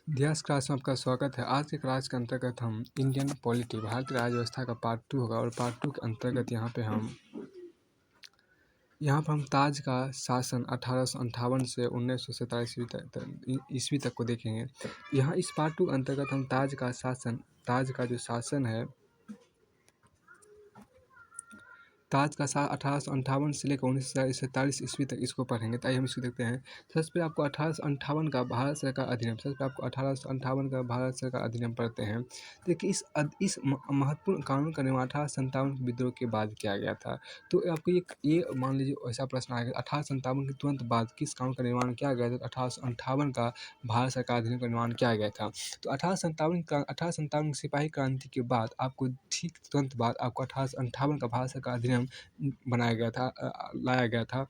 इतिहास क्लास में आपका स्वागत है। आज के क्लास के अंतर्गत हम इंडियन पॉलिटी भारतीय राज्य व्यवस्था का पार्ट 2 होगा और पार्ट 2 के अंतर्गत यहाँ पर हम ताज का शासन 1858 से 1947 ईस्वी तक को देखेंगे। यहाँ इस पार्ट 2 के अंतर्गत हम ताज का जो शासन है, ताज का 1858 से लेकर 1947 ईस्वी तक इसको पढ़ेंगे। तो आइए हम इसको देखते हैं। सबसे पहले आपको 1858 का भारत सरकार अधिनियम, सबसे पहले आपको 1858 का भारत सरकार अधिनियम पढ़ते हैं। देखिए इस महत्वपूर्ण कानून का निर्माण 1857 विद्रोह के बाद किया गया था। तो आपको ये मान लीजिए ऐसा प्रश्न आएगा, 1857 के तुरंत बाद किस कानून का निर्माण किया गया था? तो 1858 का भारत सरकार अधिनियम का निर्माण किया गया था। तो 1857 सिपाही क्रांति के बाद आपको ठीक तुरंत बाद आपको 1858 का भारत सरकार अधिनियम बनाया गया था, लाया गया था,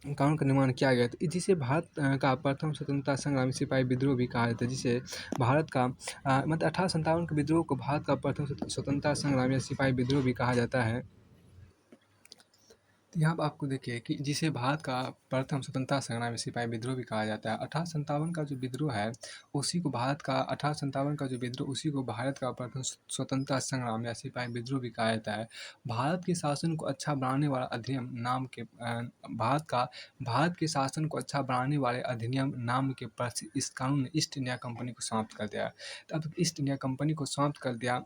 कानून का निर्माण किया गया था, जिसे भारत का प्रथम स्वतंत्रता संग्राम सिपाही विद्रोह भी कहा जाता है। जिसे भारत का मतलब 1857 के विद्रोह को भारत का प्रथम स्वतंत्रता संग्राम या सिपाही विद्रोह भी कहा जाता है। तो यहाँ पर आपको देखिए कि जिसे भारत का प्रथम स्वतंत्रता संग्राम या सिपाही विद्रोह भी कहा जाता है। 1857 का जो विद्रोह है उसी को भारत का 1857 का जो विद्रोह उसी को भारत का प्रथम स्वतंत्रता संग्राम या सिपाही विद्रोह भी कहा जाता है। भारत के शासन को अच्छा बनाने वाला अधिनियम नाम के भारत के शासन को अच्छा बनाने वाले अधिनियम नाम के प्रसिद्ध इस कानून ने ईस्ट इंडिया कंपनी को समाप्त कर दिया। तब ईस्ट इंडिया कंपनी को समाप्त कर दिया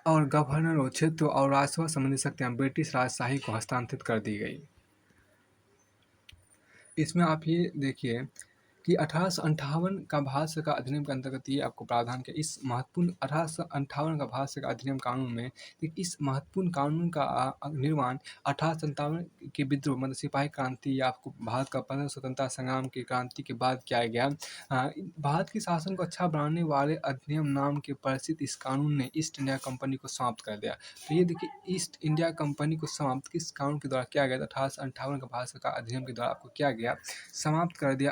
और गवर्नरों, क्षेत्रों और राजस्व संबंधी शक्तियाँ ब्रिटिश राजशाही को हस्तांतरित कर दी गई। इसमें आप ये देखिए कि 1858 का भारत सरकार अधिनियम के अंतर्गत ये आपको प्रावधान किया। इस महत्वपूर्ण 1858 का भारत सरकार अधिनियम कानून में इस महत्वपूर्ण कानून का निर्माण 1857 के विद्रोह मतलब सिपाही क्रांति या आपको भारत का प्रथम स्वतंत्रता संग्राम की क्रांति के बाद किया गया। भारत के शासन को अच्छा बनाने वाले अधिनियम नाम के प्रसिद्ध इस कानून ने ईस्ट इंडिया कंपनी को समाप्त कर दिया। तो ये देखिए ईस्ट इंडिया कंपनी को समाप्त किस कानून के द्वारा किया गया था? 1858 का भारत सरकार अधिनियम के द्वारा आपको किया गया, समाप्त कर दिया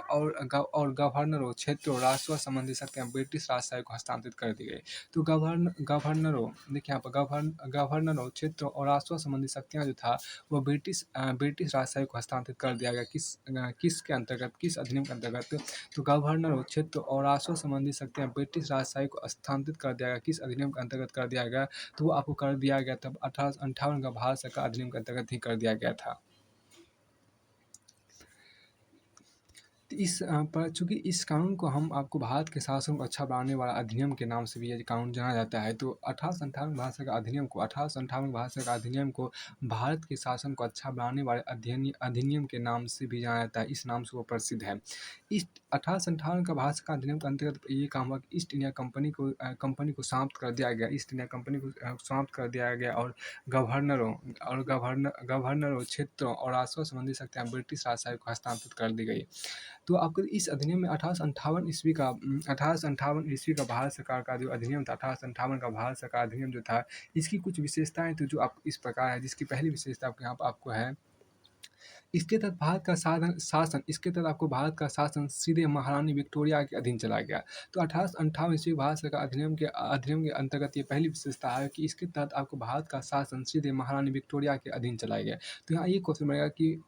और गवर्नरों, क्षेत्रों, राजस्व संबंधी शक्तियाँ ब्रिटिश राजशाही को हस्तांतरित कर दी गई। तो गवर्नरों देखिए यहाँ पर गवर्नरों, क्षेत्रों और राजस्व संबंधी शक्तियाँ जो था वो ब्रिटिश राजशाही को हस्तांतरित कर दिया गया। किसके अंतर्गत, किस अधिनियम के अंतर्गत? तो गवर्नरों, क्षेत्र और राजस्व संबंधी शक्तियाँ ब्रिटिश राजशाही को हस्तांतरित कर दिया गया। किस अधिनियम के अंतर्गत कर दिया गया? तो वो आपको कर दिया गया तब 1858 का भारत सरकार अधिनियम के अंतर्गत ही कर दिया गया था। पर चूँकि इस कानून को हम आपको भारत के शासन को अच्छा बनाने वाला अधिनियम के नाम से भी ये कानून जाना जाता है। तो 1858 भारत सरकार अधिनियम को 1858 भारत सरकार अधिनियम को भारत के शासन को अच्छा बनाने वाले अधिनियम के नाम से भी जाना जाता है। इस नाम से वो प्रसिद्ध है। ईस्ट 1858 का भारत सरकार अधिनियम के अंतर्गत ये काम हुआ कि ईस्ट इंडिया कंपनी को समाप्त कर दिया गया। ईस्ट इंडिया कंपनी को समाप्त कर दिया गया और गवर्नरों, क्षेत्रों और राजस्व संबंधी शक्तियाँ ब्रिटिश राजशाही को हस्तांतरित कर दी गई। तो आपको इस अधिनियम में 1858 ईस्वी का भारत सरकार का जो अधिनियम था, 1858 का भारत सरकार अधिनियम जो था, इसकी कुछ विशेषताएं तो जो आप इस प्रकार है। जिसकी पहली विशेषता आपको यहाँ पर आपको है, इसके तहत आपको भारत का शासन सीधे महारानी विक्टोरिया के अधीन चला गया। तो 1858 ईस्वी भारत सरकार अधिनियम के अंतर्गत ये पहली विशेषता है कि इसके तहत आपको भारत का शासन सीधे महारानी विक्टोरिया के अधीन चलाया गया। तो यहाँ ये क्वेश्चन बनेगा कि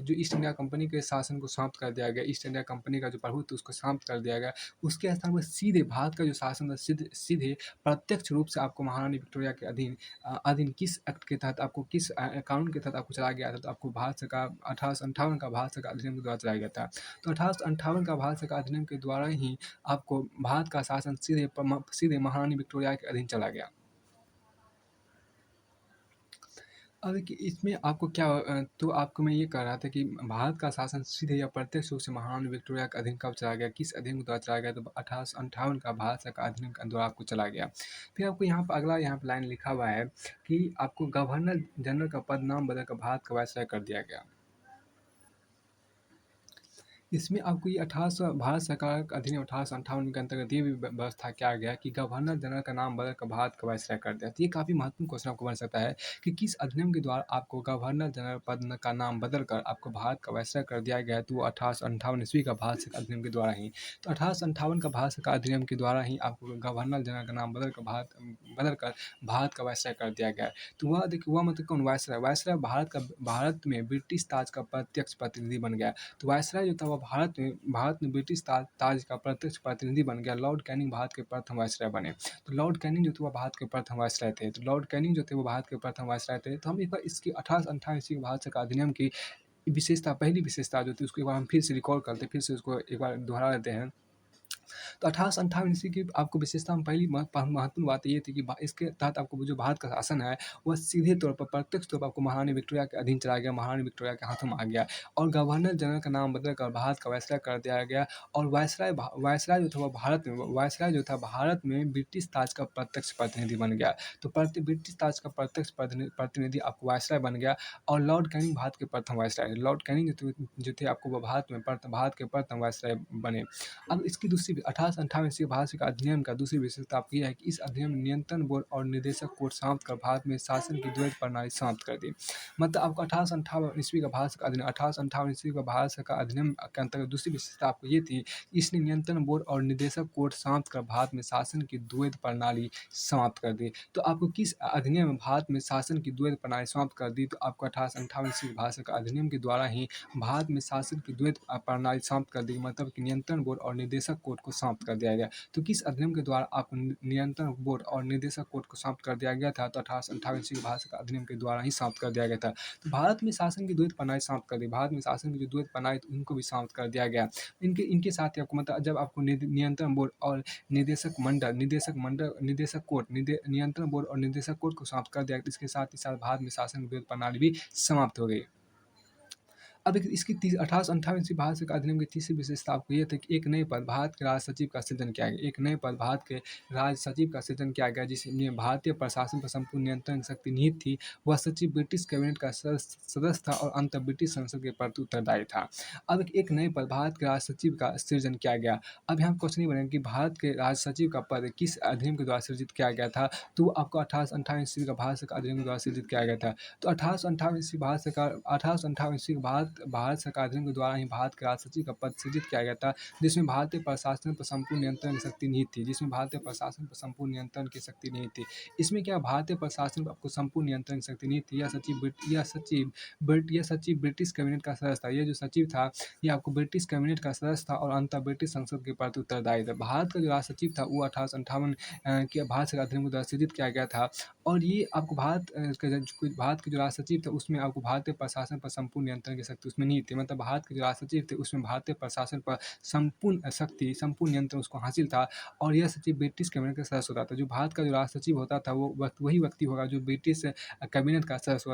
जो ईस्ट इंडिया कंपनी के शासन को समाप्त कर दिया गया, ईस्ट इंडिया कंपनी का जो प्रभुत्व उसको समाप्त कर दिया गया, उसके स्थान पर सीधे भारत का जो शासन था सीधे प्रत्यक्ष रूप से आपको महारानी विक्टोरिया के अधीन किस एक्ट के तहत आपको, किस कानून के तहत आपको चलाया गया था? तो आपको भारत सरकार 1858 का भारत सरकार अधिनियम के द्वारा चलाया गया था। तो 1858 का भारत सरकार अधिनियम के द्वारा ही आपको भारत का शासन सीधे महारानी विक्टोरिया के अधीन चला गया। अब देखिए इसमें आपको क्या तो आपको मैं ये कह रहा था कि भारत का शासन सीधे या प्रत्यक्ष रूप से महारानी विक्टोरिया के अधीन कब चला गया, किस अधिनियम के द्वारा चला गया? तो 1858 का भारत सरकार अधिनियम के द्वारा आपको चला गया। फिर आपको यहाँ पर अगला यहाँ पर लाइन लिखा हुआ है कि आपको गवर्नर जनरल का पद नाम बदलकर भारत का वायसराय कर दिया गया। इसमें आपको ये 1800 भारत सरकार का अधिनियम 1858 के अंतर्गत ये भी व्यवस्था किया गया कि गवर्नर जनरल का नाम बदल कर भारत का वायसराय कर दिया। तो ये काफ़ी महत्वपूर्ण क्वेश्चन आपको बन सकता है कि किस अधिनियम के द्वारा आपको गवर्नर जनरल पद का नाम बदल कर आपको भारत का वायसराय कर दिया गया है, तो वो 1858 ईस्वी का भारत सरकार अधिनियम के द्वारा ही। तो 1858 का भारत सरकार अधिनियम के द्वारा ही आपको गवर्नर जनरल का नाम बदल कर भारत का वायसराय कर दिया गया है। तो वह देखिए, वह मतलब कौन वायसराय? वायसराय भारत में ब्रिटिश ताज का प्रत्यक्ष प्रतिनिधि बन गया। तो वायसराय जो था वह भारत में ब्रिटिश ताज का प्रत्यक्ष प्रतिनिधि बन गया। लॉर्ड कैनिंग भारत के प्रथम वायसराय बने। तो लॉर्ड कैनिंग जो थे वो भारत के प्रथम वायसराय थे। तो लॉर्ड कैनिंग जो थे वो भारत के प्रथम वायसराय थे। तो हम एक बार इसकी 1858 ईस्वी के भारत सरकार अधिनियम की विशेषता, पहली विशेषता जो थी उसको एक बार हम फिर से रिकॉल करते हैं, फिर से उसको एक बार दोहरा लेते हैं। तो 1858 ईस्वी की आपको विशेषता में पहली महत्वपूर्ण बात ये थी कि इसके तहत आपको जो भारत का शासन है वह सीधे तौर पर, प्रत्यक्ष तौर पर आपको महारानी विक्टोरिया के अधीन चला गया, महारानी विक्टोरिया के हाथों में आ गया। और गवर्नर जनरल का नाम बदल कर भारत का वायसराय कर दिया गया। और वायसराय जो था वह वायसराय जो था भारत में ब्रिटिश ताज का प्रत्यक्ष प्रतिनिधि बन गया। तो ब्रिटिश ताज का प्रत्यक्ष प्रतिनिधि आपको वायसराय बन गया। और लॉर्ड कैनिंग भारत के प्रथम वायसराय, लॉर्ड कैनिंग जो थे आपको वो भारत के प्रथम वायसराय बने। अब इसकी दूसरी 1858 ईस्वी भारत सरकार अधिनियम का दूसरी विशेषता आपकी यह है कि इस अधिनियम ने नियंत्रण बोर्ड और निदेशक कोड समाप्त कर भारत में शासन की द्वैध प्रणाली समाप्त कर दी। मतलब आपको 1858 ईस्वी का भारत सरकार अधिनियम 1858 ईस्वी का भारत सरकार अधिनियम के अंतर्गत दूसरी विशेषता आपको ये थी कि इसने नियंत्रण बोर्ड और निदेशक कोड समाप्त कर भारत में शासन की द्वैध प्रणाली समाप्त कर दी। तो आपको किस अधिनियम में भारत में शासन की द्वैध प्रणाली समाप्त कर दी? तो आपको 1858 ईस्वी भारत सरकार अधिनियम के द्वारा ही भारत में शासन की द्वैध प्रणाली समाप्त कर दी, मतलब कि नियंत्रण बोर्ड और निदेशक कोड को समाप्त कर दिया गया। तो किस अधिनियम के द्वारा आपको नियंत्रण बोर्ड और निदेशक कोड को समाप्त कर दिया गया था? तो 1858 ईस्वी भारत सरकार अधिनियम के द्वारा ही समाप्त कर दिया गया था। तो भारत में शासन की द्वैध प्रणाली समाप्त कर दी, भारत में शासन की जो द्वैध प्रणाली थी उनको भी समाप्त कर दिया गया। इनके इनके साथ ही आपको मतलब जब आपको नियंत्रण बोर्ड और निदेशक कोड, नियंत्रण बोर्ड और निदेशक कोड को समाप्त कर दिया, इसके साथ ही साथ भारत में शासन की द्वैध प्रणाली भी समाप्त हो गई। अब इसकी 1858 ईस्वी भारत सरकार अधिनियम की तीसरी विशेषता आपको ये थी कि एक नए पद भारत के राज सचिव का सृजन किया गया। एक नए पद भारत के राज सचिव का सृजन किया गया जिसमें भारतीय प्रशासन पर संपूर्ण नियंत्रण शक्ति निहित थी। वह सचिव ब्रिटिश कैबिनेट का सदस्य था और अंत ब्रिटिश संसद के प्रति उत्तरदायी था। अब एक नए पद भारत के राज सचिव का सृजन किया गया। अब यहाँ क्वेश्चन ये बनेगा कि भारत के राज सचिव का पद किस अधिनियम के द्वारा सृजित किया गया था? तो आपको 1858 ईस्वी का भारत सरकार अधिनियम के द्वारा सृजित किया गया था। तो 1858 ईस्वी के भारत सरकार अधिनियम के द्वारा ही भारत के राज सचिव का पद सृजित किया गया था, जिसमें भारतीय प्रशासन पर संपूर्ण नियंत्रण की शक्ति निहित थी, इसमें क्या भारतीय प्रशासन पर आपको संपूर्ण नियंत्रण की शक्ति निहित थी। यह सचिव ब्रिटिश कैबिनेट का सदस्य था। यह जो सचिव था ये आपको ब्रिटिश कैबिनेट का सदस्य था और अंततः ब्रिटिश संसद के प्रति उत्तरदायी था। भारत का जो राज सचिव था वो 1858 के भारत सरकार अधिनियम के द्वारा सृजित किया गया था। और ये आपको भारत के जो राज सचिव थे उसमें आपको भारतीय प्रशासन पर संपूर्ण नियंत्रण की शक्ति उसमें नहीं थी। मतलब भारत के जो राज सचिव थे उसमें भारतीय प्रशासन पर संपूर्ण नियंत्रण उसको हासिल था। और यह सचिव ब्रिटिश कैबिनेट का सदस्य होता था। जो भारत का जो राज सचिव होता था वो वही व्यक्ति होगा जो ब्रिटिश कैबिनेट का सदस्य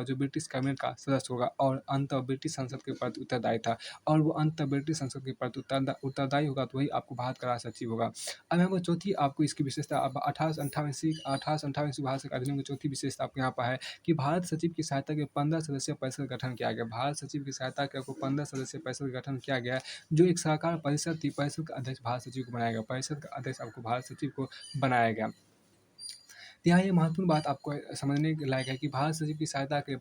होगा और अंत ब्रिटिश संसद के प्रति उत्तरदायी था। और वो अंत ब्रिटिश संसद के प्रति उत्तरदायी होगा तो वही आपको भारत का राज सचिव होगा। अब यहाँ पर चौथी आपको इसकी विशेषता, अब 1858 ईस्वी भारत सरकार अधिनियम की चौथी विशेषता आपको यहाँ पर है कि भारत सचिव की सहायता के 15 सदस्यीय परिषद का गठन किया गया। भारत सचिव की सहायता के आपको 15 सदस्यीय परिषद का गठन किया गया, जो एक सहकार परिषद थी। परिषद का अध्यक्ष भारत सचिव को बनाया गया, परिषद का अध्यक्ष आपको भारत सचिव को बनाया गया। तो यहाँ ये महत्वपूर्ण बात आपको समझने के लायक है कि भारत सचिव की सहायता के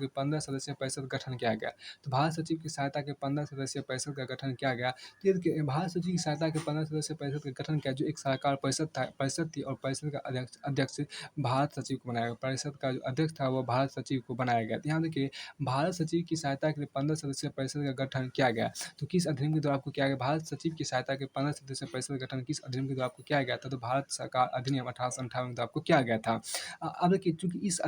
15 सदस्यीय परिषद का गठन किया गया। तो भारत सचिव की सहायता के 15 सदस्यीय परिषद का गठन किया गया। तो ये भारत सचिव की सहायता के 15 सदस्यीय परिषद का गठन किया, जो एक सहकार परिषद थी और परिषद का अध्यक्ष भारत सचिव को बनाया गया। परिषद का जो अध्यक्ष था वो भारत सचिव को बनाया गया। तो यहाँ देखिए, भारत सचिव की सहायता के लिए 15 सदस्यीय परिषद का गठन किया गया। तो किस अधिनियम के द्वारा आपको किया गया? भारत सचिव की सहायता के 15 सदस्यीय परिषद का गठन किस अधिनियम के द्वारा आपको किया गया था? तो भारत सरकार अधिनियम 1858 आपको किया गया था। अब देखिए, चूंकि इस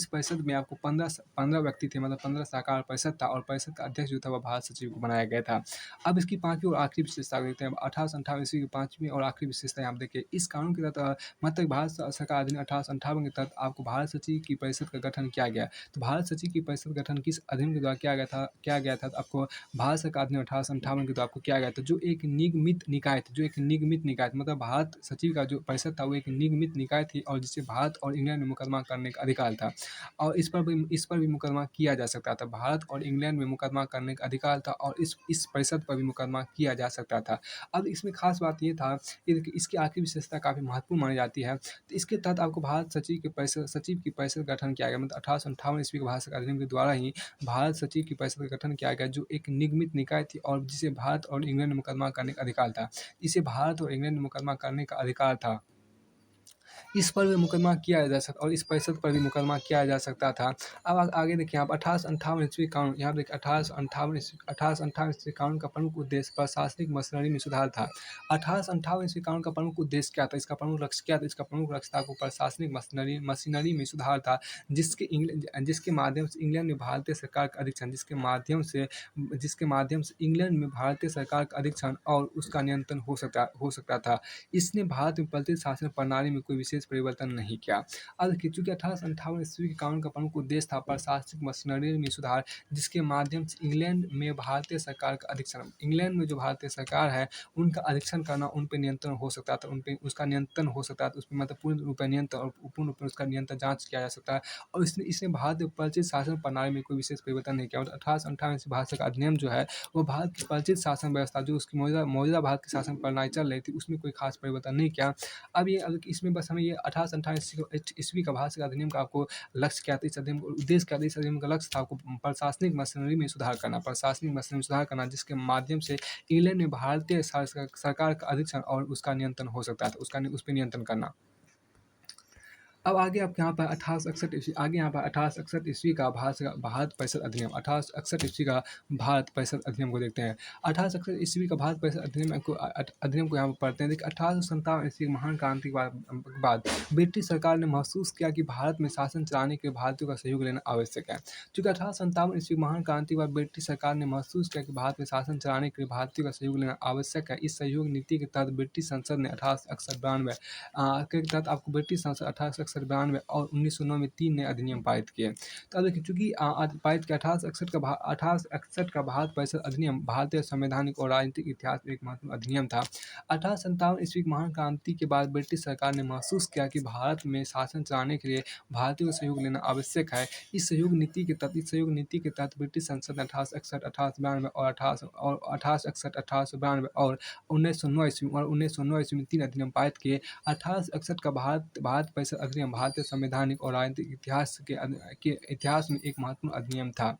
परिषद में आपको 15 व्यक्ति थे, मतलब 15 सहकार परिषद था और परिषद का अध्यक्ष जो था वह भारत सचिव को बनाया गया था। अब इसकी पांचवी और आखिरी विशेषता देखते हैं। 1858 ईस्वी की पांचवी और आखिरी विशेषता यहाँ देखिए, इस कानून के तहत मतलब भारत सरकार अधिनियम 1858 के तहत आपको भारत सचिव की परिषद का गठन किया गया। तो भारत सचिव की परिषद का गठन किस अधिनियम के द्वारा किया गया था? तो आपको भारत सरकार अधिनियम 1858 के द्वारा आपको किया गया था, जो एक निगमित निकाय थी, मतलब भारत सचिव का जो परिषद था वो एक निगमित निकाय थी। थी और जिसे भारत और इंग्लैंड में मुकदमा करने का अधिकार था और इस पर भी मुकदमा किया जा सकता था। भारत और इंग्लैंड में मुकदमा करने का अधिकार था और इस परिषद पर भी मुकदमा किया जा सकता था। अब इसमें ख़ास बात ये था कि देखिए इसकी आखिरी विशेषता काफ़ी महत्वपूर्ण मानी जाती है। तो इसके तहत आपको भारत सचिव की परिषद का गठन किया गया, मतलब 1858 ईस्वी के भारत सरकार अधिनियम के द्वारा ही भारत सचिव की परिषद का गठन किया गया, जो एक निगमित निकाय थी और जिसे भारत और इंग्लैंड में मुकदमा करने का अधिकार था। इसे भारत और इंग्लैंड में मुकदमा करने का अधिकार था। इस पर भी मुकदमा किया जा सकता और इस परिषद पर भी मुकदमा किया जा सकता था। अब आगे देखिए आप 1858 ईस्वी कानून, यहाँ पे देखिए 1858 ईस्वी कानून का प्रमुख उद्देश्य प्रशासनिक मशीनरी में सुधार था। 1858 ईस्वी कानून का प्रमुख उद्देश्य क्या था? इसका प्रमुख लक्ष्य क्या था? इसका प्रमुख लक्ष्य था आपको प्रशासनिक मशीनरी में सुधार था, जिसके माध्यम से इंग्लैंड में भारतीय सरकार का अधीक्षण इंग्लैंड में भारतीय सरकार का अधीक्षण और उसका नियंत्रण हो सकता था। इसने भारत में प्रचलित शासन प्रणाली में कोई विशेष परिवर्तन नहीं किया। अब देखिए चूँकि 1858 ईस्वी के कानून का प्रमुख उद्देश्य था प्रशासनिक मशीनरी में सुधार, जिसके माध्यम से इंग्लैंड में भारतीय सरकार का अधीक्षण, इंग्लैंड में जो भारतीय सरकार है उनका अधीक्षण करना, उन पे नियंत्रण हो सकता था, उन पे उसका नियंत्रण हो सकता था, उसमें मतलब पूर्ण रूप से नियंत्रण और पूर्ण रूप से उसका नियंत्रण जाँच किया जा सकता है और इसने भारत में प्रचलित शासन प्रणाली में कोई विशेष परिवर्तन नहीं किया। मतलब 1858 ईस्वी भारत सरकार अधिनियम जो है वो भारत की प्रचलित शासन व्यवस्था, जो उसकी मौजूदा भारत की शासन प्रणाली चल रही थी, उसमें कोई खास परिवर्तन नहीं किया। अब इसमें बस हमें ये 1858 ईस्वी का भारत सरकार अधिनियम का आपको लक्ष्य क्या था, इस अधिनियम का उद्देश्य क्या था? इस अधिनियम का लक्ष्य था आपको प्रशासनिक मशीनरी में सुधार करना, जिसके माध्यम से इंग्लैंड में भारतीय सरकार का अधीक्षण और उसका नियंत्रण हो सकता था, उस पे नियंत्रण करना। अब आगे आपके यहाँ पर 1861 ईस्वी का भारत परिषद अधिनियम, 1861 ईस्वी का भारत परिषद अधिनियम को देखते हैं। 1861 ईस्वी का भारत परिषद अधिनियम को यहाँ पर पढ़ते हैं। देखिए 1857 ईस्वी की महान क्रांति के बाद ब्रिटिश सरकार ने महसूस किया कि भारत में शासन चलाने के लिए भारतीयों का सहयोग लेना आवश्यक है। चूँकि 1857 ईस्वी की महान क्रांति के बाद ब्रिटिश सरकार ने महसूस किया कि भारत में शासन चलाने के लिए भारतीयों का सहयोग लेना आवश्यक है। इस सहयोग नीति के तहत ब्रिटिश संसद ने 1861-92 के तहत आपको ब्रिटिश संसद 1861-92 और 1909 में 3 नए अधिनियम पारित किए। तो अब देखिए चूँकि पारित किया 1861 का भारत परिषद अधिनियम भारतीय संवैधानिक और राजनीतिक इतिहास में एक महत्वपूर्ण अधिनियम था। 1857 ईस्वी की महान क्रांति के बाद ब्रिटिश सरकार ने महसूस किया कि भारत में शासन चलाने के लिए भारतीयों का सहयोग लेना आवश्यक है। इस सहयोग नीति के तहत ब्रिटिश संसद ने 1861, 1892 और 1909 ईस्वी में 3 अधिनियम पारित किए। 1861 का भारत परिषद अधिनियम भारतीय संवैधानिक और राजनीतिक के इतिहास में एक महत्वपूर्ण अधिनियम था।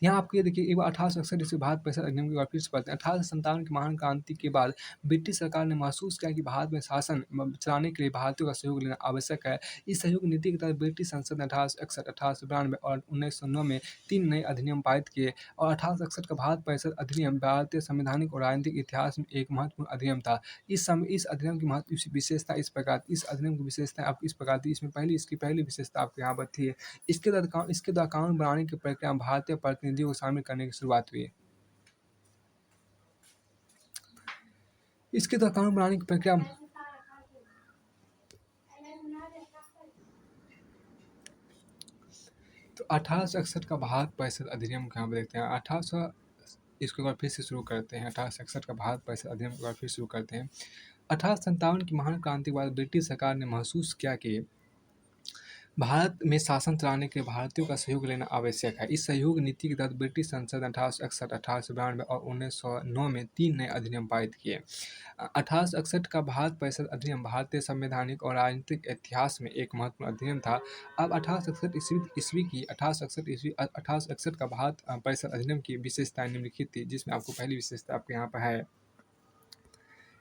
यहाँ आपको ये देखिए एक बार 1861 ईस्वी भारत परिषद अधिनियम की बार फिर से पढ़ते हैं। 1857 की महान क्रांति के बाद ब्रिटिश सरकार ने महसूस किया कि भारत में शासन चलाने के लिए भारतीयों का सहयोग लेना आवश्यक है। इस सहयोग नीति के तहत ब्रिटिश संसद ने 1861, 1892 और 1909 में 3 नए अधिनियम पारित किए और 1861 का भारत परिषद अधिनियम भारतीय संवैधानिक और राजनीतिक इतिहास में एक महत्वपूर्ण अधिनियम था। इस अधिनियम की विशेषता इस अधिनियम की विशेषता आपको इस प्रकार थी। इसकी पहली विशेषता आपको यहाँ पर थी। इसके द्वारा कानून बनाने की प्रक्रिया में भारतीय प्रतिनिधियों को शामिल करने की शुरुआत हुई। इसके द्वारा कानून बनाने की प्रक्रिया तो 1861 का भारत परिषद अधिनियम को यहाँ पर देखते हैं। 1800 इसको एक बार फिर से शुरू करते हैं। 1861 का भारत परिषद अधिनियम को एक बार फिर शुरू करते हैं। 1857 की महान क्रांति के बाद ब्रिटिश सरकार ने महसूस किया कि भारत में शासन चलाने के लिए भारतीयों का सहयोग लेना आवश्यक है। इस सहयोग नीति के तहत ब्रिटिश संसद ने 1861, 1892 और 1909 में 3 नए अधिनियम पारित किए। 1861 का भारत परिषद अधिनियम भारतीय संवैधानिक और राजनीतिक इतिहास में एक महत्वपूर्ण अधिनियम था। अब 1861 का भारत परिषद अधिनियम की विशेषताएं निम्नलिखित थी, जिसमें आपको पहली विशेषता आपके यहाँ पर है।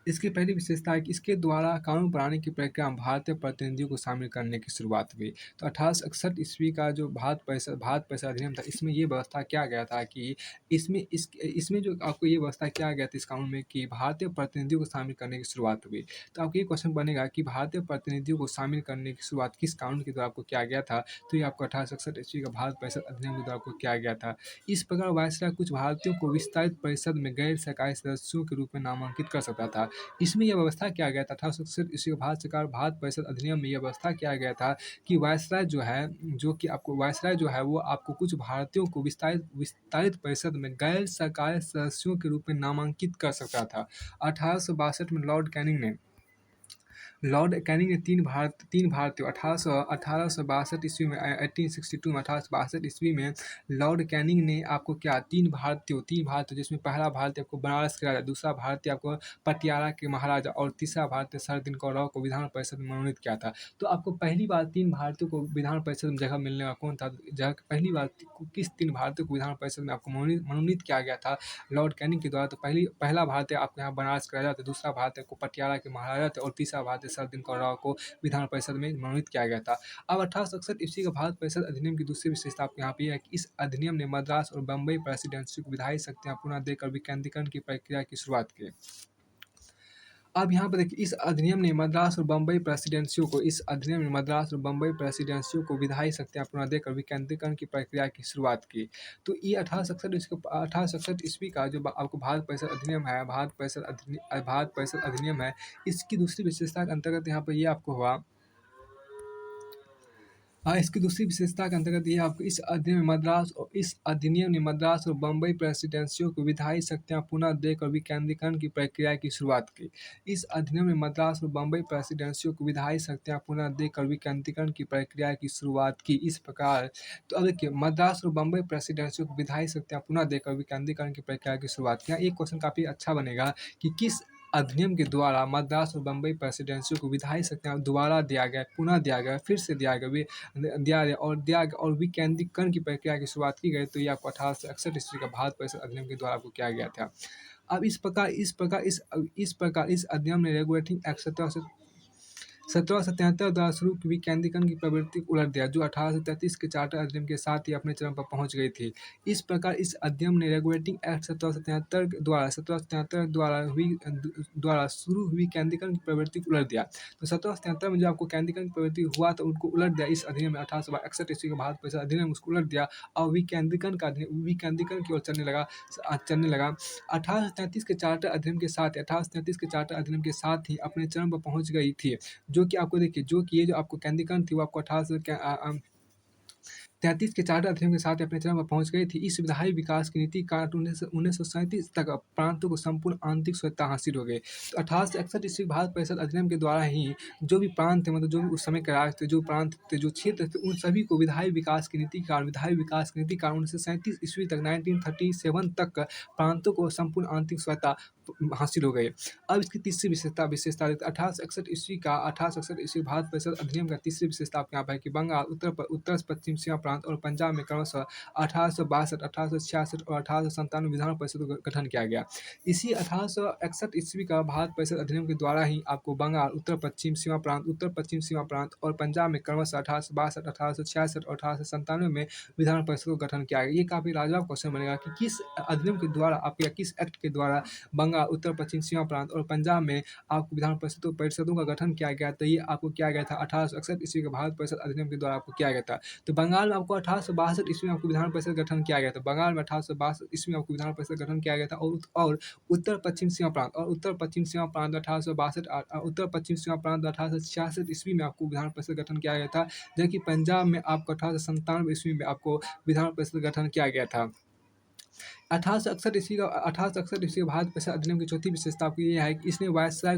इसकी पहली विशेषता है कि इसके द्वारा कानून बनाने की प्रक्रिया में भारतीय प्रतिनिधियों को शामिल करने की शुरुआत हुई। तो 1861 ईस्वी का जो भारत परिषद अधिनियम था, इसमें ये व्यवस्था किया गया था कि इसमें जो आपको ये व्यवस्था किया गया था इस कानून में कि भारतीय प्रतिनिधियों को शामिल करने की शुरुआत हुई। तो आपको ये क्वेश्चन बनेगा कि भारतीय प्रतिनिधियों को शामिल करने की शुरुआत किस कानून के द्वारा आपको किया गया था? तो ये आपको 1861 ईस्वी का भारत परिषद अधिनियम के द्वारा आपको किया गया था। इस प्रकार वायसराय कुछ भारतीयों को विस्तारित परिषद में गैर सरकारी सदस्यों के रूप में नामांकित कर सकता था। इसमें यह व्यवस्था किया गया था 1861 ईस्वी का भारत परिषद अधिनियम में यह व्यवस्था किया गया था कि वायसराय जो है वो आपको कुछ भारतीयों को विस्तारित परिषद में गैर सरकारी सदस्यों के रूप में नामांकित कर सकता था। 1862 में लॉर्ड कैनिंग ने लॉर्ड कैनिंग ने तीन भारतीयों 1862 ईस्वी में 1862 में 1862 ईस्वी में लॉर्ड कैनिंग ने आपको क्या तीन भारतीय जिसमें पहला भारतीय आपको बनारस के राजा, दूसरा भारतीय आपको पटियाला के महाराजा और तीसरा भारतीय सरदिन कौरव को विधान परिषद में मनोनीत किया था। तो आपको पहली बार तीन भारतीयों को विधान परिषद में जगह मिलने का कौन था? जगह पहली बार किस तीन भारतीयों को विधान परिषद में आपको मनोनीत किया गया था लॉर्ड कैनिंग के द्वारा? तो पहला भारतीय आपके यहाँ बनारस का राजा था, दूसरा भारतीय को पटियाला के महाराजा थे और तीसरा भारतीय सरदिन कौरव को विधान परिषद में मनोनीत किया गया था। अब 1861 ईस्वी का भारत परिषद अधिनियम की दूसरी विशेषता आपके यहाँ पे यह है कि इस अधिनियम ने मद्रास और बम्बई प्रेसिडेंसी को विधायी शक्तियां पुनः देकर विकेंद्रीकरण की प्रक्रिया की शुरुआत की। अब यहाँ पर देखिए, इस अधिनियम ने मद्रास और बम्बई प्रेसिडेंसियों को विधायी शक्तियां पुनः देकर विकेंद्रीकरण की प्रक्रिया की शुरुआत की। तो ये 1867 ईस्वी का जो आपको भारत परिषद अधिनियम है, इसकी दूसरी विशेषता के अंतर्गत यहाँ पर ये आपको हुआ। इसकी दूसरी विशेषता के अंतर्गत ये आपको इस अधिनियम ने मद्रास और बम्बई प्रेसिडेंसियों को विधायी शक्तियां पुनः देकर विकेंद्रीकरण की प्रक्रिया की शुरुआत की। इस अधिनियम ने मद्रास और बम्बई प्रेसिडेंसियों को विधायी शक्तियां पुनः देकर विकेंद्रीकरण की प्रक्रिया की शुरुआत की। इस प्रकार तो अब देखिए, मद्रास और बम्बई प्रेसिडेंसियों को विधायी शक्तियां पुनः देकर विकेंद्रीकरण की प्रक्रिया की शुरुआत की। एक क्वेश्चन काफी अच्छा बनेगा कि किस अधिनियम के द्वारा मद्रास और बम्बई प्रेसिडेंसियों को विधायी शक्तियां दोबारा दिया गया, पुनः दिया गया, फिर से दिया गया और विकेंद्रीकरण की प्रक्रिया की शुरुआत की गई। तो ये आपको 1861 ईस्वी का भारत परिषद अधिनियम के द्वारा आपको किया गया था। अब इस प्रकार इस अधिनियम ने रेगुलेटिंग एक्ट 1773 द्वारा शुरू की विकेंद्रीकरण की प्रवृत्ति को उलट दिया, जो 1833 के चार्टर अधिनियम के साथ ही अपने चरम पर पहुंच गई थी। इस प्रकार इस अधिनियम ने रेगुलेटिंग एक्ट 1773 द्वारा शुरू हुई केंद्रीकरण की प्रवृत्ति को उलट दिया। तो 1773 में जो आपको केंद्रीकरण की प्रवृत्ति हुआ तो उनको उलट दिया इस अधिनियम में। 1861 ईस्वी का भारत परिषद अधिनियम उसको उलट दिया और विकेंद्रीकरण की ओर चलने लगा। 1833 के चार्टर अधिनियम के साथ ही अपने चरम पर पहुंच गई थी। जो कि आपको देखिए, ये जो आपको केंद्रीकरण थी वो आपको 1833 के चार्टर अधिनियम के साथ अपने चरम पर पहुंच गई थी। इस विधायी विकास की नीति के कारण 1937 तक प्रांतों को संपूर्ण आंतरिक स्वतंत्रता हासिल हो गई। तो 1861 ईस्वी भारत परिषद अधिनियम के द्वारा ही जो भी प्रांत थे, मतलब जो भी उस समय के राज थे, जो प्रांत थे, जो क्षेत्र थे, उन सभी को विधायी विकास की नीति के कारण 1937 ईस्वी तक 1937 तक प्रांतों को संपूर्ण आंतरिक स्वतंत्रता हासिल हो गई। अब इसकी तीसरी विशेषता 1861 ईस्वी भारत परिषद अधिनियम का तीसरी विशेषता आपके यहाँ पर है कि बंगाल, उत्तर पश्चिम सीमा प्रांत और पंजाब में क्रमशः 1862, 1866 और 1897 विधान परिषदों का गठन किया गया। इसी 1861 ईस्वी का भारत परिषद अधिनियम के द्वारा ही आपको बंगाल, उत्तर पश्चिम सीमा प्रांत और पंजाब में क्रमशः 1862, 1866 और 1897 में विधान परिषदों का गठन किया गया। ये काफी लाजवाब क्वेश्चन बनेगा कि किस अधिनियम के द्वारा आपको या किस एक्ट के द्वारा बंगाल, उत्तर पश्चिम सीमा प्रांत और पंजाब में आपको विधान परिषदों का गठन किया गया। तो ये आपको किया गया था 1861 ईस्वी के भारत परिषद अधिनियम के द्वारा आपको किया गया था। तो बंगाल में आपको 1862 ईस्वी में आपको विधान परिषद गठन किया गया था। बंगाल में 1862 ईस्वी में आपको विधान परिषद गठन किया गया था और उत्तर पश्चिम सीमा प्रांत 1866 ईस्वी में आपको विधान परिषद गठन किया गया था। जबकि पंजाब में आपको 1897 ईस्वी में आपको विधान परिषद गठन किया गया था। 1861 ईस्वी का भारत परिषद अधिनियम की चौथी विशेषता आपको ये है कि इसने वायसराय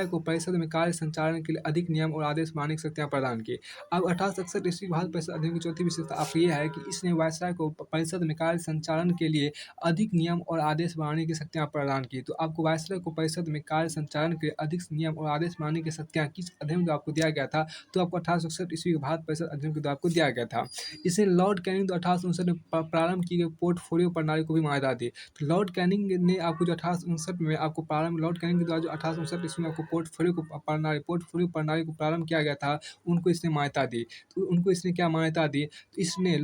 को परिषद में कार्य संचालन के लिए अधिक नियम और आदेश बनाने की शक्तियां प्रदान की। अब 1861 ईस्वी भारत परिषद अधिनियम की चौथी विशेषता आपको ये है कि इसने वायसराय को परिषद में कार्य संचालन के लिए अधिक नियम और आदेश बनाने की शक्तियां प्रदान की। तो आपको वायसराय को परिषद में कार्य संचालन के लिए अधिक नियम और आदेश बनाने की शक्तियां किस अधिनियम द्वारा आपको दिया गया था? तो आपको 1861 ईस्वी भारत परिषद अधिनियम के द्वारा आपको दिया गया था। इसे लॉर्ड कैनिंग द्वारा 1859 में प्रारंभ की गई पोर्टफोलियो प्रणाली को भी मान्यता दी। तो लॉर्ड कैनिंग ने आपको जो 1859 में आपको लॉर्ड कैनिंग के द्वारा जो 1859 ईस्वी में आपको पोर्टफोलियो प्रणाली को प्रारंभ किया गया था, उनको इसने मान्यता दी। तो उनको इसने क्या मान्यता दी? तो इसने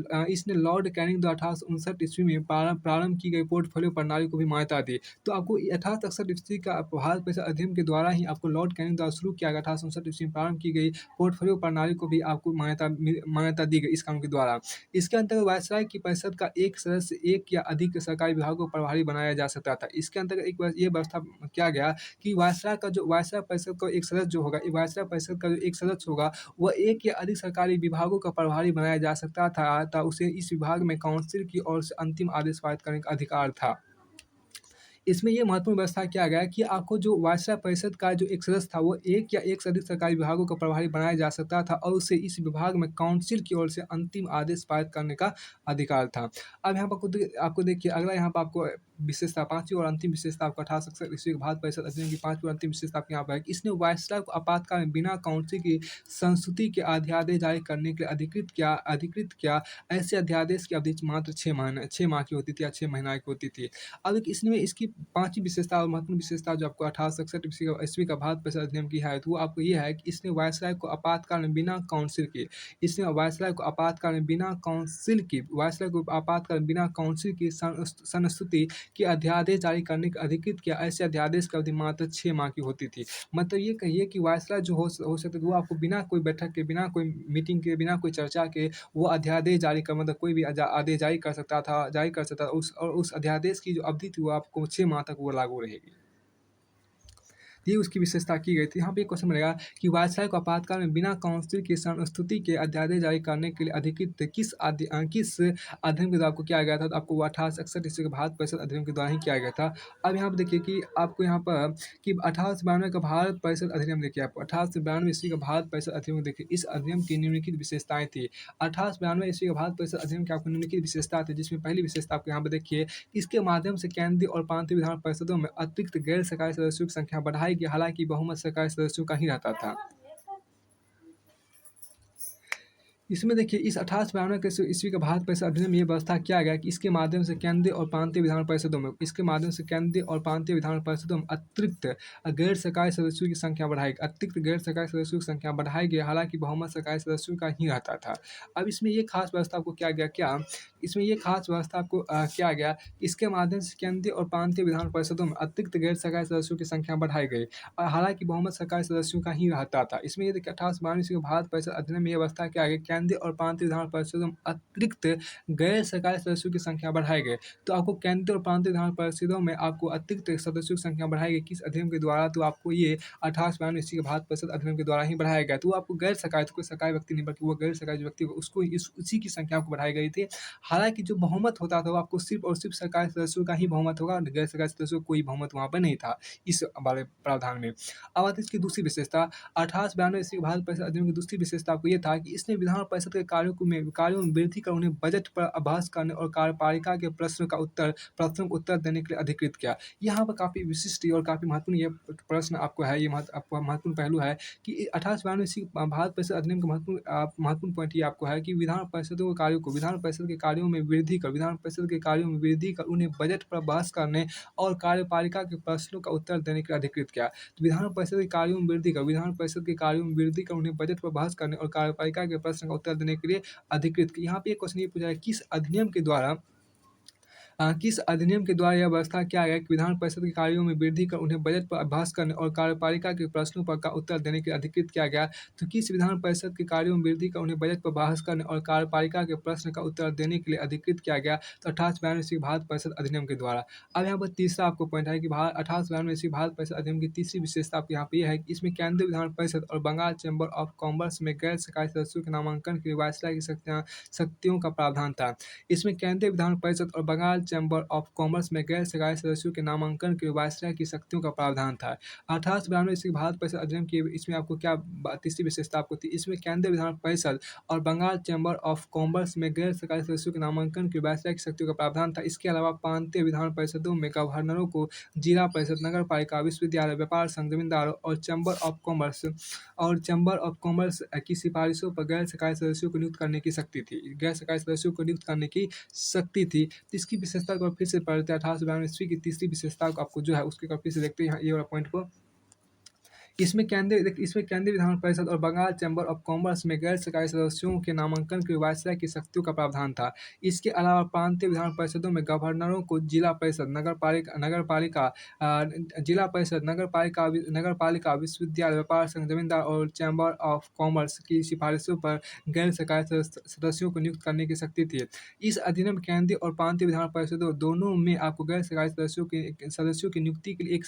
लॉर्ड कैनिंग द्वारा 1859 ईस्वी में प्रारंभ की गई पोर्टफोलियो प्रणाली को भी मान्यता दी। तो आपको 1861 ईस्वी का भारत परिषद अधिनियम के द्वारा ही आपको लॉर्ड कैनिंग द्वारा शुरू किया गया 1859 ईस्वी में प्रारंभ की गई पोर्टफोलियो प्रणाली को भी आपको मान्यता दी गई इस कानून के द्वारा। इसके अंतर्गत वायसराय की परिषद का एक सदस्य एक या अधिक सरकारी विभागों को प्रभारी बनाया जा सकता था। इसके अंतर्गत ये व्यवस्था किया गया कि वायसराय परिषद का एक सदस्य होगा वह एक या अधिक सरकारी विभागों का प्रभारी बनाया जा सकता था। उसे इस विभाग में काउंसिल की ओर से अंतिम आदेश पारित करने का अधिकार था। इसमें ये महत्वपूर्ण व्यवस्था किया गया है कि आपको जो वायसराय परिषद का जो एक सदस्य था, वो एक या एक से अधिक सरकारी विभागों का प्रभारी बनाया जा सकता था और उसे इस विभाग में काउंसिल की ओर से अंतिम आदेश पारित करने का अधिकार था। अब यहाँ पर आपको देखिए अगला यहाँ पर आपको विशेषता 5वीं और अंतिम विशेषता आपको 1861 ईस्वी के भारत परिषद अधिनियम की 5वीं और अंतिम विशेषता आपको यहाँ पर है कि इसने वायसराय को आपातकाल में बिना काउंसिल की संस्तुति के अध्यादेश जारी करने के लिए अधिकृत किया। ऐसे अध्यादेश की अवधि मात्र 6 माह की होती थी या 6 महीना की होती थी। अब एक इसमें इसकी 5वीं विशेषता और महत्वपूर्ण विशेषता जो आपको 1861 ईस्वी का भारत परिषद अधिनियम की है, तो वो आपको ये है कि इसने वायसराय को आपातकाल में बिना काउंसिल के इसने वायसराय को आपातकाल में बिना काउंसिल की वायसराय को आपातकाल में बिना काउंसिल की संस्तुति के अध्यादेश जारी करने के अधिकृत किया। ऐसे अध्यादेश की अवधि मात्र 6 माह की होती थी। मतलब ये कहिए कि वायसराय जो हो सकता है वो आपको बिना कोई बैठक के, बिना कोई मीटिंग के, बिना कोई चर्चा के वो अध्यादेश जारी कर मतलब कोई भी आदेश जारी कर सकता था। उस अध्यादेश की जो अवधि थी वो आपको 6 माह तक वो लागू रहेगी। ये उसकी विशेषता की गई थी। यहाँ पे एक क्वेश्चन बनेगा कि वायसराय को आपातकाल में बिना काउंसिल की संस्तुति के अध्यादेश जारी करने के लिए अधिकृत किस अधिनियम के द्वारा आपको किया गया था? तो आपको वो 1861 ईस्वी के भारत परिषद अधिनियम के द्वारा ही किया गया था। अब यहाँ पे देखिए कि आपको यहाँ पर कि 1892 का भारत परिषद अधिनियम देखिए आपको 1892 ईस्वी का भारत परिषद अधिनियम देखिए, इस अधिनियम की निम्नलिखित विशेषताएँ थी। 1892 ईस्वी का भारत परिषद अधिनियम की आपको निम्नलिखित विशेषता थी, जिसमें पहली विशेषता आपको यहाँ पे देखिए, इसके माध्यम से केंद्रीय और प्रांतीय विधान परिषदों में अतिरिक्त गैर सरकारी सदस्यों की संख्या बढ़ाई गई, हालांकि बहुमत सरकारी सदस्यों का ही रहता था। इसमें देखिए इस 1892 के ईस्वी का भारत परिषद अधिनियम में ये व्यवस्था किया गया कि इसके माध्यम से केंद्रीय और प्रांतीय विधान परिषदों में अतिरिक्त गैर सरकारी सदस्यों की संख्या बढ़ाई गई, हालांकि बहुमत सरकारी सदस्यों का ही रहता था। अब इसमें ये खास व्यवस्था आपको किया गया क्या? इसमें ये खास व्यवस्था आपको किया गया, इसके माध्यम से केंद्रीय और प्रांतीय विधान परिषदों में अतिरिक्त गैर सरकारी सदस्यों की संख्या बढ़ाई गई, हालांकि बहुमत सरकारी सदस्यों का ही रहता था। इसमें ये देखिए 1892 ईस्वी के भारत परिषद अधिनियम में ये व्यवस्था किया गया, केंद्रीय और प्रांतीय विधान परिषदों में अतिरिक्त गैर सरकारी सदस्यों की संख्या बढ़ाई गई। तो आपको केंद्रीय और प्रांतीय विधान परिषदों में आपको अतिरिक्त सदस्यों की संख्या बढ़ाई गई किस अधिनियम के द्वारा? तो आपको ये 1892 ईस्वी के भारत परिषद अधिनियम के द्वारा ही बढ़ाया गया। तो वो आपको गैर सरकारी, तो कोई सरकारी व्यक्ति नहीं बल्कि वो गैर सरकारी जो व्यक्ति उसको उसी की संख्या को बढ़ाई गई थी। हालांकि जो बहुमत होता था वो आपको सिर्फ और सिर्फ सरकारी सदस्यों का ही बहुमत होगा, गैर सरकारी सदस्यों को कोई बहुमत वहाँ पर नहीं था इस वाले प्रावधान में। अब आती है इसकी दूसरी विशेषता, 1892 ईस्वी के भारत परिषद अधिनियम की दूसरी विशेषता आपको ये था कि इसने विधान परिषद के कार्यों में वृद्धि कर उन्हें बजट पर बहस करने और कार्यपालिका के प्रश्नों का उत्तर देने के लिए अधिकृत किया। यहाँ पर काफ़ी विशिष्ट और काफ़ी महत्वपूर्ण ये प्रश्न आपको है, ये आपको महत्वपूर्ण पहलू है कि 1892 ईस्वी भारत परिषद अधिनियम का महत्वपूर्ण पॉइंट ये आपको है कि विधान परिषद के कार्यों में वृद्धि कर उन्हें बजट पर बहस करने और कार्यपालिका के प्रश्नों का उत्तर देने के लिए अधिकृत किया। तो विधान परिषद के कार्यों में वृद्धि कर उन्हें बजट पर बहस करने और कार्यपालिका के प्रश्न का उत्तर देने के लिए अधिकृत किया। यहाँ पे एक क्वेश्चन ये पूछा है, किस अधिनियम के द्वारा यह व्यवस्था किया गया कि विधान परिषद के कार्यों में वृद्धि कर उन्हें बजट पर बहस करने और कार्यपालिका के प्रश्नों पर का उत्तर देने के लिए अधिकृत किया गया? तो किस विधान परिषद के कार्यों में वृद्धि कर उन्हें बजट पर बहस करने और कार्यपालिका के प्रश्न का उत्तर देने के लिए अधिकृत किया गया? तो 1892 ईस्वी भारत परिषद अधिनियम के द्वारा। अब यहाँ पर तीसरा आपको पॉइंट है कि 1892 ईस्वी भारत परिषद अधिनियम की तीसरी विशेषता आपको यहाँ पे यह है कि इसमें केंद्रीय विधान परिषद और बंगाल चैम्बर ऑफ कॉमर्स में गैर सरकारी सदस्यों के नामांकन के लिए वायसराय की शक्तियों का प्रावधान था। इसमें केंद्रीय विधान परिषद और बंगाल चैम्बर ऑफ कॉमर्स में गैर सरकारी सदस्यों के नामांकन के लिए वायसराय की शक्तियों का प्रावधान था। 1892 ईस्वी भारत परिषद अधिनियम की इसमें आपको क्या तीसरी विशेषता आपको थी? इसमें केंद्रीय विधान परिषद और बंगाल चैम्बर ऑफ कॉमर्स में गैर सरकारी सदस्यों के नामांकन के लिए वायसराय की शक्तियों का प्रावधान था। इसके अलावा प्रांतीय विधान परिषदों में गवर्नरों को जिला परिषद, नगर पालिका, विश्वविद्यालय, व्यापार संघ, जमींदारों और चैम्बर ऑफ कॉमर्स की सिफारिशों पर गैर सरकारी सदस्यों को नियुक्त करने की शक्ति थी। तो इसकी विशेषता को फिर से पढ़ते हैं। 1892 ईस्वी की तीसरी विशेषता को आपको जो है उसके फिर से देखते हैं ये वाला पॉइंट को। इसमें केंद्रीय विधान परिषद और बंगाल चैम्बर ऑफ कॉमर्स में गैर सरकारी सदस्यों के नामांकन के लिए वायसराय की शक्तियों का प्रावधान था। इसके अलावा प्रांतीय विधान परिषदों में गवर्नरों को जिला परिषद, नगर पालिका, विश्वविद्यालय, व्यापार संघ, जमींदार और चैम्बर ऑफ कॉमर्स की सिफारिशों पर गैर सरकारी सदस्यों को नियुक्त करने की शक्ति थी। इस अधिनियम केंद्रीय और प्रांतीय विधान परिषदों दोनों में आपको गैर सरकारी सदस्यों की नियुक्ति के लिए एक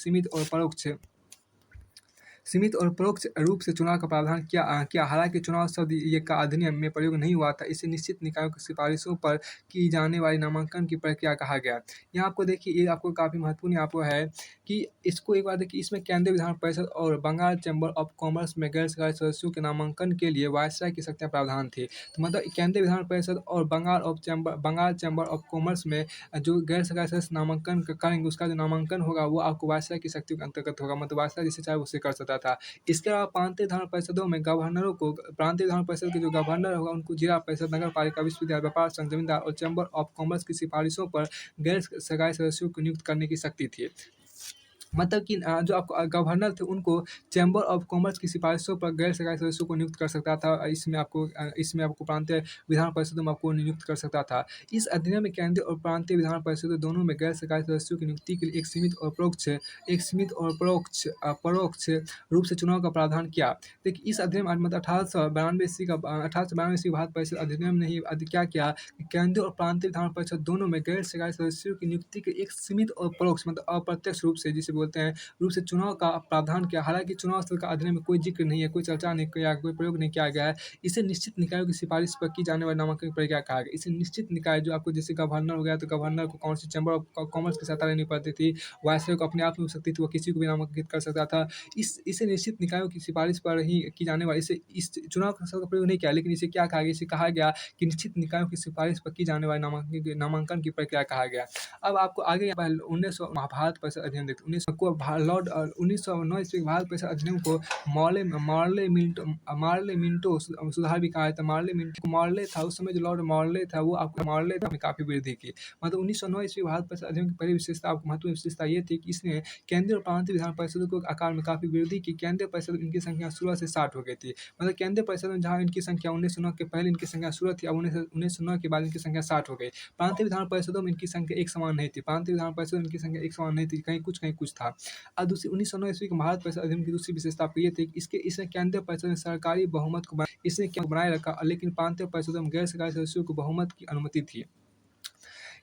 सीमित और परोक्ष रूप से चुनाव का प्रावधान किया। हालाँकि चुनाव शब्द ये का अधिनियम में प्रयोग नहीं हुआ था। इसे निश्चित निकायों की सिफारिशों पर की जाने वाली नामांकन की प्रक्रिया कहा गया। यहाँ आपको देखिए, ये आपको काफ़ी महत्वपूर्ण आपको है कि इसको एक बार देखिए, इसमें केंद्रीय विधान परिषद और बंगाल चैम्बर ऑफ कॉमर्स में गैर सरकारी सदस्यों के नामांकन के लिए वायसराय की शक्तियाँ प्रावधान थी। तो मतलब केंद्रीय विधान परिषद और बंगाल चैम्बर ऑफ कॉमर्स में जो गैर सरकारी सदस्य नामांकन करेंगे, उसका जो नामांकन होगा वो आपको वायसराय की शक्तियों के अंतर्गत होगा। मतलब वायसराय जिसे चाहे उसे कर सकता था। इसके अलावा प्रांतीय विधान परिषदों में गवर्नरों को, प्रांतीय विधान परिषद के जो गवर्नर होगा उनको जिला परिषद, नगर पालिका, विश्वविद्यालय, व्यापार संघ, जमींदार और चैम्बर ऑफ कॉमर्स की सिफारिशों पर गैर सरकारी सदस्यों को नियुक्त करने की शक्ति थी। मतलब कि जो आपको गवर्नर थे उनको चैम्बर ऑफ कॉमर्स की सिफारिशों पर गैर सरकारी सदस्यों को नियुक्त कर सकता था। इसमें आपको प्रांतीय विधान परिषदों में आपको नियुक्त कर सकता था। इस अधिनियम में केंद्रीय और प्रांतीय विधान परिषदों दोनों में गैर सरकारी सदस्यों की नियुक्ति के लिए परोक्ष रूप से चुनाव का प्रावधान किया। देखिए, इस अधिनियम मतलब 1892 भारत परिषद अधिनियम ने ही क्या किया कि केंद्रीय और प्रांतीय विधान परिषद दोनों में गैर सरकारी सदस्यों की नियुक्ति के एक सीमित और परोक्ष मतलब अप्रत्यक्ष रूप से जिसे बोलते हैं रूप से चुनाव का प्रावधान किया। हालांकि चुनाव स्थल का अधिनियम में कोई जिक्र नहीं है, कोई चर्चा नहीं किया, कोई प्रयोग नहीं किया गया है। इसे निश्चित निकायों की सिफारिश पर की जाने वाली नामांकन की प्रक्रिया कहा गया। इसे निश्चित निकाय जो आपको जैसे गवर्नर हो गया, तो गवर्नर को कौन सी चैम्बर ऑफ कॉमर्स की सहायता लेनी पड़ती थी, वायसराय को अपने आप में हो सकती थी, वो किसी को भी नामांकित कर सकता था। इसे निश्चित निकायों की सिफारिश पर ही की जाने वाली इस चुनाव का शब्द का प्रयोग नहीं किया, लेकिन इसे क्या कहा गया, इसे कहा गया कि निश्चित निकायों की सिफारिश पर की जाने वाली नामांकन की प्रक्रिया कहा गया। अब आपको आगे यहाँ पर 1900 महाभारत परिषद अधिनियम देखते हैं। 1909 ईस्वी भारत परिषद अधिनियम को मार्ले मिंटो सुधार भी कहा जाता है। मार्ले था उस समय, जो लॉर्ड मार्ले था वो आपको मार्ले था में काफ़ी वृद्धि की। मतलब 1909 ईस्वी भारत परिषद अधिनियम की पहली विशेषता, आपको महत्वपूर्ण विशेषता ये थी कि इसने केंद्रीय और प्रांतीय विधान परिषदों को आकार में काफ़ी वृद्धि की। केंद्रीय परिषद में इनकी संख्या 16 से 60 हो गई थी। मतलब केंद्रीय परिषद में जहाँ इनकी संख्या 1909 के पहले इनकी संख्या 16 थी, अब 1909 के बाद इनकी संख्या 60 हो गई। प्रांतीय विधान परिषदों में इनकी संख्या एक समान नहीं थी। प्रांतीय विधान परिषद में इनकी संख्या एक समान नहीं थी, कहीं कुछ था। और दूसरी 1909 ईस्वी के भारत परिषद अधिनियम की दूसरी विशेषता आपको ये थी कि इसने केंद्रीय परिषद में सरकारी बहुमत को इसने क्या बनाए रखा, लेकिन प्रांतीय परिषदों में गैर सरकारी सदस्यों को बहुमत की अनुमति थी।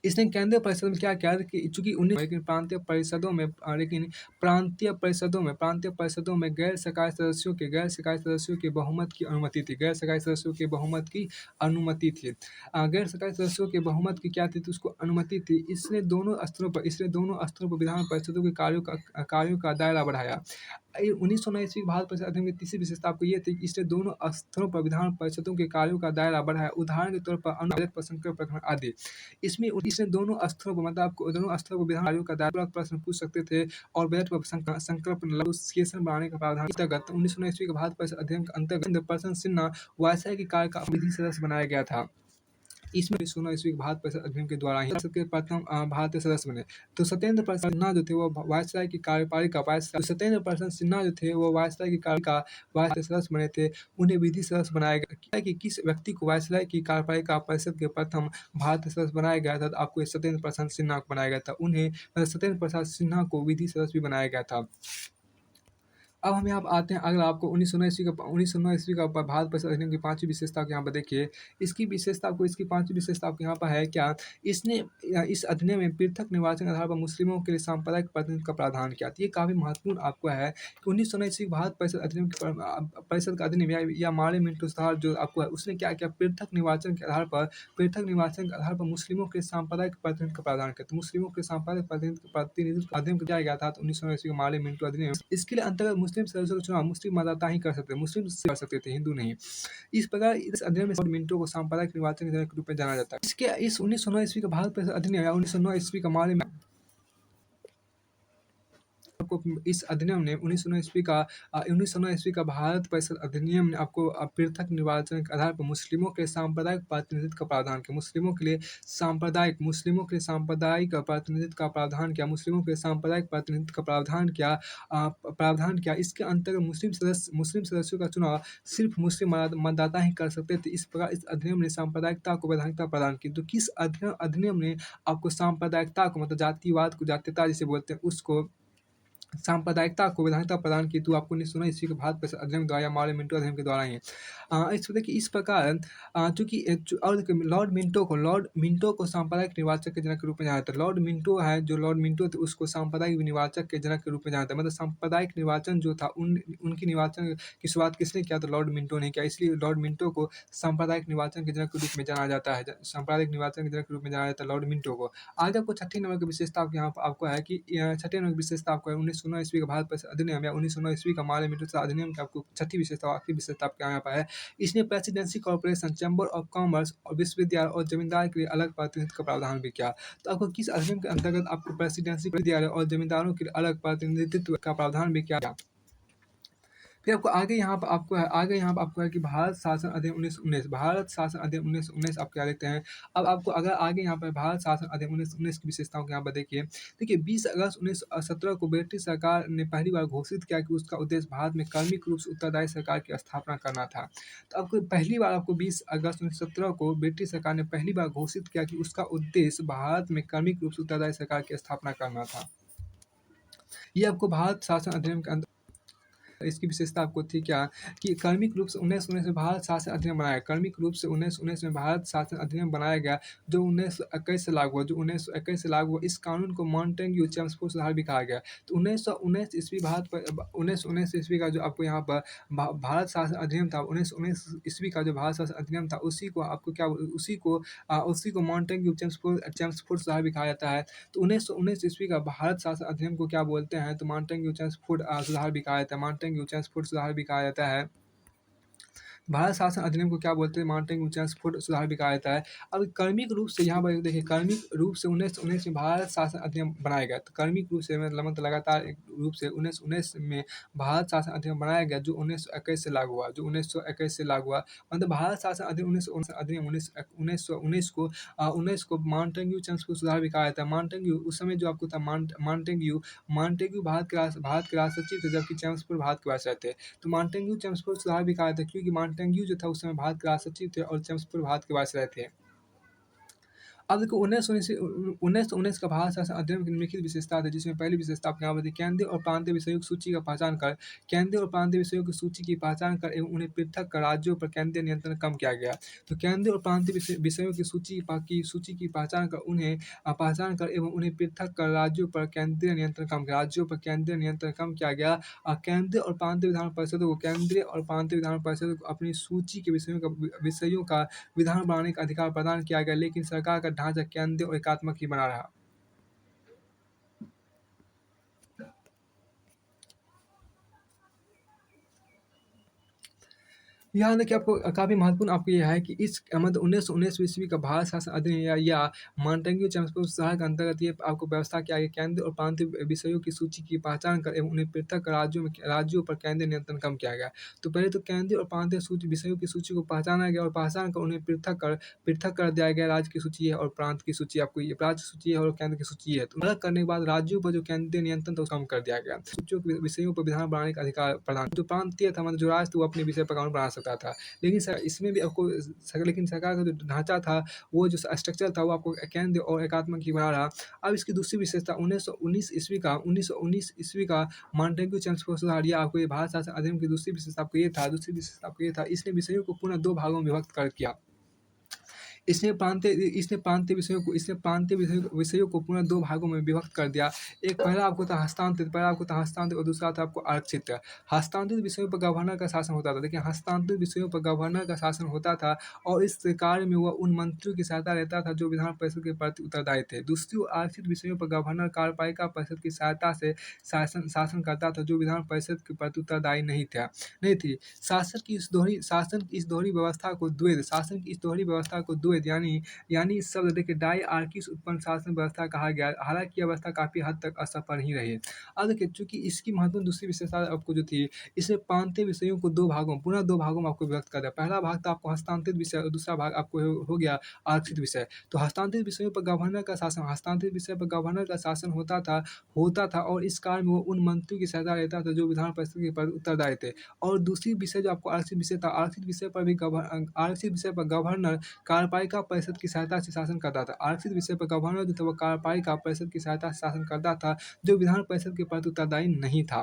इसने केंद्रीय परिषद में क्या किया कि चूंकि लेकिन प्रांतीय परिषदों में गैर सरकारी सदस्यों के बहुमत की अनुमति थी। गैर सरकारी सदस्यों के बहुमत की अनुमति थी। गैर सरकारी सदस्यों के बहुमत की क्या थी, तो उसको अनुमति थी। इसने दोनों स्तरों पर विधान परिषदों के कार्यों का दायरा बढ़ाया। 1909 ईस्वी भारत परिषद अधिनियम की तीसरी विशेषता आपको ये थी कि इसने दोनों स्तरों पर विधान परिषदों के कार्यों का दायरा बढ़ाया। उदाहरण के तौर पर बजट पर संकल्प प्रकरण आदि। इसमें इसने दोनों स्तरों पर मतलब आपको दोनों स्तरों पर विधान कार्यों का दायरा प्रश्न पूछ सकते थे और बजट पर संकल्प नेगोशिएशन बढ़ाने का प्रावधान अंतर्गत 1909 ईस्वी के भारत परिषद अधिनियम के अंतर्गत पर्सन सिन्हा वायसराय के कार्य का विधि सदस्य बनाया गया था। इसमें 1909 ईस्वी के भारत परिषद अधिनियम के द्वारा ही संसद के प्रथम भारतीय सदस्य बने। तो सत्येंद्र प्रसाद सिन्हा जो थे वो वायसराय की कार्यपालिका वायसराय सदस्य बने थे। उन्हें विधि सदस्य बनाया गया कि किस व्यक्ति को वायसराय की कार्यपालिका परिषद के प्रथम भारतीय सदस्य बनाया गया था, तो आपको सत्येंद्र प्रसाद सिन्हा को बनाया गया था। उन्हें सत्येंद्र प्रसाद सिन्हा को विधि सदस्य भी बनाया गया था। अब हम यहाँ पर आते हैं अगला, आपको 1909 ईस्वी का भारत परिषद अधिनियम की पांचवी विशेषता को यहाँ पर देखिए। इसकी पांचवी विशेषता आपको यहाँ पर है क्या, इसने इस अधिनियम में पृथक निर्वाचन आधार पर मुस्लिमों के लिए सांप्रदायिक प्रतिनिधित्व का प्रावधान किया। तो ये काफ़ी महत्वपूर्ण आपको है कि 1909 ईस्वी भारत परिषद अधिनियम परिषद का अधिनियम या मार्ले मिंटो सुधार जो आपको है, उसने क्या किया, पृथक निर्वाचन के आधार पर मुस्लिमों के सांप्रदायिक प्रतिनिधित्व का प्रावधान किया। तो मुस्लिमों के सांप्रदायिक प्रतिनिधित्व अधिनियम किया गया था 1909 ईस्वी का मार्ले मिंटो अधिनियम। इसके लिए अंतर्गत मुस्लिम सदस्यों का चुनाव मुस्लिम मतदाता ही कर सकते थे, हिंदू नहीं। इस प्रकार इस अधिनियम में मिंटो को सांप्रदायिक निर्वाचन के रूप में जाना जाता है। इसके इस 1909 ईस्वी का भारत परिषद अधिनियम या 1909 ईस्वी का मार्ले आपको इस अधिनियम ने 1909 ईस्वी का भारत परिषद अधिनियम ने आपको पृथक निर्वाचन के आधार पर मुस्लिमों के सांप्रदायिक प्रतिनिधित्व का प्रावधान किया। मुस्लिमों के लिए सांप्रदायिक प्रतिनिधित्व का प्रावधान किया। इसके अंतर्गत मुस्लिम सदस्यों का चुनाव सिर्फ मुस्लिम मतदाता ही कर सकते थे। इस प्रकार इस अधिनियम ने सांप्रदायिकता को वैधानिकता प्रदान की। तो किस अधिनियम ने आपको सांप्रदायिकता को मतलब जातिवाद को, जातीयता जिसे बोलते हैं, उसको सांप्रदायिकता को वैधानिकता प्रदान की, तो आपको 1916 ईस्वी के भारत परिषद अधिनियम द्वारा या मॉडल मिंटो अधिनियम के द्वारा ही है। इस देखिए इस प्रकार चूँकि और देखिए लॉर्ड मिंटो को सांप्रदायिक निर्वाचक के जनक के रूप में जाना जाता है। लॉर्ड मिंटो है, जो लॉर्ड मिंटो थे उसको सांप्रदायिक निर्वाचक के जनक के रूप में जाना जाता है। मतलब सांप्रदायिक निर्वाचन जो था उनकी निर्वाचन की शुरुआत किसने किया? तो लॉर्ड मिंटो ने किया। इसलिए लॉर्ड मिंटो को सांप्रदायिक निर्वाचन के जनक के रूप में जाना जाता है। सांप्रदायिक निर्वाचन के जनक के रूप में जाना जाता है लॉर्ड मिंटो को। आज आपको छठी नंबर की विशेषता आपको यहाँ पर आपको है कि छठे नंबर की विशेषता आपको है 1916 ईस्वी का भारत परिषद अधिनियम या 1916 ईस्वी का मॉडल मिंटो अधिनियम की आपको छठी विशेषता आखिरी विशेषता आपके यहाँ पर है। इसने presidency corporation, chamber of commerce और विश्वविद्यालय और जमींदार के लिए अलग प्रतिनिधित्व का प्रावधान भी किया। तो आपको किस अधिनियम के अंतर्गत आपको प्रेसिडेंसी, विश्वविद्यालय और जमींदारों के लिए अलग प्रतिनिधित्व का प्रावधान भी किया गया? फिर आपको आगे यहाँ पर आपको है कि भारत शासन अधिनियम 1919, भारत शासन अधिनियम 1919 आप क्या देखते हैं। अब आपको अगर आगे यहाँ पर भारत शासन अधिनियम 1919 की विशेषताओं को यहाँ पर देखिए। देखिए 20 अगस्त 1917 को ब्रिटिश सरकार ने पहली बार घोषित किया कि उसका उद्देश्य भारत में कार्मिक रूप से उत्तरदायी सरकार की स्थापना करना था। तो आपको पहली बार आपको 20 अगस्त 1917 को ब्रिटिश सरकार ने पहली बार घोषित किया कि उसका उद्देश्य भारत में कार्मिक रूप से उत्तरदायी सरकार की स्थापना करना था। ये आपको भारत शासन अधिनियम के इसकी विशेषता आपको थी क्या कि कार्मिक रूप से 1919 में भारत शासन अधिनियम बनाया। कार्मिक रूप से 1919 में भारत शासन अधिनियम बनाया गया, जो 1921 से लागू हुआ। जो 1921 से लागू हुआ, इस कानून को मॉन्टेग्यू चेम्सफोर्ड सुधार भी कहा गया। तो 1919 ईस्वी 1919 ईस्वी का जो आपको यहाँ पर भारत शासन अधिनियम था, 1919 ईस्वी का जो भारत शासन अधिनियम था, उसी को मॉन्टेग्यू चेम्सफोर्ड सुधार भी कहा जाता है। तो 1919 ईस्वी का भारत शासन अधिनियम को क्या बोलते हैं? तो मॉन्टेग्यू चेम्सफोर्ड सुधार भी कहा जाता है। मॉन्टेग्यू चेम्सफोर्ड सुधार भी कहा जाता है। भारत शासन अधिनियम को क्या बोलते हैं? मॉन्टेग्यू चेम्सफोर्ड सुधार भी कहा जाता है। अब कार्मिक रूप से यहाँ पर देखिए, कार्मिक रूप से 1919 में भारत शासन अधिनियम बनाया गया। तो कार्मिक रूप से मतलब लगातार एक रूप से 1919 में भारत शासन अधिनियम बनाया गया, जो 1921 से लागू हुआ। जो 1921 से लागू हुआ, मतलब भारत शासन अधिनियम 1919 को 19 को मॉन्टेग्यू चेम्सफोर्ड सुधार भी कहा जाता है। मॉन्टेग्यू उस समय जो आपको था मॉन्टेग्यू भारत के राष्ट्र सचिव थे, जबकि चेम्सफोर्ड भारत के वायसराय थे। तो मॉन्टेग्यू चेम्सफोर्ड सुधार भी कहा जाता है, क्योंकि मॉन्टेग्यू जो था उस समय भारत के राष्ट्र सचिव थे और चेम्सफोर्ड भारत के वायसराय थे। अब देखो 1919 का भारत शासन अधिनियम की निम्नलिखित विशेषता थी, जिसमें पहली विशेषता आपको यहाँ पर केंद्रीय और प्रांतीय विषयों की सूची का पहचान कर केंद्रीय और प्रांतीय विषयों की सूची की पहचान कर एवं उन्हें पृथक कर राज्यों पर केंद्रीय नियंत्रण कम किया गया। तो केंद्रीय और प्रांतीय विषयों की सूची की पहचान कर एवं उन्हें पृथक कर राज्यों पर केंद्रीय नियंत्रण कम किया गया। केंद्रीय और प्रांतीय विधान परिषदों को अपनी सूची के विषयों का विधान बनाने का अधिकार प्रदान किया गया, लेकिन सरकार का ढांचा केंद्रीय और एकात्मक ही बना रहा। यहाँ देखिए आपको काफ़ी महत्वपूर्ण आपको ये है कि इस मतलब 1919 ईस्वी का भारत शासन अधिनियम या मॉन्टेग्यू चेम्सफोर्ड सुधार के अंतर्गत ये आपको व्यवस्था किया गया, केंद्रीय और प्रांतीय विषयों की सूची की पहचान कर एवं उन्हें पृथक कर राज्यों पर केंद्रीय नियंत्रण कम किया गया। तो पहले तो केंद्रीय और प्रांतीय विषयों की सूची को पहचाना गया और पहचान कर उन्हें पृथक कर दिया गया। राज्य की सूची है और प्रांत की सूची, आपको ये राज्य सूची है और केंद्र की सूची है। तो अलग करने के बाद राज्यों पर जो केंद्रीय नियंत्रण था उसको कम कर दिया गया। सूचियों के विषयों पर विधान बनाने का अधिकार प्रदान, जो प्रांतीय था मतलब जो राज्य था वो अपने विषय पर कानून बना सकता था। लेकिन इसमें भी आपको लेकिन सरकार का जो ढांचा था, वो जो स्ट्रक्चर था, वो आपको केंद्र और एकात्मक ही बना रहा। अब इसकी दूसरी विशेषता 1919 ईस्वी का मॉन्टेग्यू चेम्सफोर्ड सुधार, या आपको ये भारत शासन अधिनियम की दूसरी विशेषता आपको ये था, इसने विषयों को पुनः 2 भागों में विभक्त कर किया। इसने प्रांतीय विषयों को पुनः 2 भागों में विभक्त कर दिया। एक पहला आपको था हस्तांतरित और दूसरा था आपको आरक्षित। हस्तांतरित विषयों पर गवर्नर का शासन होता था। देखिए हस्तांतरित विषयों पर गवर्नर का शासन होता था और इस कार्य में वह उन मंत्रियों की सहायता लेता था जो विधान परिषद के प्रति उत्तरदायी थे। दूसरी ओर आरक्षित विषयों पर गवर्नर कार्यपालिका परिषद की सहायता से शासन करता था, जो विधान परिषद के प्रति उत्तरदायी नहीं थी। शासन की इस दोहरी व्यवस्था को द्वैध यानी इस शब्द देखिए डायआर्कीस उत्पन्न शासन व्यवस्था कहा गया। हालांकि यह व्यवस्था काफी हद तक असफल ही रही। अब देखिए चूंकि इसकी महत्वपूर्ण दूसरी विशेषता आपको जो थी, इसने प्रांतीय विषयों को पुनः दो भागों में आपको विभक्त कर दिया। पहला भाग था आपको हस्तांतरित विषय और दूसरा भाग आपको हो गया आरक्षित विषय। तो हस्तांतरित विषयों पर गवर्नर का शासन होता था और इस कार्य में वो उन मंत्रियों की सहायता लेता था जो विधान परिषद के प्रति उत्तरदायी थे। और दूसरी विषय जो आपको आरक्षित विषय था, आरक्षित विषय पर गवर्नर कार्यपालिका कार्यपालिका परिषद की सहायता से शासन करता था। आरक्षित विषय पर गवर्नर जो था वो कार्यपालिका परिषद की सहायता से शासन करता था, जो विधान परिषद के प्रति उत्तरदायी नहीं था।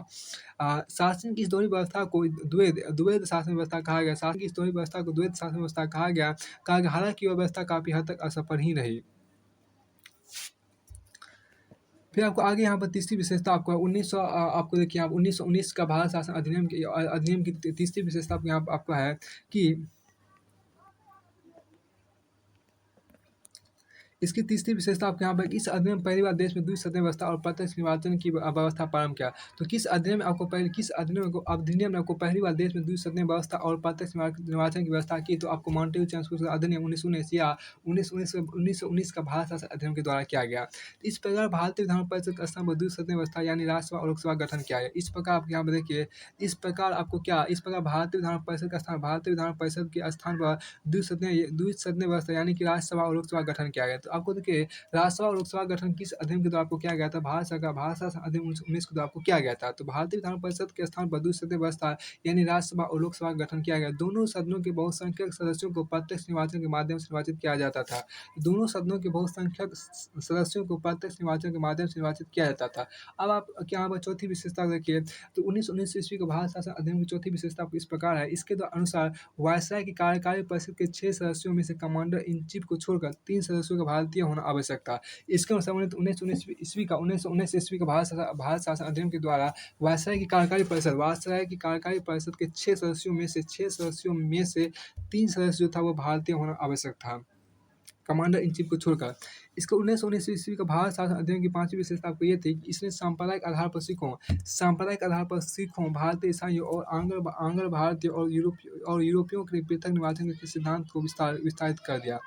शासन की इस दोहरी व्यवस्था को द्वैध शासन व्यवस्था कहा गया। शासन की इस दोहरी व्यवस्था को द्वैध शासन व्यवस्था कहा गया, हालाँकि वह व्यवस्था काफ़ी हद तक असफल ही रही। फिर आपको आगे यहाँ पर तीसरी विशेषता आपको 1900 आपको देखिए आप 1919 का भारत शासन अधिनियम की तीसरी विशेषता आपको यहाँ पर आपका है कि इसकी तीसरी विशेषता आपके यहाँ पर इस अधिनियम में पहली बार देश में द्विसदनीय व्यवस्था और प्रत्यक्ष निर्वाचन की व्यवस्था प्रारंभ किया। तो किस अधिनियम में आपको पहली बार देश में द्विसदनीय व्यवस्था और प्रत्यक्ष निर्वाचन की व्यवस्था की? तो आपको मॉन्टेग्यू चेम्स्फोर्ड अधिनियम 1919 या 1919 का भारत शासन अधिनियम के द्वारा किया गया। इस प्रकार भारतीय विधान परिषद के स्थान पर द्विसदनीय व्यवस्था यानी राज्यसभा और लोकसभा का गठन किया गया। इस प्रकार आप यहाँ पर देखिए, इस प्रकार भारतीय विधान परिषद के स्थान पर द्विसदनीय व्यवस्था यानी कि राज्यसभा और लोकसभा का गठन किया गया। तो आपको देखिए राज्यसभा और लोकसभा का गठन किस अधिनियम के द्वारा आपको किया गया था? भारत शासन अधिनियम 1919 के द्वारा आपको किया गया था। तो भारतीय विधान परिषद के स्थान पर द्विसदनीय व्यवस्था यानी राज्यसभा और लोकसभा का गठन किया गया। दोनों सदनों के बहुसंख्यक सदस्यों को प्रत्यक्ष निर्वाचन के माध्यम से निर्वाचित किया जाता था। दोनों सदनों के बहुसंख्यक सदस्यों को प्रत्यक्ष निर्वाचन के माध्यम से निर्वाचित किया जाता था। अब आप यहाँ पर चौथी विशेषता देखिए, तो 1919 ईस्वी का भारत शासन अधिनियम की चौथी विशेषता आपको इस प्रकार है। इसके अनुसार वायसराय की कार्यकारी परिषद के 6 सदस्यों में से कमांडर इन चीफ को छोड़कर 3 सदस्यों का भारतीय होना आवश्यक था। इसके अनुसार 1919 ईस्वी का भारत शासन अधिनियम के द्वारा वायसराय की कार्यकारी परिषद के 6 सदस्यों में से 3 सदस्य जो था वो भारतीय होना आवश्यक था, कमांडर इन चीफ को छोड़कर। इसको 1919 ईस्वी का भारत शासन अधिनियम की पांचवी विशेषता आपको ये थी कि इसने सांप्रदायिक आधार पर सिखों, भारतीय ईसाइयों और आंग्ल भारतीय और यूरोपियों के लिए पृथक निर्वाचन के सिद्धांत को विस्तारित कर दिया।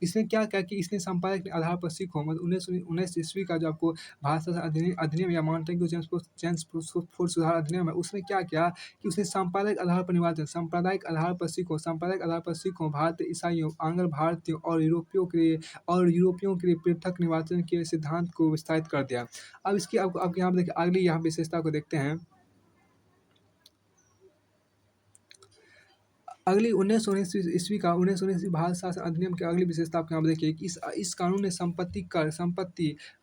इसने क्या किया कि इसने सांप्रदायिक आधार पर सिखों, मतलब 1919 ईस्वी का जो आपको भारत शासन अधिनियम या मॉन्टेग्यू चेम्स्फोर्ड सुधार अधिनियम है, उसने क्या किया कि उसने सांप्रदायिक आधार पर निर्वाचन, सांप्रदायिक आधार पर सिखों, भारतीय ईसाइयों, आंग्ल भारतीयों और यूरोपियों के लिए पृथक निर्वाचन के सिद्धांत को विस्तारित कर दिया। अब इसकी आप यहाँ पे देखिए अगली यहाँ विशेषता को देखते हैं। अगली 1919 ईस्वी भारत शासन अधिनियम की अगली विशेषता आप यहाँ पर देखिए कि इस कानून ने संपत्ति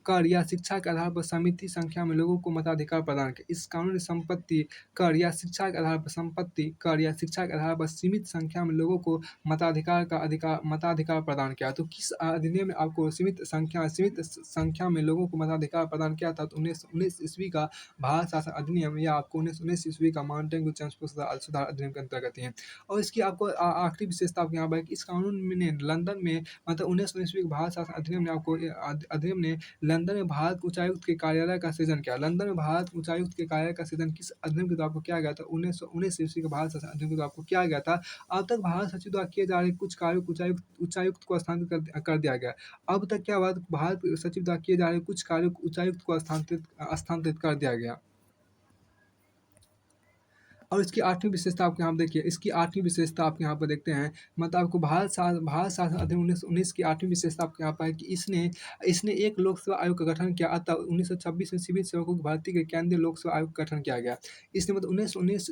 कर या शिक्षा के आधार पर सीमित संख्या में लोगों को मताधिकार प्रदान किया। इस कानून ने संपत्ति कर या शिक्षा के आधार पर सीमित संख्या में लोगों को मताधिकार प्रदान किया। तो किस अधिनियम ने आपको सीमित संख्या में लोगों को मताधिकार प्रदान किया था? तो 1919 ईस्वी का भारत शासन अधिनियम या आपको 1919 ईस्वी का मॉन्टेग्यू चेम्स्फोर्ड सुधार अधिनियम के अंतर्गत है। और इसकी आपको आखिरी विशेषता आपको यहाँ पर इस कानून ने लंदन में, मतलब 1919 ईस्वी के भारत शासन अधिनियम ने लंदन में भारत उच्चायुक्त के कार्यालय का सृजन किया। लंदन में भारत उच्चायुक्त के कार्यालय का सृजन किस अधिनियम के द्वारा आपको किया गया था? 1919 ईस्वी के भारत शासन अधिनियम के द्वारा आपको किया गया था। अब तक भारत सचिव द्वारा किए जा रहे कुछ कार्यों को उच्चायुक्त को स्थानांतरित कर दिया गया। अब तक क्या हुआ? भारत सचिव द्वारा किए जा रहे कुछ कार्यों को उच्चायुक्त को स्थानांतरित कर दिया गया। और इसकी आठवीं विशेषता आपको यहाँ पे देखिए, इसकी आठवीं विशेषता आप यहाँ पर देखते हैं, मतलब आपको भारत शासन अधिनियम 1919 की आठवीं विशेषता आपको यहाँ पर है कि इसने एक लोकसेवा आयोग का गठन किया। अतः 1926 में सिविल सेवकों की भर्ती के केंद्रीय लोकसेवा आयोग का गठन किया गया। इसने मतलब 1919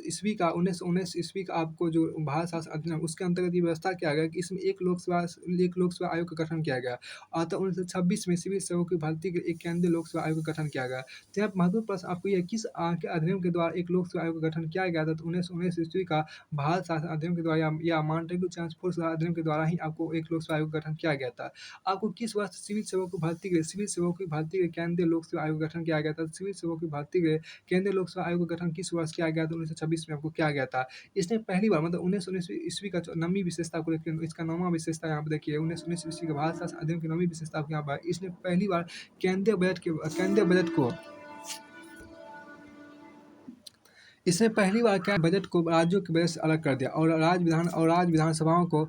ईस्वी का आपको जो भारत शासन अधिनियम उसके अंतर्गत ये व्यवस्था किया गया कि इसमें एक लोकसेवा आयोग का गठन किया गया। अतः 1926 में सिविल सेवकों की भर्ती के एक केंद्रीय लोकसेवा आयोग का गठन किया गया। तो यहाँ महत्वपूर्ण प्रश्न आपको ये किस अधिनियम के द्वारा एक लोकसेवा आयोग का गठन किया गया था? तो 1919 ईस्वी का भारत शासन अधिनियम के द्वारा या मॉन्टेग्यू चेम्स्फोर्ड अधिनियम के द्वारा ही आपको एक लोकसेवा आयोग का गठन किया गया था। आपको किस वर्ष सिविल सेवकों की भर्ती के केंद्रीय लोकसेवा आयोग का गठन किया गया था? सिविल सेवकों की भर्ती के केंद्रीय लोकसेवा आयोग का गठन किस वर्ष किया गया था? 1926 में आपको किया गया था। इसने पहली बार, मतलब 1919 ईस्वी का नवीं विशेषता को देखिए, इसका नौवां विशेषता यहाँ पे देखिए, 1919 ईस्वी का भारत शासन अधिनियम की नवीं विशेषता यहाँ पर इसने पहली बार केंद्रीय बजट को इसने पहली बार क्या बजट को राज्यों के बजट से अलग कर दिया और राज्य विधानसभाओं को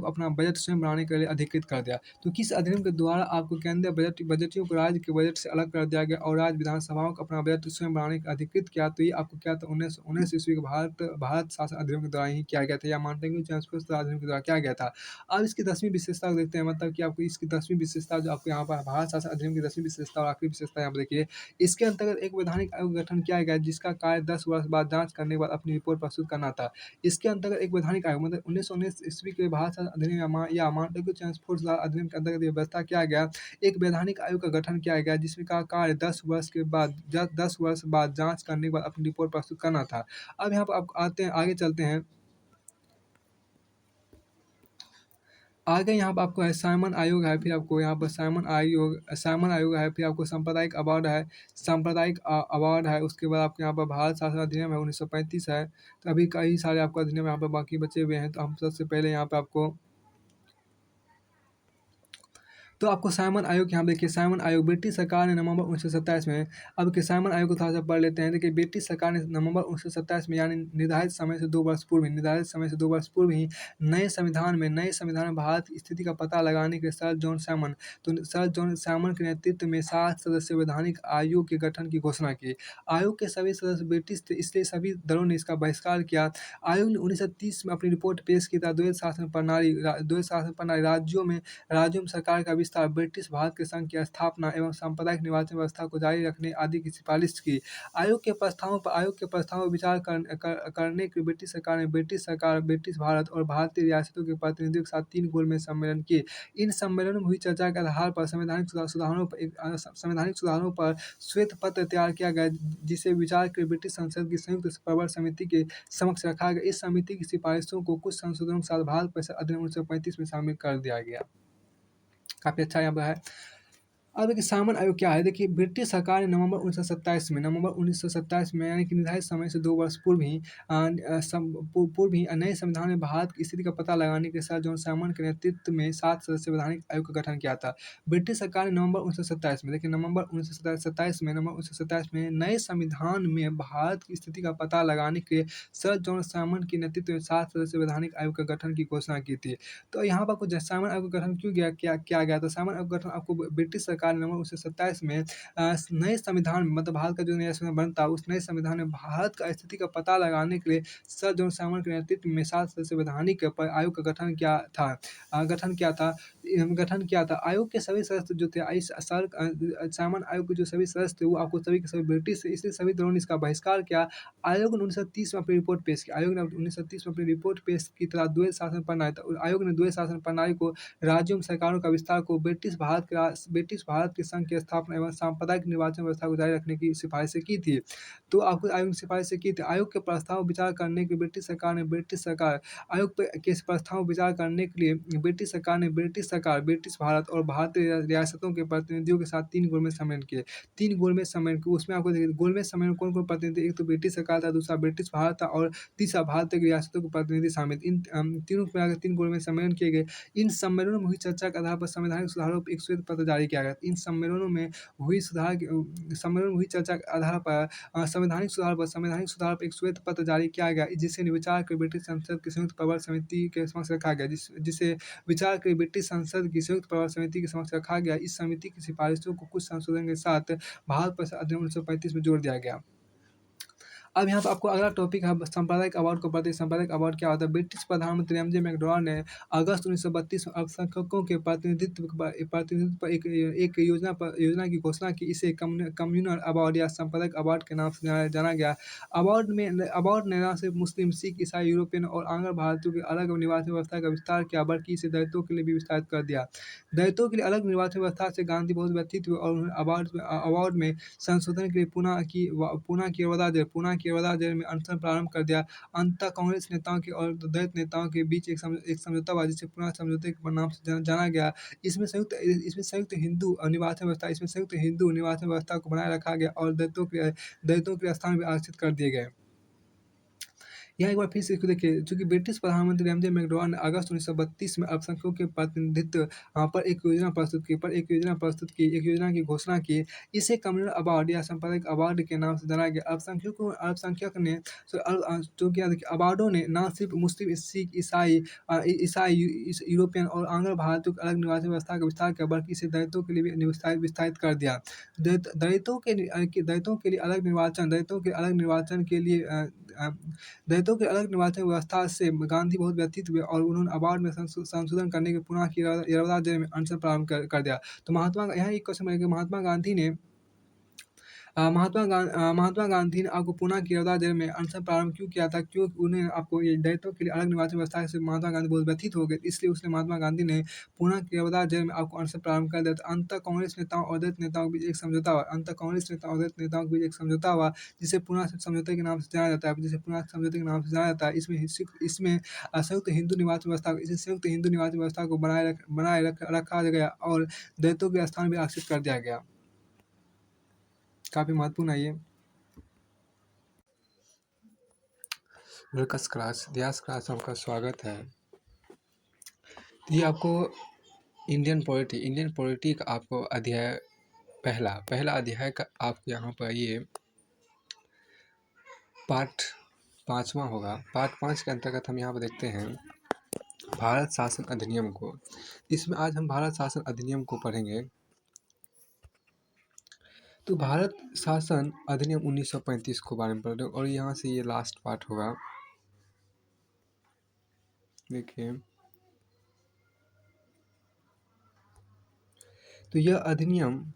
अपना बजट स्वयं बनाने के लिए अधिकृत कर दिया। तो किस अधिनियम के द्वारा आपको केंद्रीय बजटियों को राज्य के बजट से अलग कर दिया गया और राज्य विधानसभाओं को अपना बजट स्वयं बनाने का अधिकृत किया? तो ये आपको क्या था? 1919 ईस्वी के भारत शासन अधिनियम के द्वारा ही किया गया था या मॉन्टेग्यू चेम्स्फोर्ड अधिनियम के द्वारा किया गया था। अब इसकी 10वीं विशेषता को देखते हैं, मतलब कि आपको इसकी 10वीं विशेषता जो आपको यहाँ पर भारत शासन अधिनियम की 10वीं विशेषता और आखिरी विशेषता यहाँ पर देखिए, इसके अंतर्गत एक वैधानिक आयोग का गठन किया गया जिसका कार्य 10 वर्ष बाद जाँच करने के बाद अपनी रिपोर्ट प्रस्तुत करना था। इसके अंतर्गत एक वैधानिक आयोग मतलब 1919 ईस्वी के भारत शासन अधिनियम या मांडलिक ट्रांसपोर्ट लॉ अधिनियम के अंतर्गत ये व्यवस्था किया गया। एक वैधानिक आयोग का गठन किया गया जिसमें का कार्य 10 वर्ष के बाद 10 वर्ष बाद जाँच करने के बाद अपनी रिपोर्ट प्रस्तुत करना था। अब यहाँ पर आप आते हैं, आगे चलते हैं। आगे यहाँ पे आपको है साइमन आयोग है, फिर आपको यहाँ पर साइमन आयोग है, फिर आपको सांप्रदायिक अवार्ड है, अवार्ड है, उसके बाद आपके यहाँ पर भारत शासन अधिनियम है 1935 है। तो अभी कई सारे आपको अधिनियम यहाँ पर बाकी बचे हुए हैं, तो हम सबसे पहले यहाँ पे आपको साइमन आयोग यहाँ देखिए, साइमन आयोग ब्रिटिश सरकार ने नवंबर 1927 में, अब के साइमन आयोग को थोड़ा-सा पढ़ लेते हैं। देखिए ब्रिटिश सरकार ने नवंबर 1927 में यानी निर्धारित समय से 2 वर्ष पूर्व ही नए संविधान में भारत की स्थिति का पता लगाने के सर जॉन साइमन के नेतृत्व में 7 सदस्यीय वैधानिक आयोग के गठन की घोषणा की। आयोग के सभी सदस्य ब्रिटिश थे, इसलिए सभी दलों ने इसका बहिष्कार किया। आयोग ने 1930 में अपनी रिपोर्ट पेश की था। द्वैध शासन प्रणाली राज्यों में सरकार का विस्तार, ब्रिटिश भारत के संघ की स्थापना एवं सांप्रदायिक निर्वाचन व्यवस्था को जारी रखने आदि की सिफारिश की। आयोग के प्रस्तावों पर विचार करने के लिए ब्रिटिश भारत और भारतीय रियासतों के प्रतिनिधियों के साथ 3 गोलमेज सम्मेलन किए। इन सम्मेलनों में हुई चर्चा के आधार पर संवैधानिक सुधारों पर श्वेत पत्र तैयार किया गया, जिसे विचार के लिए ब्रिटिश संसद की संयुक्त प्रवर समिति के समक्ष रखा गया। इस समिति की सिफारिशों को कुछ संशोधनों के साथ भारत परिषद अधिनियम 1935 में शामिल कर दिया गया। काफ़ी अच्छा यहाँ पे है। अब देखिए साइमन आयोग क्या है? देखिए ब्रिटिश सरकार ने नवंबर 1927 में यानी कि निर्धारित समय से 2 वर्ष पूर्व ही नए संविधान में भारत की स्थिति का पता लगाने के साथ जॉन साइमन के नेतृत्व में 7 सदस्यीय वैधानिक आयोग का गठन किया था। ब्रिटिश सरकार ने नवंबर 1927 में नए संविधान में भारत की स्थिति का पता लगाने के लिए सर जॉन साइमन के नेतृत्व में 7 सदस्यीय वैधानिक आयोग का गठन की घोषणा की थी। तो यहाँ पर कुछ साइमन आयोग का गठन क्यों किया गया? तो साइमन आयोग का गठन आपको ब्रिटिश सरकार ने नवंबर 1927 में नए संविधान में मतलब भारत का जो नया संविधान बनता, उस नए संविधान में भारत का स्थिति का पता लगाने के लिए सर जॉन साइमन के नेतृत्व में 7 सदस्यीय वैधानिक आयोग का गठन किया था। आयोग के सभी सदस्य जो थे साइमन आयोग के जो सभी सदस्य थे वो आपको सभी के सभी ब्रिटिश थे, इसलिए सभी दलों ने इसका बहिष्कार किया। आयोग ने 1930 में अपनी रिपोर्ट पेश की तथा द्वैध शासन प्रणाली आयोग ने द्वैध शासन प्रणाली को, राज्यों में सरकारों का विस्तार को, ब्रिटिश भारत के संघ की स्थापना एवं सांप्रदायिक निर्वाचन व्यवस्था को जारी रखने की सिफारिशें की थी। तो आपको आयोग ने सिफारिशें की थी। आयोग के प्रस्ताव विचार करने के ब्रिटिश सरकार ने ब्रिटिश भारत और भारतीय रियासतों के प्रतिनिधियों के साथ 3 गोलमेज सम्मेलन किए। 3 गोलमेज सम्मेलन उसमें आपको देखिए गोलमेज सम्मेलन में कौन-कौन प्रतिनिधि, एक तो ब्रिटिश सरकार था, दूसरा ब्रिटिश भारत था और तीसरा भारतीय रियासतों के प्रतिनिधि शामिल। इन तीनों मिलाकर 3 गोलमेज सम्मेलन किए गए। इन सम्मेलनों में हुई चर्चा के आधार पर संवैधानिक सुधारों पर एक श्वेत पत्र जारी किया गया। इन सम्मेलनों में हुई चर्चा के आधार पर संवैधानिक सुधार पर एक श्वेत पत्र जारी किया गया, जिसे विचार के ब्रिटिश संसद की संयुक्त प्रवर समिति के समक्ष रखा गया। इस समिति की सिफारिशों को कुछ संशोधन के साथ भारत परिषद अधिनियम 1935 में जोड़ दिया गया। अब यहाँ पे आपको अगला टॉपिक है सांप्रदायिक अवार्ड को पढ़ते हैं। सांप्रदायिक अवार्ड क्या होता है? ब्रिटिश प्रधानमंत्री एमजे मैकडॉनल्ड ने अगस्त 1932 में अल्पसंख्यकों के प्रतिनिधित्व पर एक योजना की घोषणा की। इसे कम्युनल अवार्ड या सांप्रदायिक अवार्ड के नाम से जाना गया। अवार्ड ने न सिर्फ मुस्लिम, सिख, ईसाई, यूरोपियन और आंग्ल भारतीयों की अलग निर्वाचन व्यवस्था का विस्तार किया, बल्कि इसे दलितों के लिए भी विस्तारित कर दिया। दलितों के लिए अलग निर्वाचन व्यवस्था से गांधी बहुत व्यथित हुए और उन्होंने अवार्ड में संशोधन के लिए पूना की बड़ौदा जेल में अनशन प्रारंभ कर दिया। अंततः कांग्रेस नेताओं के और दलित नेताओं के बीच एक समझौता हुआ, जिसे पुनः समझौते के नाम से जाना गया। इसमें संयुक्त हिंदू निवासन व्यवस्था को बनाए रखा गया और दलितों के स्थान भी आरक्षित कर दिए गए। यहाँ एक बार फिर से इसको देखिए, चूँकि ब्रिटिश प्रधानमंत्री एमजे मैकडॉनल्ड ने अगस्त 1932 में अल्पसंख्यकों के प्रतिनिधित्व पर एक योजना की घोषणा की। इसे कम्युनल अवार्ड या सांप्रदायिक अवार्ड के नाम से जाना गया। अवार्डों ने न सिर्फ मुस्लिम, सिख, ईसाई, यूरोपियन और आंग्ल भारतीयों की अलग निर्वाचन व्यवस्था का विस्तार किया, बल्कि इसे दलितों के लिए भी विस्तारित कर दिया। दलितों के लिए अलग निर्वाचन व्यवस्था से गांधी बहुत व्यथित हुए और उन्होंने अवार्ड में संशोधन करने के पुनः की बड़ौदा जेल में अनशन प्रारंभ कर दिया। तो यहाँ एक क्वेश्चन बनेगा, महात्मा गांधी ने आपको पुणे की रौदा जेल में अनशन प्रारंभ क्यों किया था? क्यों उन्हें आपको ये दलितों के लिए अलग निर्वाचन व्यवस्था से महात्मा गांधी बहुत व्यथित हो गए, इसलिए उसने महात्मा गांधी ने पुणे की रौदा जेल में आपको अनशन प्रारंभ कर दिया था। अंततः कांग्रेस नेताओं और दलित नेताओं के बीच एक समझौता हुआ जिसे पुणे समझौते के नाम से जाना जाता है। इसमें संयुक्त हिंदू निर्वाचन व्यवस्था को रखा गया और दलितों के स्थान भी आरक्षित कर दिया गया। काफी महत्वपूर्ण है ये। वेलकम क्लास, इतिहास क्लास में आपका स्वागत है। ये आपको इंडियन पॉलिटी का आपको अध्याय पहला अध्याय का आपको यहाँ पर ये पार्ट 5वां होगा। पार्ट 5 के अंतर्गत हम यहाँ पर देखते हैं भारत शासन अधिनियम को। इसमें आज हम भारत शासन अधिनियम को पढ़ेंगे। तो भारत शासन अधिनियम 1935 को बारे में पढ़ रहे हो और यहाँ से ये लास्ट पार्ट होगा। देखिए, तो यह अधिनियम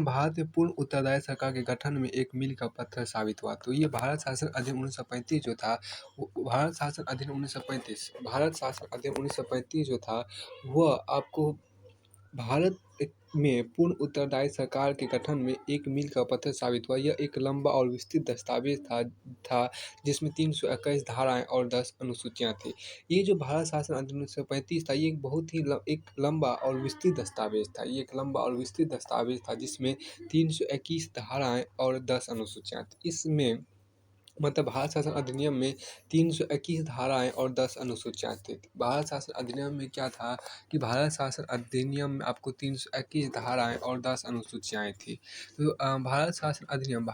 भारत में पूर्ण उत्तरदायी सरकार के गठन में एक मील का पत्थर साबित हुआ। तो ये भारत शासन अधिनियम 1935 जो था, भारत शासन अधिनियम 1935 जो था वह आपको भारत में पूर्ण उत्तरदायी सरकार के गठन में एक मील का पत्थर साबित हुआ। यह एक लंबा और विस्तृत दस्तावेज था जिसमें 321 धाराएं और 10 अनुसूचियां थी। ये जो भारत शासन अधिनियम 1935 था, ये एक बहुत ही एक लंबा और विस्तृत दस्तावेज था जिसमें 321 धाराएं और 10 अनुसूचियां थी। इसमें मतलब भारत शासन अधिनियम में 321 धाराएं और 10 अनुसूचियां थी। भारत शासन अधिनियम में क्या था कि भारत शासन अधिनियम में आपको 321 धाराएं और 10 अनुसूचियां थी। तो भारत शासन अधिनियम में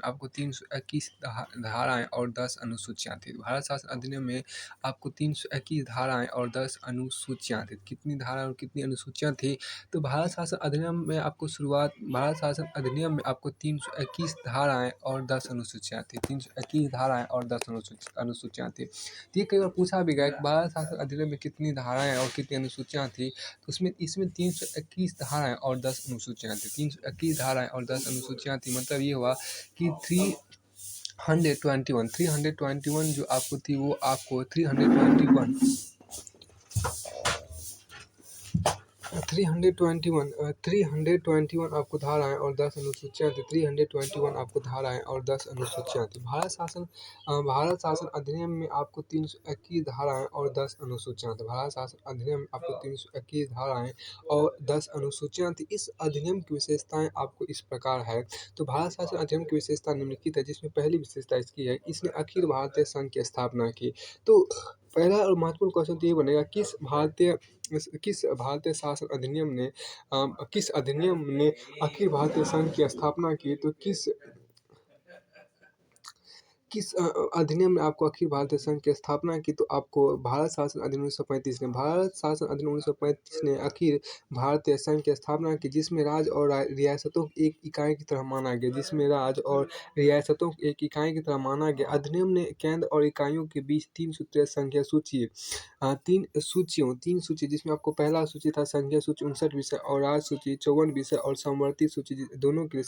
आपको 321 धाराएं और 10 अनुसूचियां थी। भारत शासन अधिनियम में आपको 321 धाराएं और 10 अनुसूचियां थी। कितनी धाराएं और कितनी अनुसूचियां थी? तो भारत शासन अधिनियम में आपको 321 धाराएं और 10 अनुसूचियां थी। 321 धाराएं और 10 अनुसूचियां थी। तो ये कई बार पूछा भी गया कि भारत शासन अधिनियम में कितनी धाराएं और कितनी अनुसूचियां थी। तो इसमें 321 धाराएं और 10 अनुसूचियां थी। 321 धाराएं और 10 अनुसूचियां थी। मतलब ये हुआ कि 321 जो आपको थी वो आपको 321 आपको धाराएं और 10 अनुसूचियां थी। 321 आपको धाराएं और 10 अनुसूचियां थी। भारत शासन अधिनियम में आपको 321 धाराएं और 10 अनुसूचियां थी। भारत शासन अधिनियम में आपको 321 धाराएं और 10 अनुसूचियां थी। इस अधिनियम की विशेषताएं आपको इस प्रकार है। तो भारत शासन अधिनियम की विशेषता निम्नलिखित है, जिसमें पहली विशेषता इसकी है, इसने अखिल भारतीय संघ की स्थापना की। तो पहला और महत्वपूर्ण क्वेश्चन तो ये बनेगा, किस भारतीय शासन अधिनियम ने किस अधिनियम ने अखिल भारतीय संघ की स्थापना की? तो किस अधिनियम में आपको अखिल भारतीय संघ की स्थापना की? तो आपको भारत शासन अधिनियम 1935 ने। भारत शासन अधिनियम 1935 ने अखिल भारतीय संघ की स्थापना की, जिसमें राज्य और रियासतों को एक इकाई की तरह माना गया। अधिनियम ने केंद्र और इकाइयों के बीच 3 सूत्रीय संघीय सूची, 3 सूची जिसमें आपको पहला सूची था संघीय सूची 59 विषय और राज्य सूची 54 विषय और समवर्ती सूची दोनों के लिए,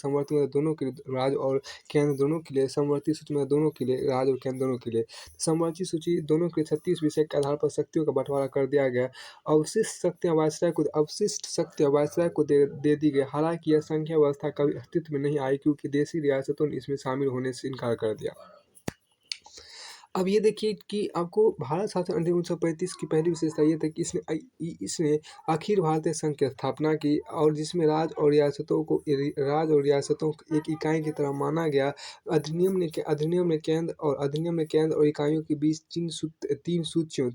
राज्य और केंद्र दोनों के लिए, समवर्ती सूची में दोनों के लिए, राज्य और केंद्र दोनों के लिए। समवर्ती सूची दोनों के लिए 36 विषय के आधार पर शक्तियों का बंटवारा कर दिया गया। अवशिष्ट शक्तियां वायसराय को दे दी गई। हालांकि यह संघीय व्यवस्था कभी अस्तित्व में नहीं आई क्योंकि देशी रियासतों ने इसमें शामिल होने से इनकार कर दिया। अब ये देखिए कि आपको भारत शासन अधिनियम 1935 की पहली विशेषता ये थी कि इसने अखिल भारतीय संघ की स्थापना की और जिसमें राज्य और रियासतों को एक इकाई की तरह माना गया। अधिनियम ने केंद्र और इकाइयों के बीच 3 सूचियों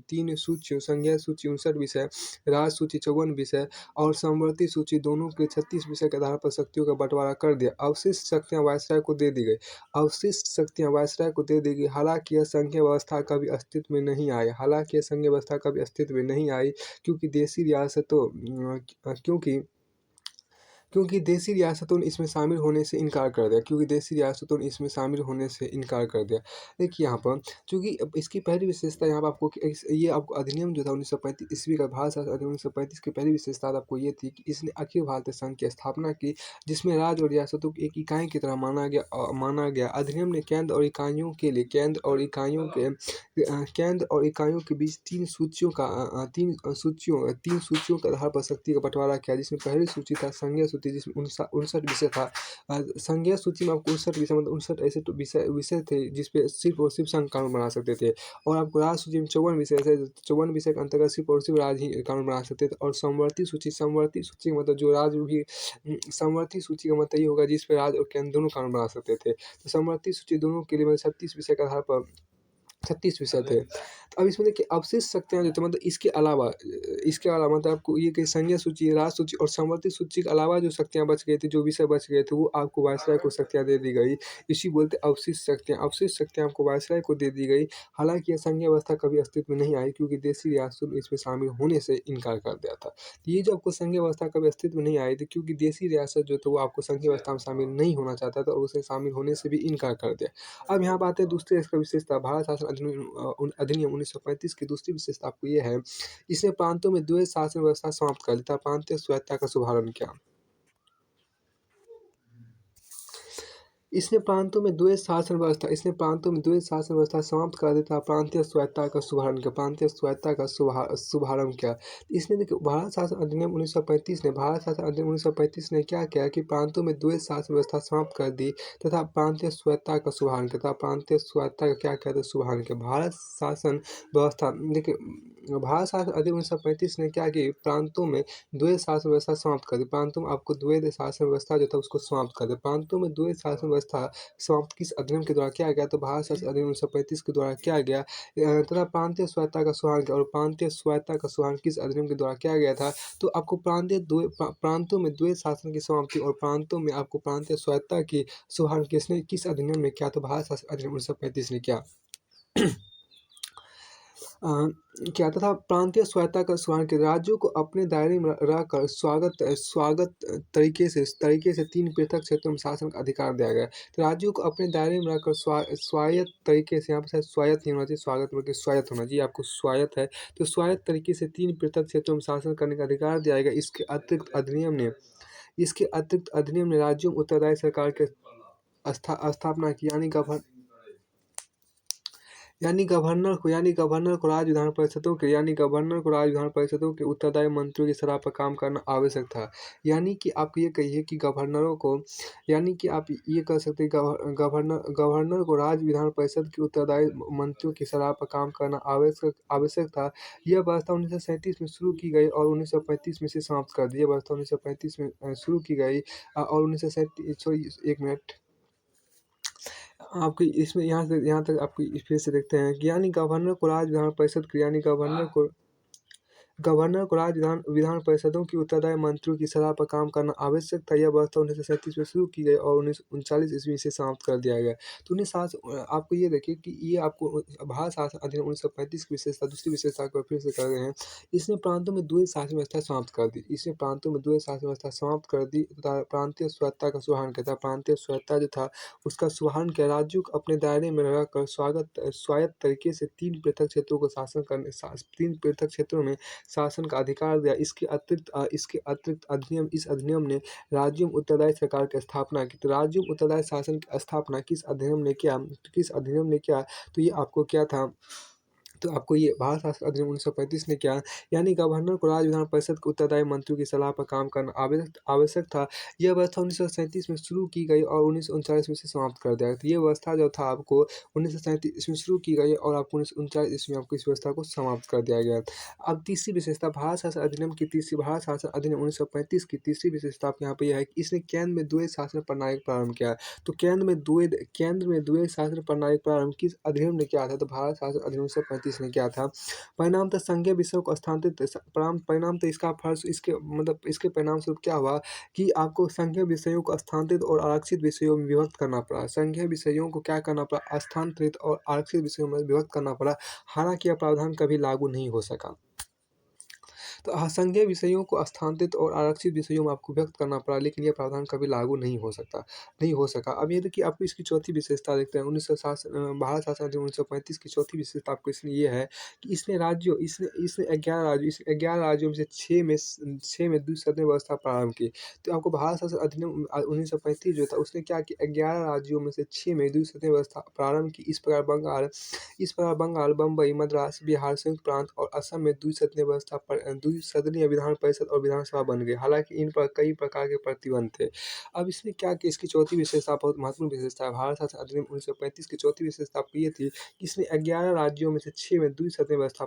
संघीय सूची 59 विषय, राज्य सूची 54 विषय और समवर्ती सूची दोनों के 36 विषय के आधार पर शक्तियों का बंटवारा कर दिया। अवशिष्ट शक्तियां वायसराय को दे दी गई। हालांकि यह संघीय व्यवस्था कभी अस्तित्व में नहीं आई क्योंकि क्योंकि देसी रियासतों ने इसमें शामिल होने से इनकार कर दिया, क्योंकि देसी रियासतों ने इसमें शामिल होने से इनकार कर दिया। देखिए यहाँ पर, चूँकि अब इसकी पहली विशेषता यहाँ पर आपको कि ये आपको अधिनियम जो था 1935 ईस्वी का, भारत शासन अधिनियम 1935 की पहली विशेषता आपको ये थी कि इसने अखिल भारतीय संघ की स्थापना की, जिसमें राज्य और रियासतों को एक इकाई की तरह माना गया। अधिनियम ने केंद्र और इकाइयों के लिए केंद्र और इकाइयों के बीच 3 सूचियों के आधार पर शक्ति का बँटवारा किया, जिसमें पहली सूची था संघीय सूची, जिसमें 59 विषय था। संघीय सूची में आपको 59 विषय, मतलब 59 ऐसे तो विषय थे जिस पे सिर्फ़ और सिर्फ़ संघ कानून बना सकते थे। और आपको राज्य सूची में 54 विषय थे, 54 विषय के अंतर्गत सिर्फ़ और सिर्फ़ राज्य ही कानून बना सकते थे। और समवर्ती सूची का मतलब जो राज्य भी समवर्ती सूची का मतलब ये होगा जिस पे राज्य और केंद्र दोनों कानून बना सकते थे। तो समवर्ती सूची दोनों के लिए मतलब 36 विषय के आधार पर 36 विषय थे। तो अब इसमें देखिए अवशिष्ट शक्तियाँ जो थे, मतलब इसके अलावा मतलब आपको ये कि संघीय सूची, राज्य सूची और समवर्ती सूची के अलावा जो शक्तियाँ बच गई थी, जो विषय बच गए थे, वो आपको वायसराय को शक्तियाँ दे दी गई। इसी बोलते अवशिष्ट शक्तियाँ। अवशिष्ट शक्तियाँ आपको वायसराय को दे दी गई। हालाँकि ये संघीय व्यवस्था कभी अस्तित्व में नहीं आई, क्योंकि देशी रियासतों ने इसमें शामिल होने से इनकार कर दिया था। तो ये जो आपको संघीय व्यवस्था कभी अस्तित्व में नहीं आई थी, क्योंकि देशी रियासत जो था वो आपको संघीय व्यवस्था में शामिल नहीं होना चाहता था और उसे शामिल होने से भी इनकार कर दिया। अब यहाँ बात है दूसरी इसका विशेषता, भारत शासन अधिनियम 1935 की दूसरी विशेषता आपको ये है, इसने प्रांतों में द्वैध शासन व्यवस्था समाप्त कर दी तथा प्रांतीय स्वायत्तता का शुभारंभ किया। इसने प्रांतों में द्वैध शासन व्यवस्था समाप्त कर दी तथा प्रांतीय स्वायत्तता का शुभारंभ किया। इसने देखिए भारत शासन अधिनियम 1935 ने क्या किया कि प्रांतों में द्वैध शासन व्यवस्था समाप्त कर दी तथा प्रांतीय स्वायत्तता का शुभारंभ किया, तथा प्रांतीय स्वायत्तता का क्या किया था, शुभारंभ किया। भारत शासन व्यवस्था देखिए, भारत शासन अधिनियम 1935 ने क्या कि प्रांतों में द्वैध शासन व्यवस्था समाप्त कर दी। प्रांतों में आपको द्वैध शासन व्यवस्था जो था उसको समाप्त कर दिया। प्रांतों में द्वैध शासन व्यवस्था समाप्त किस अधिनियम के द्वारा किया गया, तो भारत शासन अधिनियम 1935 के द्वारा किया गया। तथा प्रांतीय स्वायत्तता का शुभारंभ किया, और प्रांतीय स्वायत्तता का शुभारंभ किस अधिनियम के द्वारा किया गया था, तो आपको प्रांतों में द्वैध शासन की समाप्ति और प्रांतों में आपको प्रांतीय स्वायत्तता की शुभारंभ किस अधिनियम में किया, तो भारत शासन अधिनियम 1935 ने किया। अ, क्या तथा प्रांतीय स्वायत्तता का शुभारंभ किया। राज्यों को अपने दायरे में रहकर स्वागत तरीके से 3 पृथक क्षेत्रों में शासन का अधिकार दिया गया है। तो राज्यों को अपने दायरे में रहकर स्वायत्त तरीके से, यहाँ पे शायद स्वायत्त नहीं होना चाहिए, स्वागत बल्कि स्वायत्त होना चाहिए, आपको स्वायत्त है, तो स्वायत्त तरीके से 3 पृथक क्षेत्रों में शासन करने का अधिकार दिया गया। इसके अतिरिक्त अधिनियम ने राज्यों में उत्तरदायी सरकार के स्थापना की, गवर्नर को राज्य विधान परिषदों के उत्तरदायी मंत्रियों की सलाह पर काम करना आवश्यक था। यानी कि आप ये कहिए कि गवर्नरों को, यानी कि आप ये कह सकते हैं गवर्नर को राज्य विधान परिषद के उत्तरदायी मंत्रियों की सलाह पर काम करना आवश्यक था। यह व्यवस्था 1937 में शुरू की गई और 1935 में से समाप्त कर दी। यह व्यवस्था 1935 में शुरू की गई और 1937 एक मिनट, आपकी इसमें यहाँ तक आपकी फिर से देखते हैं कि यानी गवर्नर को राज्य विधान परिषद की, गवर्नर को राज्य विधान परिषदों की उत्तरदायी मंत्रियों की सलाह पर काम करना आवश्यक था। यह व्यवस्था 1937 में शुरू की गई और 1939 ईस्वी से समाप्त कर दिया गया। तो आपको ये देखिए कि ये आपको भारत शासन अधिनियम 1935 की विशेषता, दूसरी विशेषता को फिर से कर रहे हैं। इसने प्रांतों में द्वैध शासन व्यवस्था समाप्त कर दी तथा प्रांतीय स्वायत्तता का शुभारंभ किया था। प्रांतीय स्वायत्तता जो था उसका शुभारंभ किया। राज्यों को अपने दायरे में रहकर स्वायत्त तरीके से 3 पृथक क्षेत्रों में शासन का अधिकार दिया। इसके अतिरिक्त इस अधिनियम ने राज्यों में उत्तरदायी सरकार की स्थापना की। तो राज्यों में उत्तरदायी शासन की स्थापना किस अधिनियम ने किया, तो ये आपको क्या था, तो आपको ये भारत शासन अधिनियम 1935 ने किया। यानी गवर्नर को राज्य विधान परिषद के उत्तरदायी मंत्रियों की सलाह पर काम करना आवश्यक था। यह व्यवस्था 1937 में शुरू की गई और 1939 में से समाप्त कर दिया गया। तो ये व्यवस्था जो था आपको 1937 में शुरू की गई और आपको 1939 में आपको इस व्यवस्था को समाप्त कर दिया गया। अब तीसरी विशेषता, भारत शासन अधिनियम की 1935 की तीसरी विशेषता आपको यहाँ पे यह है कि इसने केंद्र में द्वैध शासन प्रणाली का प्रारंभ किया। तो केंद्र में द्वैध शासन प्रणाली का प्रारंभ किस अधिनियम ने किया था, तो भारत शासन अधिनियम 1935 ने किया था। परिणामतः संघीय विषयों को परिणामतः इसका फर्ज इसके मतलब इसके परिणाम स्वरूप क्या हुआ कि आपको संघीय विषयों को स्थानांतरित और आरक्षित विषयों में विभक्त करना पड़ा। संघीय विषयों को क्या करना पड़ा, स्थानांतरित और आरक्षित विषयों में विभक्त करना पड़ा। हालांकि यह प्रावधान कभी लागू नहीं हो सका। तो संघीय विषयों को स्थानांतरित और आरक्षित विषयों में आपको व्यक्त करना पड़ा, लेकिन ये प्रावधान कभी लागू नहीं हो सका। अब ये देखिए आपको इसकी चौथी विशेषता देखते हैं, भारत शासन अधिनियम 1935 की चौथी विशेषता आपको इसमें ये है कि इसने 11 राज्यों, इस 11 राज्यों में से 6 में द्विसदनीय व्यवस्था प्रारंभ की। तो आपको भारत शासन अधिनियम 1935 जो था उसने क्या किया, 11 राज्यों में से 6 में द्विसदनीय व्यवस्था प्रारंभ की। इस प्रकार बंगाल, बम्बई, मद्रास, बिहार, संयुक्त प्रांत और असम में द्विसदनीय विधान परिषद और विधानसभा बन गई। हालांकि इन पर कई प्रकार के प्रतिबंध थे। अब इसने क्या किया, इसकी चौथी विशेषता बहुत महत्वपूर्ण विशेषता है। भारत शासन अधिनियम 1935 की चौथी विशेषता आपको ये थी कि इसने 11 राज्यों में से 6 में द्विसदनीय व्यवस्था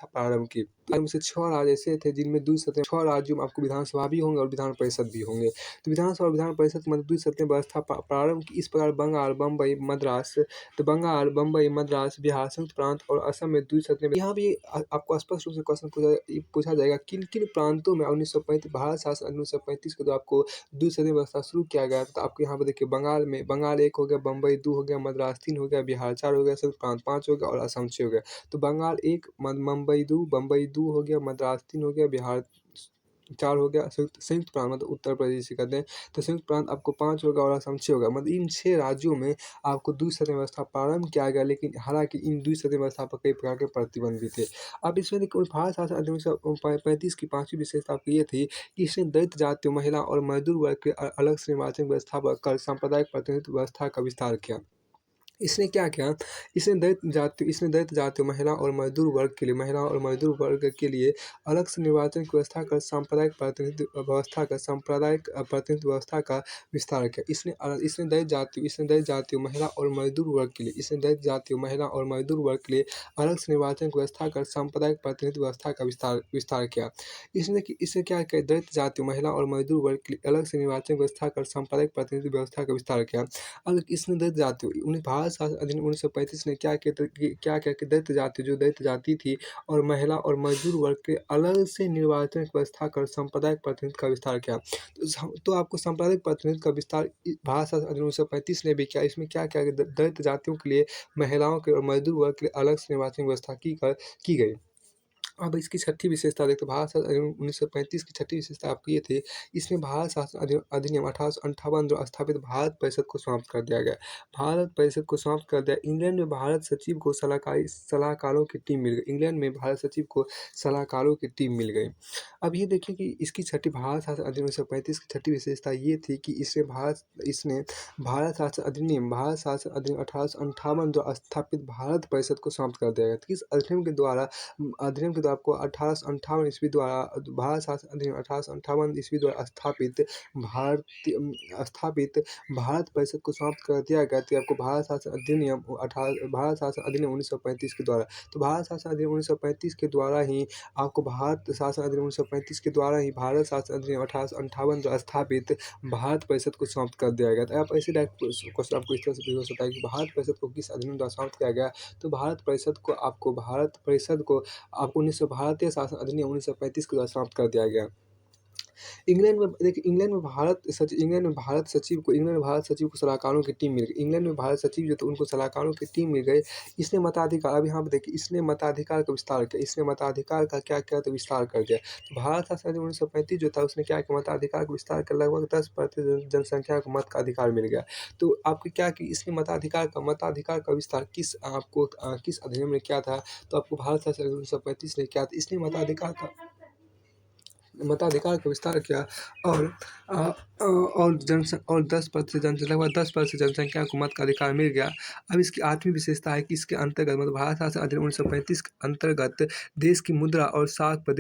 प्रारंभ की। इनमें से 6 राज्य ऐसे थे जिनमें 6 राज्यों में आपको विधानसभा भी होंगे और विधान परिषद भी होंगे। तो विधानसभा और विधान परिषद के मध्य द्विसदनीय व्यवस्था प्रारंभ की। इस प्रकार बंगाल, बम्बई, मद्रास, बिहार, संयुक्त प्रांत और असम में द्विसदनीय। यहाँ भी आपको स्पष्ट रूप से क्वेश्चन पूछा जाएगा, किन किन प्रांतों में 1935 भारत शासन 1935 के द्वारा आपको द्विसदनीय व्यवस्था शुरू किया गया। तो आपको यहाँ पर देखिए, बंगाल 1 हो गया, बम्बई 2 हो गया, मद्रास 3 हो गया, बिहार 4 हो गया, संयुक्त प्रांत 5 हो गया और असम 6 हो गया। तो बंगाल 1, बम्बई 2 हो गया, मद्रास 3 हो गया, बिहार 4 हो गया, संयुक्त प्रांत मतलब उत्तर प्रदेश जिसे कहते हैं, तो संयुक्त प्रांत आपको 5 होगा और असम 6 होगा। मतलब इन 6 राज्यों में आपको द्विसदनीय व्यवस्था प्रारंभ किया गया, लेकिन हालांकि इन द्विसदनीय व्यवस्था पर कई प्रकार के प्रतिबंध भी थे। अब इसमें देखिए, भारत शासन अधिनियम 1935 की 5वीं विशेषता आपकी ये थी कि इसने दलित जातियों, महिला और मजदूर वर्ग के अलग से निर्वाचन व्यवस्था कर सांप्रदायिक प्रतिनिधित्व व्यवस्था का विस्तार किया। इसने क्या किया, इसने दलित जातियों, महिला और मजदूर वर्ग के लिए अलग से निर्वाचन की व्यवस्था कर सांप्रदायिक प्रतिनिधित्व व्यवस्था का विस्तार किया। इसने दलित जातियों, महिला और मजदूर वर्ग के लिए अलग से निर्वाचन की व्यवस्था कर सांप्रदायिक प्रतिनिधित्व व्यवस्था का विस्तार किया। इसने क्या किया, दलित जातियों, महिला और मजदूर वर्ग के लिए अलग से निर्वाचन की व्यवस्था कर सांप्रदायिक प्रतिनिधित्व व्यवस्था का विस्तार किया। अब इसने दलित जातियों, भारत शासन अधिनियम 1935 ने क्या किया कि दलित जाति थी और महिला और मजदूर वर्ग के अलग से निर्वाचन की व्यवस्था कर सांप्रदायिक प्रतिनिधित्व का विस्तार किया। तो आपको सांप्रदायिक प्रतिनिधित्व का विस्तार भारत शासन अधिनियम 1935 ने भी किया। इसमें क्या किया कि दलित जातियों के लिए, महिलाओं के और मजदूर वर्ग के लिए अलग से निर्वाचन व्यवस्था की गई। अब इसकी छठी विशेषता देखते हैं, भारत शासन अधिनियम 1935 की छठी विशेषता आपकी ये थी, इसमें भारत शासन अधिनियम 1858 द्वारा स्थापित भारत परिषद को समाप्त कर दिया गया। इंग्लैंड में भारत सचिव को सलाहकारों की टीम मिल गई। अब ये देखिए कि इसकी भारत शासन अधिनियम 1935 की छठी विशेषता ये थी कि इसने भारत शासन अधिनियम 1858 द्वारा स्थापित भारत परिषद को समाप्त कर दिया गया। तो इस अधिनियम के द्वारा आपको 1858 ईस्वी द्वारा भारत शासन अधिनियम 1858 ईस्वी द्वारा स्थापित भारत परिषद को समाप्त कर दिया गया। तो आपको भारत शासन अधिनियम 1935 के द्वारा, तो भारत शासन अधिनियम 1935 के द्वारा ही आपको भारत शासन अधिनियम 1935 के द्वारा ही भारत शासन अधिनियम 1858 द्वारा स्थापित भारत परिषद को समाप्त कर दिया गया। तो आप ऐसे डायरेक्ट क्वेश्चन आपको इस तरह से भी हो सकता है कि भारत परिषद को किस अधिनियम द्वारा समाप्त किया गया। तो भारत परिषद को आपको भारतीय शासन अधिनियम 1935 के द्वारा समाप्त कर दिया गया। इंग्लैंड में देखिए, इंग्लैंड में भारत सचिव को सलाहकारों की टीम मिल गई। इंग्लैंड में भारत सचिव जो थे उनको सलाहकारों की टीम मिल गई। इसने मताधिकार, अब यहाँ पे देखिए, इसने मताधिकार का विस्तार किया। इसने मताधिकार का क्या किया, तो विस्तार कर दिया। तो भारत शासन अधिनियम 1935 जो था उसने क्या किया, मताधिकार का विस्तार कर लगभग 10% जनसंख्या को मत का अधिकार मिल गया। तो आपको क्या कि इसने मताधिकार का विस्तार किस अधिनियम में किया था, तो आपको भारत शासन अधिनियम 1935 ने किया था। इसने मताधिकार का विस्तार किया और 10% लगभग 10% जनसंख्या को मत का अधिकार मिल गया। अब इसकी 8वीं विशेषता है कि इसके अंतर्गत मतलब भारत शासन अधिनियम 1935 के अंतर्गत देश की मुद्रा और साख पर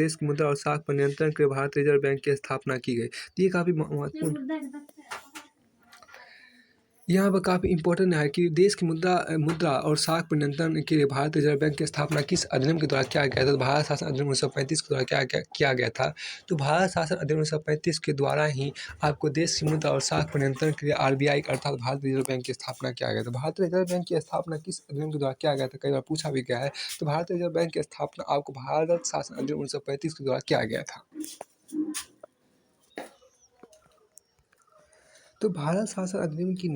नियंत्रण के लिए भारतीय रिजर्व बैंक की स्थापना की गई। तो ये काफ़ी महत्वपूर्ण, यहाँ पर काफ़ी इंपॉर्टेंट है कि देश की मुद्रा और साख पर नियंत्रण के लिए भारतीय रिजर्व बैंक की स्थापना किस अधिनियम के द्वारा किया गया था। तो भारत शासन अधिनियम 1935 के द्वारा क्या किया गया था। तो भारत शासन अधिनियम 1935 के द्वारा ही आपको देश की मुद्रा और साख पर नियंत्रण के लिए RBI अर्थात भारतीय रिजर्व बैंक की स्थापना किया गया था। भारतीय रिजर्व बैंक की स्थापना किस अधिनियम के द्वारा किया गया था, कई बार पूछा भी गया है। तो भारतीय रिजर्व बैंक की स्थापना आपको भारत शासन अधिनियम 1935 के द्वारा किया गया था। तो भारत शासन अधिनियम की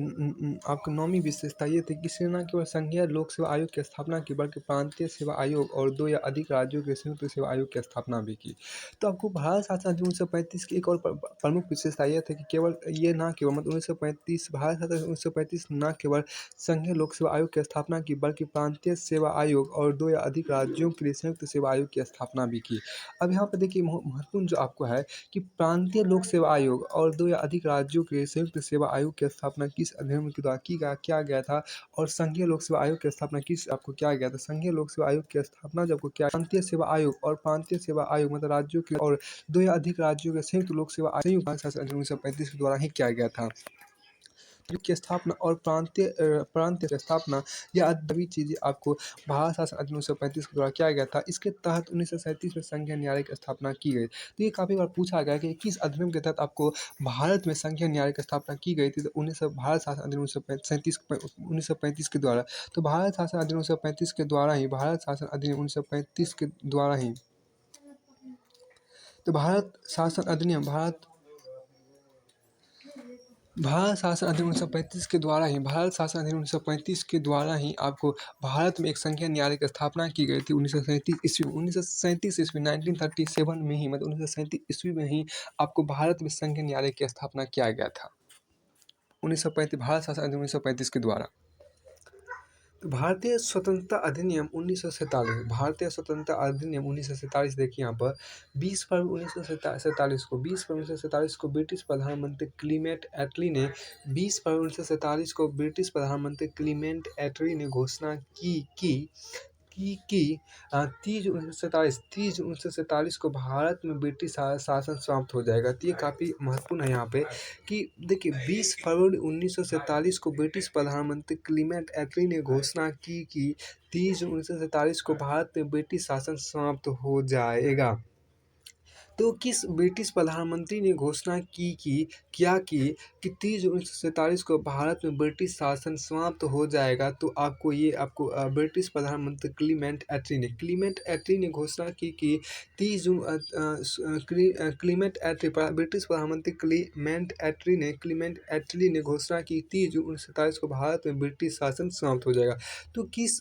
आपको 9वीं विशेषता ये थी कि इसने न केवल संघीय लोक सेवा आयोग की स्थापना की, बल्कि प्रांतीय सेवा आयोग और 2 या अधिक राज्यों के संयुक्त सेवा आयोग की स्थापना भी की। तो आपको भारत शासन अधिनियम 1935 की एक और प्रमुख विशेषता ये थी कि केवल ये न केवल मतलब 1935 भारत शासन 1935 न केवल संघीय लोक सेवा आयोग की स्थापना की, बल्कि प्रांतीय सेवा आयोग और 2 या अधिक राज्यों के लिए संयुक्त सेवा आयोग की स्थापना भी की। अब यहाँ पर देखिए महत्वपूर्ण जो आपको है कि प्रांतीय लोक सेवा आयोग और 2 या अधिक राज्यों के संयुक्त सेवा आयोग की स्थापना किस अधिनियम के द्वारा किया गया था, और संघीय लोक सेवा आयोग की स्थापना किस आपको किया गया था। संघीय लोक सेवा आयोग की स्थापना जब को किया, प्रांतीय सेवा आयोग और प्रांतीय सेवा आयोग मतलब राज्यों के और 2 या अधिक राज्यों के संयुक्त लोक सेवा आयोग भारत शासन अधिनियम 1935 के द्वारा ही किया गया था। की स्थापना और प्रांत की स्थापना, यह सभी चीज़ें आपको भारत शासन अधिनियम 1935 के द्वारा किया गया था। इसके तहत 1937 में संघीय न्यायालय की स्थापना की गई। तो ये काफ़ी बार पूछा गया कि किस अधिनियम के तहत आपको भारत में संघीय न्यायालय की स्थापना की गई थी, तो भारत शासन अधिनियम 1935 के द्वारा। तो भारत शासन अधिनियम 1935 के द्वारा ही भारत शासन अधिनियम 1935 के द्वारा ही तो भारत शासन अधिनियम 1935 के द्वारा ही आपको भारत में एक संघीय न्यायालय की स्थापना की गई थी 1937 ईस्वी 1937 में ही मतलब 1937 ईस्वी में ही आपको भारत में संघीय न्यायालय की स्थापना किया गया था 1935 भारत शासन अधिनियम 1935 के द्वारा। तो भारतीय स्वतंत्रता अधिनियम 1947 भारतीय स्वतंत्रता अधिनियम 1947 देखिए यहाँ पर 20 फरवरी 1947 को 20 फरवरी 1947 को ब्रिटिश प्रधानमंत्री क्लीमेंट एटली ने 20 फरवरी 1947 को ब्रिटिश प्रधानमंत्री क्लीमेंट एटली ने घोषणा की 30 जून 1947 को भारत में ब्रिटिश शासन समाप्त हो जाएगा। तो ये काफ़ी महत्वपूर्ण है यहाँ पे कि देखिए 20 फरवरी 1947 को ब्रिटिश प्रधानमंत्री क्लीमेंट एटली ने घोषणा की कि 30 जून 1947 को भारत में ब्रिटिश शासन समाप्त हो जाएगा। तो किस ब्रिटिश प्रधानमंत्री ने घोषणा की कि 30 जून 1947 को भारत में ब्रिटिश शासन समाप्त हो जाएगा। तो आपको ब्रिटिश प्रधानमंत्री क्लीमेंट एटली ने घोषणा की कि 30 जून ब्रिटिश प्रधानमंत्री क्लीमेंट एटली ने घोषणा की 30 जून 1947 को भारत में ब्रिटिश शासन समाप्त हो जाएगा। तो किस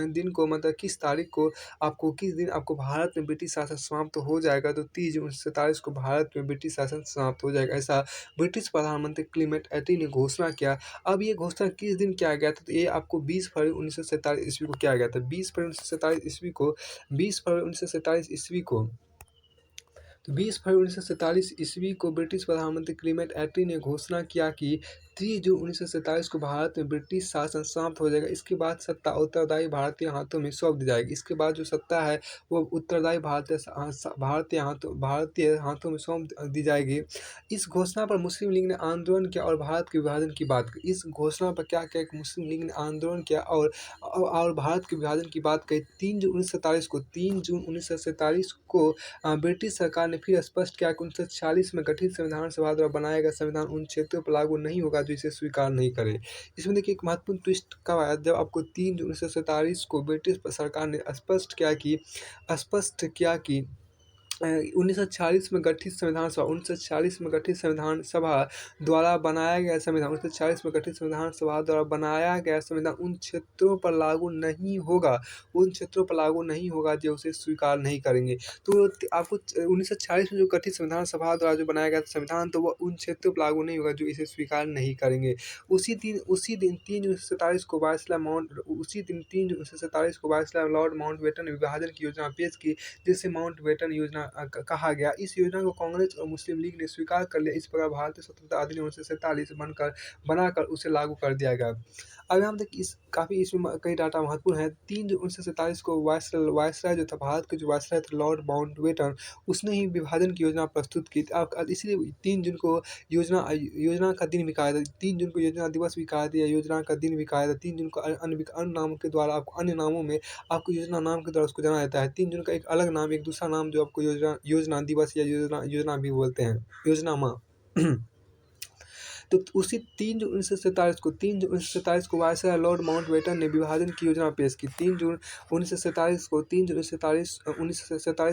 दिन को मतलब किस तारीख को किस दिन आपको भारत में ब्रिटिश शासन समाप्त हो जाएगा, तो 30 जून 1947 को भारत में ब्रिटिश शासन समाप्त हो जाएगा, ऐसा ब्रिटिश प्रधानमंत्री क्लीमेंट एटली ने घोषणा किया। अब ये घोषणा किस दिन किया गया था, तो ये आपको 20 फरवरी 1947 ईस्वी को किया गया था। 20 फरवरी 1947 ईस्वी को तो 20 फरवरी 1947 ईस्वी को ब्रिटिश प्रधानमंत्री क्लीमेंट एटली ने घोषणा किया कि 30 जून 1947 को भारत में ब्रिटिश शासन समाप्त हो जाएगा। इसके बाद सत्ता उत्तरदायी भारतीय हाथों में सौंप दी जाएगी। इसके बाद जो सत्ता है वो उत्तरदायी भारतीय हाथों में सौंप दी जाएगी। इस घोषणा पर मुस्लिम लीग ने आंदोलन किया और भारत के विभाजन की बात की। इस घोषणा पर क्या किया कि मुस्लिम लीग ने आंदोलन किया और भारत के विभाजन की बात कही। 3 जून 1947 को ब्रिटिश सरकार ने फिर स्पष्ट किया कि 1946 में गठित संविधान सभा द्वारा बनाया गया संविधान उन क्षेत्रों पर लागू नहीं होगा जो इसे स्वीकार नहीं करे। इसमें देखिए एक महत्वपूर्ण ट्विस्ट कब आया, जब आपको 3 जून 1947 को ब्रिटिश सरकार ने स्पष्ट किया कि 1946 में गठित संविधान सभा द्वारा बनाया गया संविधान उन क्षेत्रों पर लागू नहीं होगा जो उसे स्वीकार नहीं करेंगे। तो आपको 1946 में जो गठित संविधान सभा द्वारा जो बनाया गया संविधान, तो वह उन क्षेत्रों पर लागू नहीं होगा जो इसे स्वीकार नहीं करेंगे। उसी दिन 3 जून 1947 को वायसराय लॉर्ड माउंटबेटन ने विभाजन की योजना पेश की, जिसे माउंटबेटन योजना कहा गया। इस योजना को कांग्रेस और मुस्लिम लीग ने स्वीकार कर लिया। इस प्रकार भारतीय स्वतंत्रता अधिनियम 1947 बनाकर उसे लागू कर दिया गया। अब हम देखिए इसमें कई डाटा महत्वपूर्ण है। 3 जून 1947 को वायसराय जो था, भारत के जो वायसराय थे लॉर्ड माउंटबेटन, उसने ही विभाजन की योजना प्रस्तुत की थी। इसलिए 3 जून को योजना का दिन भी कहा था। 3 जून को योजना दिवस भी कहा था, योजना का दिन भी कहा था। 3 जून को अन्य नामों के द्वारा अन्य नामों में आपको योजना नाम के द्वारा उसको जाना जाता है। 3 जून का एक अलग नाम, एक दूसरा नाम जो आपको योजना दिवस या योजना भी बोलते हैं, योजना माह। तो उसी 3 जून 1947 को वायसराय लॉर्ड माउंटबेटन ने विभाजन की योजना पेश की। 3 जून 1947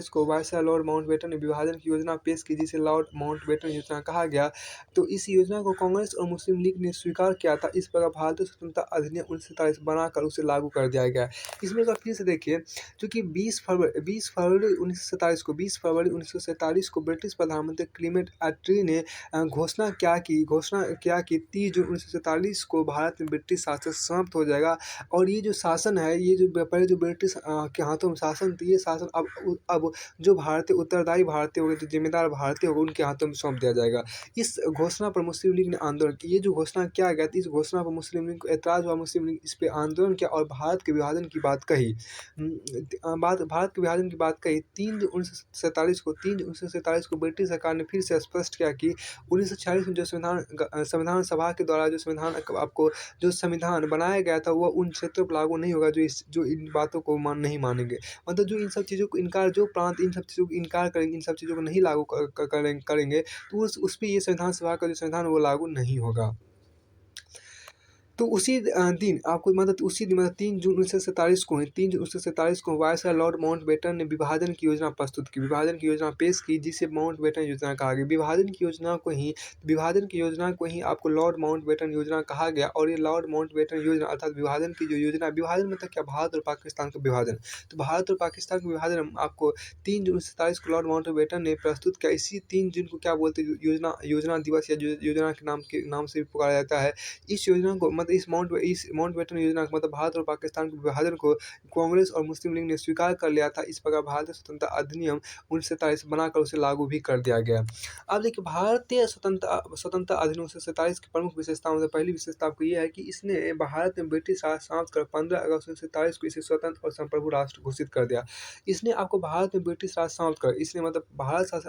को वायसराय लॉर्ड माउंटबेटन ने विभाजन की योजना पेश की, जिसे लॉर्ड माउंटबेटन योजना कहा गया। तो इस योजना को कांग्रेस और मुस्लिम लीग ने स्वीकार किया था। इस प्रकार भारतीय स्वतंत्रता अधिनियम 1947 बनाकर उसे लागू कर दिया गया। इसमें एक बार फिर से देखिए, चूँकि 20 फरवरी 1947 को ब्रिटिश प्रधानमंत्री क्लीमेंट एटली ने घोषणा किया कि 30 जून 1947 को भारत में ब्रिटिश शासन समाप्त हो जाएगा। और ये जो शासन है, ये जो पहले जो ब्रिटिश के हाथों में शासन थी, ये शासन अब जो उत्तरदायी भारतीय होंगे, जो जिम्मेदार भारतीय होंगे, उनके हाथों में सौंप दिया जाएगा। इस घोषणा पर मुस्लिम लीग ने आंदोलन किया। ये जो घोषणा किया गया था, इस घोषणा पर मुस्लिम लीग को ऐतराज़ हुआ। मुस्लिम लीग इस पे आंदोलन किया और भारत के विभाजन की बात कही। भारत के विभाजन की बात कही। 3 जून 1947 को ब्रिटिश सरकार ने फिर से स्पष्ट किया कि 1946 में जो संविधान सभा के द्वारा जो संविधान बनाया गया था, वह उन क्षेत्रों पर लागू नहीं होगा जो इन बातों को नहीं मानेंगे। मतलब जो इन सब चीज़ों को जो प्रांत इन सब चीज़ों को इनकार करेंगे, इन सब चीज़ों को नहीं लागू करेंगे, तो उस पे ये संविधान सभा का जो संविधान वो लागू नहीं होगा। तो उसी दिन आपको उसी दिन 3 जून 1947 को वायसराय लॉर्ड माउंटबेटन ने विभाजन की योजना प्रस्तुत की, विभाजन की योजना पेश की, जिसे माउंटबेटन योजना कहा गया। विभाजन की योजना को ही आपको लॉर्ड माउंटबेटन योजना कहा गया। और ये लॉर्ड माउंटबेटन योजना अर्थात विभाजन की जो योजना, विभाजन मतलब क्या, भारत और पाकिस्तान का विभाजन। तो भारत और पाकिस्तान का विभाजन आपको 3 जून 1947 को लॉर्ड माउंटबेटन ने प्रस्तुत किया। इसी 3 जून को क्या बोलते हैं, योजना दिवस या योजना के नाम से भी पुकारा जाता है। इस योजना को इस माउंटबेटन योजना का मतलब भारत और पाकिस्तान के विभाजन को कांग्रेस और मुस्लिम लीग ने स्वीकार कर लिया था। इस प्रकार भारतीय स्वतंत्रता अधिनियम 1947 बनाकर उसे लागू भी कर दिया गया। अब देखिए, भारतीय स्वतंत्रता अधिनियम 1947 की प्रमुख विशेषताओं में पहली विशेषता आपको ये है कि इसने भारत में ब्रिटिश राज समाप्त कर 15 अगस्त 1947 को इसे स्वतंत्र और संप्रभु राष्ट्र घोषित कर दिया। इसने आपको भारत में ब्रिटिश राज समाप्त कर, इसने मतलब भारतीय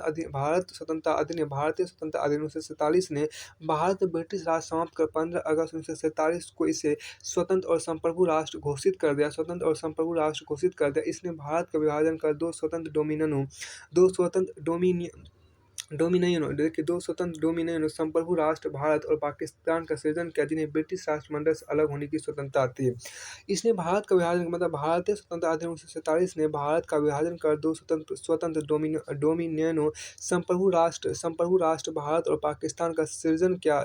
स्वतंत्रता अधिनियम 1947 ने भारत में ब्रिटिश राज समाप्त कर 15 अगस्त 1947 को इसे स्वतंत्र और संप्रभु राष्ट्र घोषित कर दिया। इसने भारत का विभाजन कर दो स्वतंत्र डोमिनियन संप्रभु राष्ट्र भारत और पाकिस्तान का सृजन किया, जिन्हें ब्रिटिश राष्ट्रमंडल से अलग होने की स्वतंत्रता थी। इसने भारत का विभाजन मतलब भारतीय स्वतंत्रता अधिनियम 1947 ने भारत का विभाजन कर दो स्वतंत्र डोमिनियनों संप्रभु राष्ट्र भारत और पाकिस्तान का सृजन किया,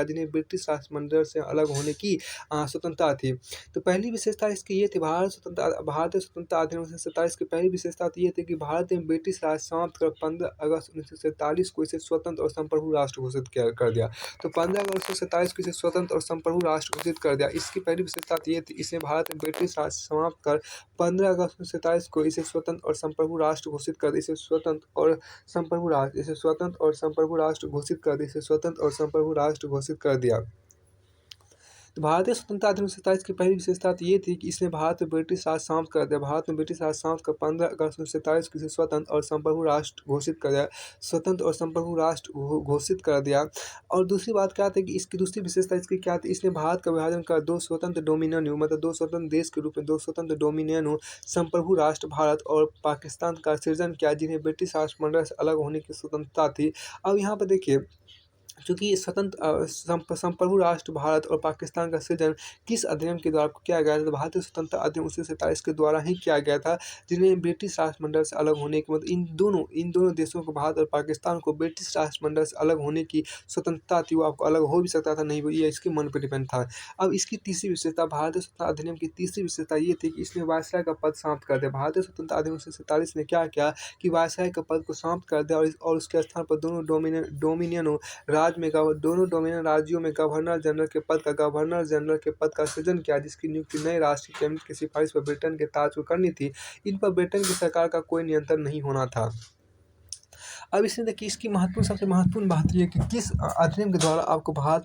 जिन्हें ब्रिटिश राष्ट्रमंडल से अलग होने की स्वतंत्रता थी। तो पहली विशेषता इसकी ये थी, भारतीय स्वतंत्रता अधिनियम 1947 की पहली विशेषता तो ये थी कि भारत में ब्रिटिश राज समाप्त कर 15 अगस्त 1947 को इसे स्वतंत्र और संप्रभु राष्ट्र घोषित कर दिया। तो 15 अगस्त 1947 को इसे स्वतंत्र और संप्रभु राष्ट्र घोषित कर दिया। इसकी पहली विशेषता तो ये थी, इसने भारत में ब्रिटिश राज समाप्त कर 15 अगस्त 1947 को इसे स्वतंत्र और संप्रभु राष्ट्र घोषित कर दिया। इसे स्वतंत्र और संप्रभु राष्ट्र घोषित कर दिया। तो भारतीय स्वतंत्रता अधिनियम 1947 की पहली विशेषता तो ये थी कि इसने भारत में ब्रिटिश राज समाप्त कर दिया। भारत में ब्रिटिश राज समाप्त कर 15 अगस्त 1947 को इसे स्वतंत्र और संप्रभु राष्ट्र घोषित कर दिया। और दूसरी बात क्या थी कि इसकी दूसरी विशेषता इसकी क्या थी, इसने भारत का विभाजन कर दो स्वतंत्र डोमिनियन मतलब दो स्वतंत्र देश के रूप में दो स्वतंत्र डोमिनियन संप्रभु राष्ट्र भारत और पाकिस्तान का सृजन किया, जिन्हें ब्रिटिश राष्ट्रमंडल से अलग होने की स्वतंत्रता थी। अब यहाँ पर देखिए, चूँकि संप्रभु राष्ट्र भारत और पाकिस्तान का सृजन किस अधिनियम के द्वारा किया गया था, तो भारतीय स्वतंत्रता अधिनियम 1947 के द्वारा ही किया गया था, जिन्हें ब्रिटिश राष्ट्रमंडल से अलग होने के मतलब इन दोनों देशों को, भारत और पाकिस्तान को ब्रिटिश राष्ट्रमंडल से अलग होने की स्वतंत्रता थी। वो आपको अलग हो भी सकता था, नहीं वो ये इसके मन पर डिपेंड था। अब इसकी तीसरी विशेषता, भारतीय स्वतंत्रता अधिनियम की तीसरी विशेषता ये थी कि इसने वायसराय का पद समाप्त कर दिया। भारतीय स्वतंत्रता अधिनियम 1947 ने क्या किया कि वायसराय के पद को समाप्त कर दिया और उसके स्थान पर दोनों डोमिनियन राज्यों में गवर्नर जनरल के पद का सृजन किया, जिसकी नियुक्ति नए राष्ट्रीय कैबिनेट की सिफारिश पर ब्रिटेन के ताज को करनी थी। इन पर ब्रिटेन की सरकार का कोई नियंत्रण नहीं होना था। अब इसमें देखिए, इसकी सबसे महत्वपूर्ण बात यह है कि किस अधिनियम के द्वारा आपको भारत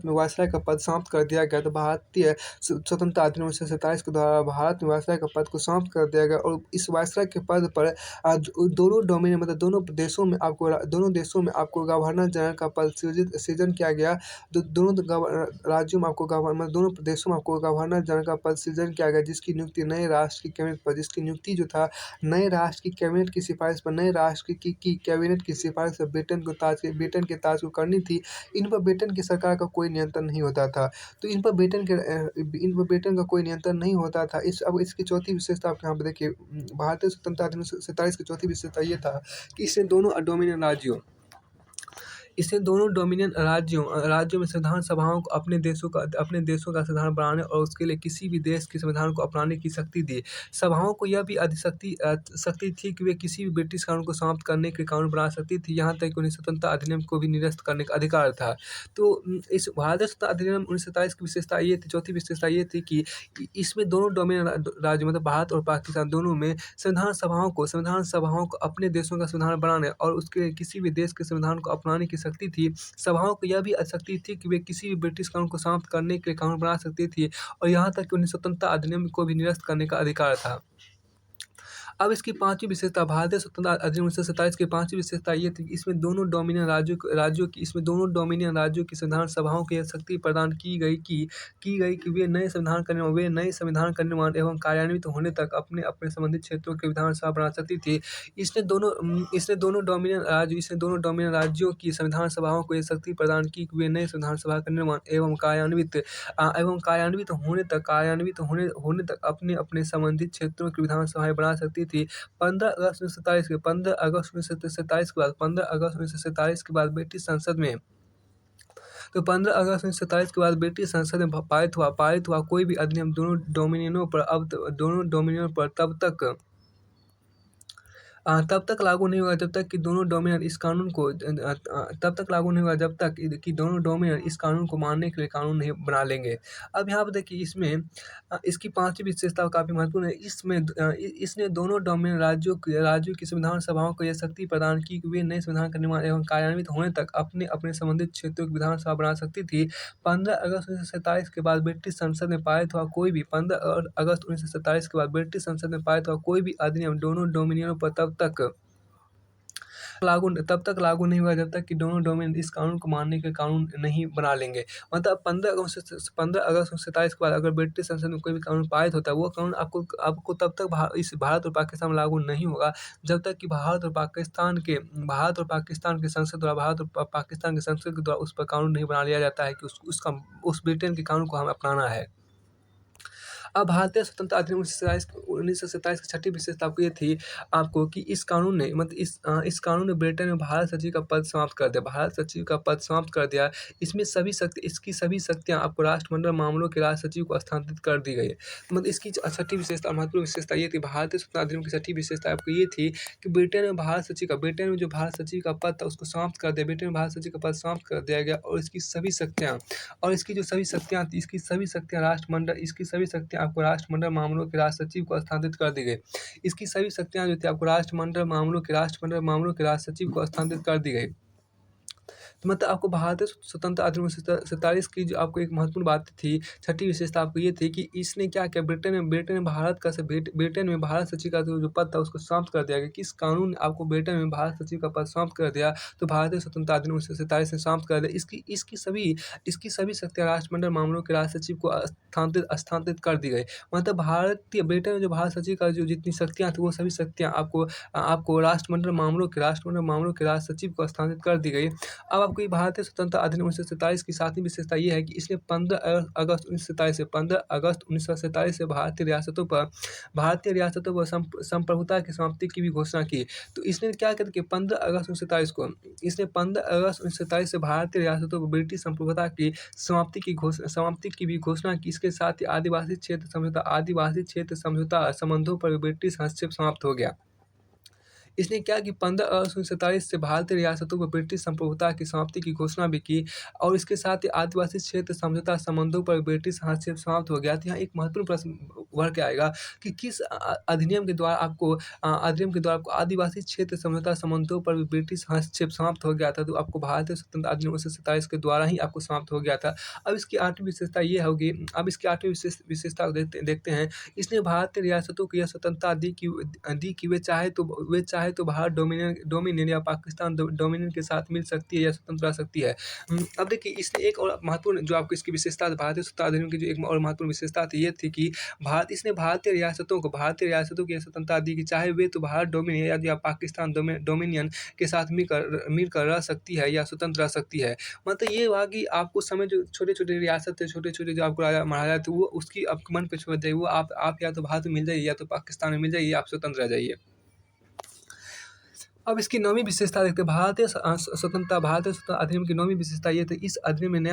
में वायसराय का पद समाप्त कर दिया गया। तो भारतीय स्वतंत्रता अधिनियम 1947 के द्वारा भारत में वायसराय का पद को समाप्त कर दिया गया। और इस वायसराय के पद पर दोनों डोमेन मतलब दोनों देशों में आपको गवर्नर जनरल का पद सृजन किया गया। दोनों राज्यों में आपको दोनों प्रदेशों में आपको गवर्नर जनरल का पद सृजन किया गया, जिसकी नियुक्ति नए राष्ट्र की कैबिनेट पर, नए राष्ट्र की कैबिनेट की सिफारिश पर नए राष्ट्र की कैबिनेट की सिफारिश से ब्रिटेन के ताज को करनी थी, इन पर ब्रिटेन की सरकार का कोई नियंत्रण नहीं होता था। तो इन पर ब्रिटेन का कोई नियंत्रण नहीं होता था। अब इसकी चौथी विशेषता आप यहाँ पे देखिए, भारतीय स्वतंत्रता अधिनियम 47 की चौथी विशेषता ये था कि इसने दोनों डोमिनियन राज्यों में संविधान सभाओं को अपने देशों का संविधान बनाने और उसके लिए किसी भी देश के संविधान को अपनाने की शक्ति दी। सभाओं को यह भी शक्ति थी कि वे किसी भी ब्रिटिश कानून को समाप्त करने के कानून बना सकती थी, यहाँ तक कि उन्हें स्वतंत्रता अधिनियम को भी निरस्त करने का अधिकार था। तो इस भारतीय स्वतंत्रता अधिनियम 1947 की विशेषता ये थी, चौथी विशेषता ये थी कि इसमें दोनों डोमिनियन राज्य मतलब भारत और पाकिस्तान दोनों में संविधान सभाओं को अपने देशों का संविधान बनाने और उसके किसी भी देश के संविधान को अपनाने की शक्ति थी। सभाओं को यह भी शक्ति थी कि वे किसी भी ब्रिटिश कानून को समाप्त करने के लिए कानून बना सकती थी और यहाँ तक कि उन्हें स्वतंत्रता अधिनियम को भी निरस्त करने का अधिकार था। अब इसकी पाँचवीं विशेषता, भारतीय स्वतंत्रता अधिनियम 1947 की पाँचवीं विशेषता ये थी कि इसमें दोनों डोमिनियन राज्यों की संविधान सभाओं को यह शक्ति प्रदान की गई कि वे नए संविधान का निर्माण एवं कार्यान्वित होने तक अपने अपने संबंधित क्षेत्रों की विधानसभा बना सकती थी। इसने दोनों डोमिनियन राज्यों की संविधान सभाओं को यह शक्ति प्रदान की कि वे नए संविधान सभा का निर्माण एवं कार्यान्वित होने तक अपने अपने संबंधित क्षेत्रों की विधानसभाएं बना सकती थी। 15 अगस्त 1947 के बाद ब्रिटिश संसद में पारित हुआ कोई भी अधिनियम दोनों डोमिनियनों पर तब तक लागू नहीं होगा जब तक कि दोनों डोमिनियन दोनों डोमिनियन इस कानून को मानने के लिए कानून नहीं बना लेंगे। अब यहाँ पर देखिए इसकी पांचवी विशेषता काफ़ी महत्वपूर्ण है। इसने दोनों डोमिनियन राज्यों की संविधान सभाओं को यह शक्ति प्रदान की कि वे नए संविधान का निर्माण एवं कार्यान्वित होने तक अपने अपने संबंधित क्षेत्रों की विधानसभा बना सकती थी। 15 अगस्त 1947 के बाद ब्रिटिश संसद में पारित हुआ कोई भी 15 अगस्त 1947 के बाद ब्रिटिश संसद में पारित हुआ कोई भी अधिनियम दोनों डोमिनियनों पर तब तक लागू नहीं हुआ जब तक कि दोनों डोमिनियन इस कानून को मानने के कानून नहीं बना लेंगे। मतलब 15 अगस्त 1947 के बाद अगर ब्रिटिश संसद में कोई भी कानून पारित होता है, वो कानून आपको तब तक भारत और पाकिस्तान में लागू नहीं होगा जब तक कि भारत और पाकिस्तान के संसद द्वारा उस पर कानून नहीं बना लिया जाता है कि उस ब्रिटेन के कानून को हमें अपनाना है। अब भारतीय स्वतंत्रता अधिनियम 1947 की छठी विशेषता आपको ये थी आपको कि इस कानून ने ब्रिटेन में भारत सचिव का पद समाप्त कर दिया। इसकी सभी शक्तियाँ आपको राष्ट्रमंडल मामलों के राज सचिव को हस्तांतरित कर दी गई। मतलब इसकी छठी विशेषता, महत्वपूर्ण विशेषता ये थी, भारतीय स्वतंत्रता अधिनियम की छठी विशेषता आपको ये थी कि ब्रिटेन में जो भारत सचिव का पद था उसको समाप्त कर दिया। ब्रिटेन में भारत सचिव का पद समाप्त कर दिया गया और इसकी सभी शक्तियाँ आपको राष्ट्रमंडल मामलों के राज सचिव को हस्तांतरित कर दी गई। इसकी सभी शक्तियाँ जो थी आपको राष्ट्रमंडल मामलों के राज सचिव को हस्तांतरित कर दी गई। तो मतलब आपको भारतीय स्वतंत्रता अधिनियम 1947 की जो आपको एक महत्वपूर्ण बात थी, छठी विशेषता आपको ये थी कि इसने क्या किया, ब्रिटेन में भारत सचिव का जो पद था उसको समाप्त कर दिया गया। किस कानून ने आपको ब्रिटेन में भारत सचिव का पद समाप्त कर दिया? तो भारतीय स्वतंत्रता अधिनियम 1947 ने समाप्त कर दिया। इसकी सभी शक्तियाँ राष्ट्रमंडल मामलों के राज सचिव को हस्तांतरित कर दी गई। मतलब ब्रिटेन में जो भारत सचिव का जो जितनी शक्तियाँ थी वो सभी शक्तियाँ आपको राष्ट्रमंडल मामलों के राज सचिव को हस्तांतरित कर दी गई। अब आपको ये भारतीय स्वतंत्रता अधिनियम 1947 की सातवीं विशेषता ये है कि इसने 15 अगस्त 1947 से भारतीय रियासतों पर संप्रभुता की समाप्ति की भी घोषणा की। तो इसने क्या किया कि 15 अगस्त 1947 से भारतीय रियासतों पर ब्रिटिश संप्रभुता की समाप्ति की भी घोषणा की। इसके साथ ही आदिवासी क्षेत्र समझौता संबंधों पर ब्रिटिश हस्तक्षेप समाप्त हो गया। इसने क्या कि 15 अगस्त 1947 से भारतीय रियासतों पर ब्रिटिश संप्रभुता की समाप्ति की घोषणा भी की और इसके साथ ही आदिवासी क्षेत्र समझौता संबंधों पर ब्रिटिश हस्तक्षेप समाप्त हो गया। तो यहाँ एक महत्वपूर्ण प्रश्न उभर के आएगा कि किस अधिनियम के द्वारा आपको आदिवासी क्षेत्र समझौता संबंधों पर भी ब्रिटिश हस्तक्षेप समाप्त हो गया था? तो आपको भारतीय स्वतंत्रता अधिनियम 1947 के द्वारा ही आपको समाप्त हो गया था। अब इसकी आठवीं विशेषता ये होगी, अब इसकी आठवीं विशेषता देखते हैं। इसने भारतीय रियासतों को यह स्वतंत्रता दी कि वे चाहे चाहे तो भारत डोमिनियन या पाकिस्तान डोमिनियन के साथ मिल सकती है या स्वतंत्र रह सकती है। अब देखिए इसने एक और महत्वपूर्ण जो आपको इसकी विशेषता भारतीय स्वतंत्रता अधिनियम की जो एक और महत्वपूर्ण विशेषता थी ये थी कि इसने भारतीय रियासतों की स्वतंत्रता दी कि चाहे वे तो भारत डोमिनियन या पाकिस्तान डोमिनियन के साथ मिलकर रह सकती है या स्वतंत्र रह सकती है। मतलब ये हुआ कि आपको उस समय जो छोटे-छोटे रियासत थे, छोटे-छोटे जो आपको राजा महाराजा थे, वो उसकी आपके मन पे छोड़ जाइए, वो आप या तो भारत में मिल जाइए या तो पाकिस्तान में मिल जाइए, आप स्वतंत्र रह जाइए। अब इसकी 9वीं विशेषता देखते हैं, भारतीय स्वतंत्रता अधिनियम की 9वीं विशेषता ये थी, अधिनियम ने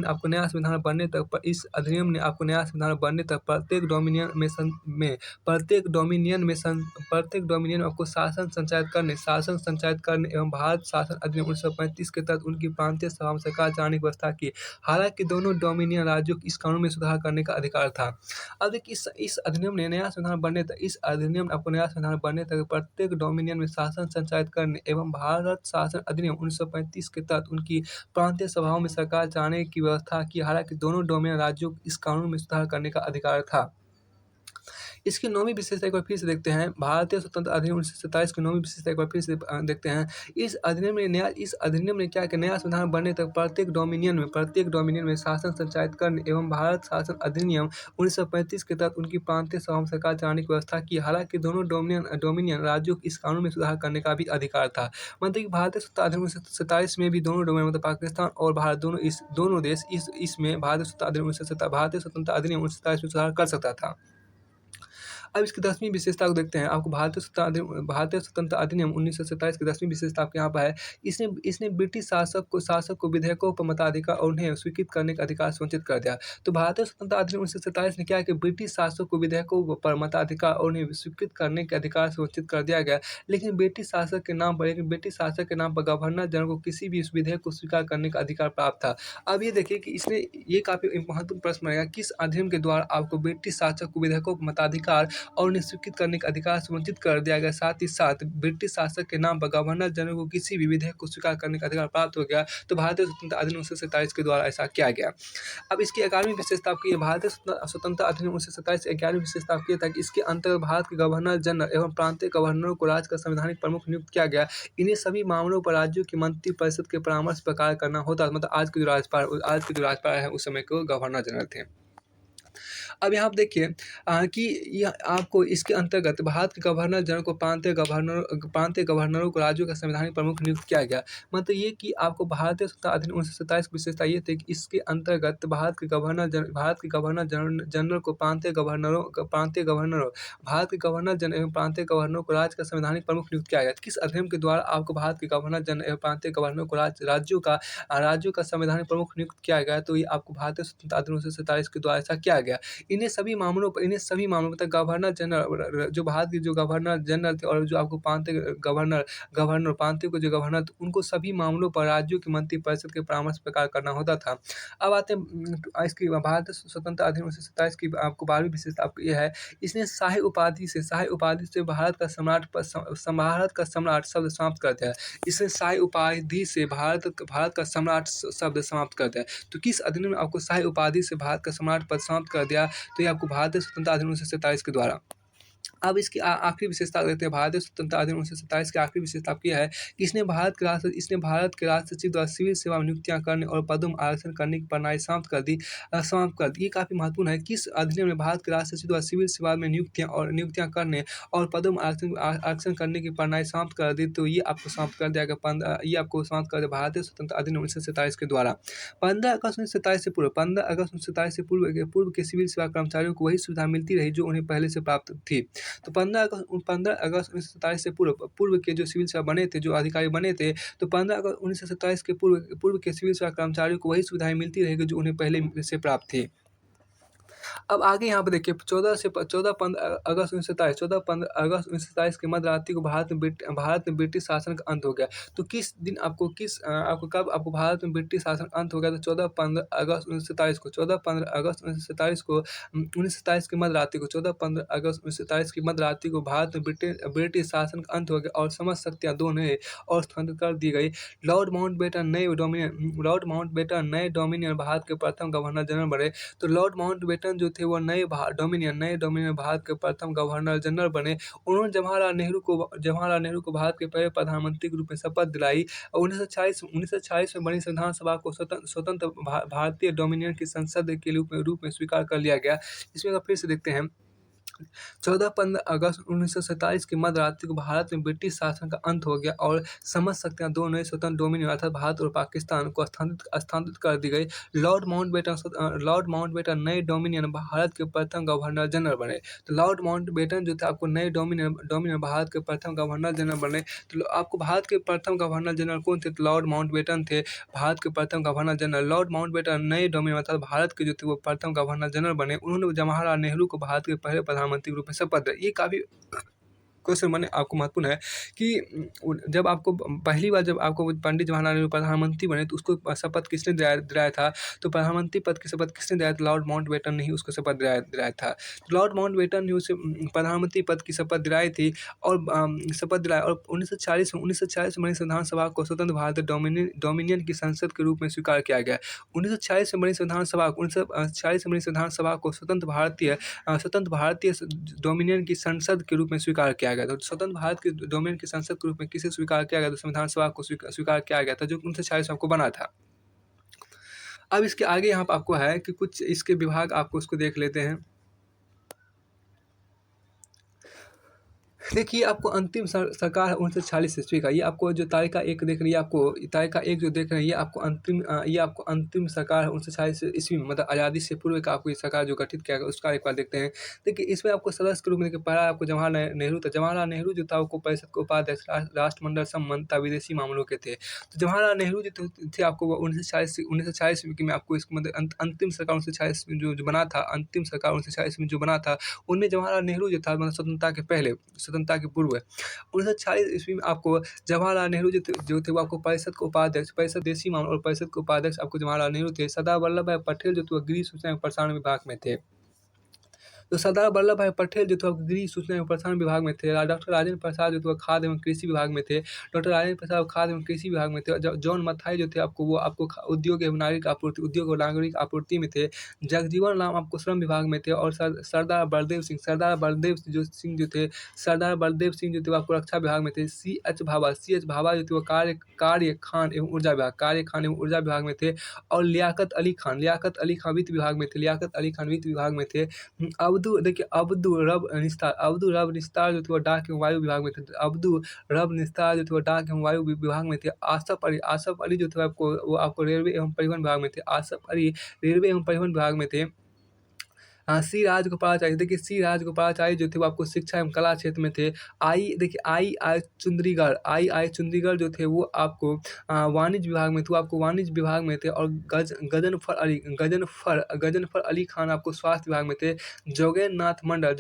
आपको नया संविधान बनने तक प्रत्येक डोमिनियन में आपको शासन संचालित करने एवं भारत शासन अधिनियम 1935 के तहत उनकी प्रांतीय सभा में सरकार चलाने की व्यवस्था की। हालाँकि दोनों डोमिनियन राज्यों को इस कानून में सुधार करने का अधिकार था। अब देखिए इस अधिनियम ने आपको नया संविधान बनने तक प्रत्येक डोमिनियन में शासन संचालित करने एवं भारत शासन अधिनियम 1935 के तहत उनकी प्रांतीय सभाओं में सरकार चलाने की व्यवस्था की। हालाँकि दोनों डोमिनियन राज्यों को इस कानून में सुधार करने का अधिकार था। इसकी 9वीं विशेषता एक बार फिर से देखते हैं, भारतीय स्वतंत्रता अधिनियम 1947 की 9वीं विशेषता एक बार फिर से देखते हैं। इस अधिनियम ने क्या किया, नया संविधान बनने तक प्रत्येक डोमिनियन में शासन संचालित करने एवं भारत शासन अधिनियम 1935 के तहत उनकी प्रांतीय सभा में सरकार चलाने की व्यवस्था की। हालाँकि दोनों डोमिनियन राज्यों को इस कानून में सुधार करने का भी अधिकार था। मतलब कि भारतीय स्वतंत्रता अधिनियम 1947 में भी दोनों डोमिनियन मतलब पाकिस्तान और भारत दोनों देश इसमें भारतीय स्वतंत्रता अधिनियम 1947 में सुधार कर सकता था। अब इसकी 10वीं विशेषता को देखते हैं। आपको भारतीय स्वतंत्रता अधिनियम 1927 की 10वीं विशेषता आपके यहाँ पर है। इसने ब्रिटिश शासक को विधेयकों पर मताधिकार और उन्हें स्वीकृत करने का अधिकार से वंचित कर दिया। तो भारतीय स्वतंत्रता अधिनियम 1927 ने क्या है कि ब्रिटिश शासक को विधेयकों पर मताधिकार और उन्हें स्वीकृत करने के अधिकार से वंचित कर दिया गया। लेकिन ब्रिटिश शासक के नाम पर गवर्नर जनरल को किसी भी इस विधेयक को स्वीकार करने का अधिकार प्राप्त था। अब ये देखिए कि ये काफ़ी महत्वपूर्ण प्रश्न रहेगा, किस अधिनियम के द्वारा आपको ब्रिटिश शासक को विधेयकों पर मताधिकार और उन्हें स्वीकृत करने के अधिकार से वंचित कर दिया गया। साथ ही साथ ब्रिटिश शासक के नाम पर गवर्नर जनरल को किसी भी विधेयक को स्वीकार करने का अधिकार प्राप्त हो गया। तो भारतीय स्वतंत्रता अधिनियम 1947 के द्वारा ऐसा किया गया। अब इसकी 11वीं विशेषता आपकी भारतीय स्वतंत्रता अधिनियम 1927 की 11वीं विशेषता आपकी था कि इसके अंतर्गत भारत के गवर्नर जनरल एवं प्रांतीय गवर्नरों को राज्य का संवैधानिक प्रमुख नियुक्त किया गया। इन्हें सभी मामलों पर राज्यों की मंत्रिपरिषद के परामर्श पर कार्य करना होता है। मतलब आज के जो राज्यपाल है उस समय के गवर्नर जनरल थे। अब यहाँ पे देखिए कि यह आपको इसके अंतर्गत भारत के गवर्नर जनरल को प्रांतीय गवर्नरों को राज्यों का संवैधानिक प्रमुख नियुक्त किया गया। मतलब ये कि आपको भारतीय स्वतंत्रता अधिनियम 1927 की विशेषता ये थी कि इसके अंतर्गत भारत के गवर्नर जनरल को भारत के गवर्नर जनरल एवं प्रांतीय गवर्नरों को राज्य का संवैधानिक प्रमुख नियुक्त किया गया। किस अधिनियम के द्वारा आपको भारत के गवर्नर जनरल एवं प्रांतीय गवर्नरों को राज्यों का संवैधानिक प्रमुख नियुक्त किया गया। तो ये आपको भारतीय स्वतंत्रता अधिनियम 1947 के द्वारा ऐसा किया गया। इन्हें सभी मामलों पर गवर्नर जनरल जो भारत के जो गवर्नर जनरल थे और जो आपको प्रांतीय के जो गवर्नर थे, उनको सभी मामलों पर राज्यों की मंत्रिपरिषद के परामर्श पर कार्य करना होता था। अब आते हैं इसकी भारतीय स्वतंत्रता अधिनियम 1927 की आपको 12वीं विशेषता आपको ये है, इसने शाही उपाधि से भारत का सम्राट शब्द समाप्त कर दिया है। इसने शाही उपाधि से भारत का सम्राट शब्द समाप्त कर दिया है। तो किस अधिनियम में आपको शाही उपाधि से भारत का सम्राट पद समाप्त कर दिया? तो ये आपको भारतीय स्वतंत्रता अधिनियम 1947 के द्वारा। अब इसकी आखिरी विशेषता देखते हैं। भारतीय स्वतंत्रता अधिनियम 1927 की आखिरी विशेषता आपकी है कि इसने भारत के राष्ट्र सचिव द्वारा सिविल सेवा में नियुक्तियां करने और पदों में आरक्षण करने की प्रणाली समाप्त कर दी। ये काफ़ी महत्वपूर्ण है। किस अधिनियम ने भारत के राष्ट्र सचिव द्वारा सिविल सेवा में नियुक्तियां करने और पदों में आरक्षण करने की प्रणाली समाप्त कर दी? तो ये आपको समाप्त कर दिया गया। ये आपको समाप्त कर दिया भारतीय स्वतंत्रता अधिनियम 1947 के द्वारा। 15 अगस्त 1927 से पूर्व के सिविल सेवा कर्मचारियों को वही सुविधा मिलती रही जो उन्हें पहले से प्राप्त थी। तो 15 अगस्त 1927 से पूर्व के जो सिविल सेवा बने थे, जो अधिकारी बने थे, तो 15 अगस्त 1927 के पूर्व के सिविल सेवा कर्मचारियों को वही सुविधाएं मिलती रहेगी जो उन्हें पहले से प्राप्त थी। अब आगे यहाँ पे देखिए 14-15 अगस्त 1927 की मध्य रात्रि को भारत में ब्रिटिश शासन का अंत हो गया। तो किस दिन आपको कब आपको भारत में ब्रिटिश शासन अंत हो गया? तो 14-15 अगस्त 1927 को 1927 की मध्य रात्रि को 14-15 अगस्त 1927 की मध्य रात्रि को भारत में ब्रिटिश शासन का अंत हो गया और समस्त शक्तियाँ दोनों और स्थानांतरित कर दी गई। लॉर्ड माउंटबेटन नए डोमिनियन भारत के प्रथम गवर्नर जनरल बने। तो लॉर्ड माउंटबेटन जो थे वो नए डोमिनियन भारत के प्रथम गवर्नर जनरल बने। उन्होंने जवाहरलाल नेहरू को भारत के पहले प्रधानमंत्री के रूप में शपथ दिलाई और 1940 में बनी संविधान सभा को स्वतंत्र भारतीय डोमिनियन की संसद के रूप में स्वीकार कर लिया गया। इसमें अगर फिर से देखते हैं 14-15 अगस्त 1947 की मध्यरात्रि को भारत में ब्रिटिश शासन का अंत हो गया और समस्त शक्तियां दो नए स्वतंत्र डोमिनियन अर्थात भारत और पाकिस्तान को स्थानांतरित कर दी गई। लॉर्ड माउंटबेटन नए डोमिनियन भारत के प्रथम गवर्नर जनरल बने। तो लॉर्ड माउंटबेटन जो थे आपको नए डोमिनियन भारत के प्रथम गवर्नर जनरल बने। तो आपको भारत के प्रथम गवर्नर जनरल कौन थे? तो लॉर्ड माउंटबेटन थे भारत के प्रथम गवर्नर जनरल। लॉर्ड माउंटबेटन नए डोमिनियन अर्थात भारत के जो थे वो प्रथम गवर्नर जनरल बने। उन्होंने जवाहरलाल नेहरू को भारत के पहले प्रधानमंत्री के रूप में शपथ दी। ये काफ़ी क्वेश्चन मैंने आपको महत्वपूर्ण है कि जब आपको पहली बार जब आपको पंडित जवाहरलाल नेहरू प्रधानमंत्री बने तो उसको शपथ किसने दिलाया था? तो प्रधानमंत्री पद की शपथ किसने दिलाया था? लॉर्ड माउंटबेटन ने ही उसको शपथ दिलाया था। तो लॉर्ड माउंटबेटन ने उसे प्रधानमंत्री पद की शपथ दिलाई थी और शपथ दिलाया और 1940 में बनी संविधान सभा को स्वतंत्र भारतीय डोमिनियन की संसद के रूप में स्वीकार किया गया। 1940 में बनी संविधान सभा को स्वतंत्र भारतीय डोमिनियन की संसद के रूप में स्वीकार किया गया था। तो स्वतंत्र भारत के डोमिनियन की संसद के रूप में किसे स्वीकार किया गया? तो संविधान सभा को स्वीकार किया गया था जो 1940 में आपको बना था। अब इसके आगे यहाँ पे आपको है कि कुछ इसके विभाग आपको उसको देख लेते हैं। देखिए आपको अंतिम सरकार 1946 ईस्वी का, ये आपको जो तालिका 1 देख रही है, आपको तालिका 1 जो देख रहे हैं ये आपको अंतिम सरकार 1946 ईस्वी में मतलब आज़ादी से पूर्व का आपको ये सरकार जो गठित किया गया उसका एक बार देखते हैं। देखिए इसमें आपको सदस्य के रूप में देखिए पहला आपको जवाहरलाल नेहरू था। जवाहरलाल नेहरू जो था वो परिषद के उपाध्यक्ष राष्ट्रमंडल संबंध विदेशी मामलों के थे। तो जवाहरलाल नेहरू जो थे आपको वो 1946 में आपको इसको मतलब अंतिम सरकार 1946 में जो बना था, अंतिम सरकार 1946 में जो बना था उनमें जवाहरलाल नेहरू जो था मतलब स्वतंत्रता के पूर्व 1940 ईस्वी में आपको जवाहरलाल नेहरू जो थे वो आपको परिषद के उपाध्यक्ष, परिषद देशी मामलों और परिषद के उपाध्यक्ष आपको जवाहरलाल नेहरू थे। सरदार वल्लभ भाई पटेल जो थे वो गृह सूचना एवं प्रसारण विभाग में थे। तो सरदार वल्लभ भाई पटेल जो थे वो गृह सूचना एवं प्रसारण विभाग में थे। डॉक्टर राजेंद्र प्रसाद जो थे वो खाद्य एवं कृषि विभाग में थे। डॉक्टर राजेंद्र प्रसाद खाद्य एवं कृषि विभाग में थे। जॉन मथाई जो थे आपको उद्योग एवं नागरिक आपूर्ति में थे। जगजीवन राम आपको श्रम विभाग में थे और सरदार बलदेव सिंह जो थे वो आपको रक्षा विभाग में थे। सी एच भाभा जो थे वो कार्य खान एवं ऊर्जा विभाग में थे। और लियाकत अली खान वित्त विभाग में थे। अब्दुल रब निस्तार जो थे वो डाक एवं वायु विभाग में थे। आसफ अली जो थे आपको रेलवे एवं परिवहन विभाग में थे। सी राजगोपालाचारी जो थे वो आपको शिक्षा एवं कला क्षेत्र में थे। आई आई चुंदरीगढ़ जो थे वो आपको वाणिज्य विभाग में थे और गजनफर अली खान आपको स्वास्थ्य विभाग में थे। जोगेंद्रनाथ मंडल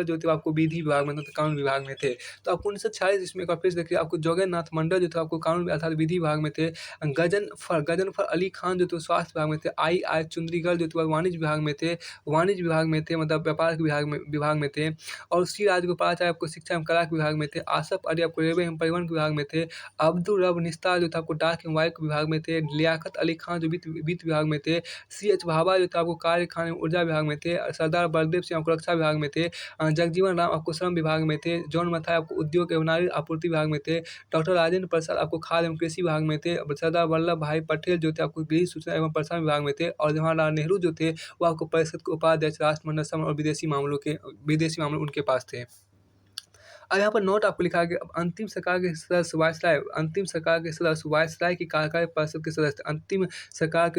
जो थे वो आपको विधि विभाग में थे, कानून विभाग में थे। तो आपको 1946 इसमें का फिर से देखिए आपको जोगेंद्रनाथ मंडल जो थे आपको कानून अर्थात विधि विभाग में थे। गजनफर अली खान जो थे स्वास्थ्य विभाग में थे। आई चुंदरीगढ़ जो थे वाणिज्य विभाग में थे मतलब व्यापार के विभाग में थे। और सी राजगोपालाचारी आपको शिक्षा एवं कला के विभाग में थे। आसफ अली आपको रेलवे एवं परिवहन के विभाग में थे। अब्दुल रब निस्तार जो था आपको डाक एवं वायु के विभाग में थे। लियाकत अली खान जो वित्त विभाग में थे। सी एच भाभा जो था आपको कार्य खान एवं ऊर्जा विभाग में थे। सरदार बलदेव सिंह आपको रक्षा विभाग में थे। जगजीवन राम आपको श्रम विभाग में थे। जॉन मथाई आपको उद्योग एवं नागरिक आपूर्ति विभाग में थे। डॉक्टर राजेंद्र प्रसाद आपको खाद्य एवं कृषि विभाग में थे। सरदार वल्लभ भाई पटेल जो थे आपको गृह सूचना एवं प्रसारण विभाग में थे। और जवाहरलाल नेहरू जो थे वो आपको परिषद के उपाध्यक्ष, राष्ट्रमंडल सम और विदेशी मामलों उनके पास थे। अब यहाँ पर नोट आपको लिखा गया अंतिम सरकार के सदस्य वायसराय की कार्यकारी परिषद के सदस्य। अंतिम सरकार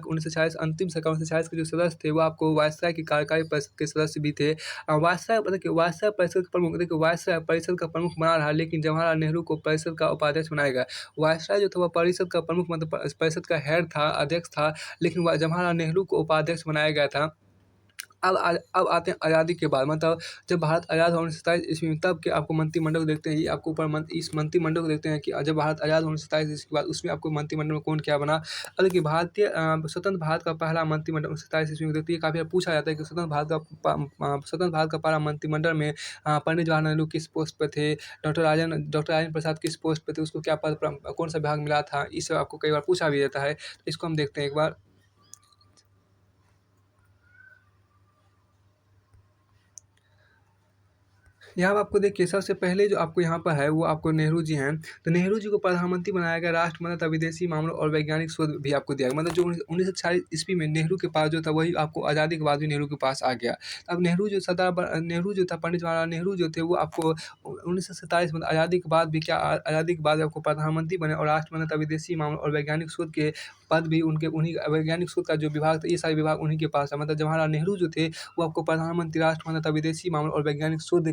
1946 के जो सदस्य थे वो आपको वायसराय की कार्यकारी परिषद के सदस्य भी थे। वायसराय परिषद का प्रमुख बना रहा लेकिन जवाहरलाल नेहरू को परिषद का उपाध्यक्ष बनाया गया। वायसराय जो था वह परिषद का प्रमुख मतलब परिषद का हेड था, अध्यक्ष था, लेकिन जवाहरलाल नेहरू को उपाध्यक्ष बनाया गया था। अब आते हैं आज़ादी के बाद मतलब जब भारत आज़ाद हुआ 1927 ईस्वी में, तब के आपको मंत्रिमंडल को देखते हैं। ये आपको ऊपर इस मंत्रिमंडल को देखते हैं कि जब भारत आज़ाद हुआ 1927 ईस्वी के बाद उसमें आपको मंत्रिमंडल में कौन क्या बना। अब देखिए स्वतंत्र भारत का पहला मंत्रिमंडल 1927 ईस्वी में देखते हैं। काफ़ी बार पूछा जाता है कि स्वतंत्र भारत का पहला मंत्रिमंडल में पंडित जवाहरलाल नेहरू किस पोस्ट पे थे, डॉक्टर राजेंद्र प्रसाद किस पोस्ट पे थे, उसको क्या पद कौन सा विभाग मिला था, इस आपको कई बार पूछा भी जाता है। इसको हम देखते हैं एक बार। यहाँ पे आपको देखिए सबसे पहले जो आपको यहाँ पर है वो आपको नेहरू जी हैं। तो नेहरू जी को प्रधानमंत्री बनाया गया, राष्ट्रमंडल तथा विदेशी मामलों और वैज्ञानिक शोध भी आपको दिया गया। मतलब जो 1940 ईस्वी में नेहरू के पास जो था वही आपको आज़ादी के बाद भी नेहरू के पास आ गया। अब नेहरू जो था, पंडित जवाहरलाल नेहरू जो थे वो आपको 1947 में आज़ादी के बाद भी आज़ादी के बाद आपको प्रधानमंत्री बने और राष्ट्रमंडल तथा विदेशी मामलों और वैज्ञानिक शोध के पद भी उनके उन्हीं वैज्ञानिक शोध का जो विभाग था, ये सारे विभाग उन्हीं के पास है। मतलब जवाहरलाल नेहरू जो थे वो आपको प्रधानमंत्री, राष्ट्रमंडल तथा विदेशी मामलों और वैज्ञानिक शोध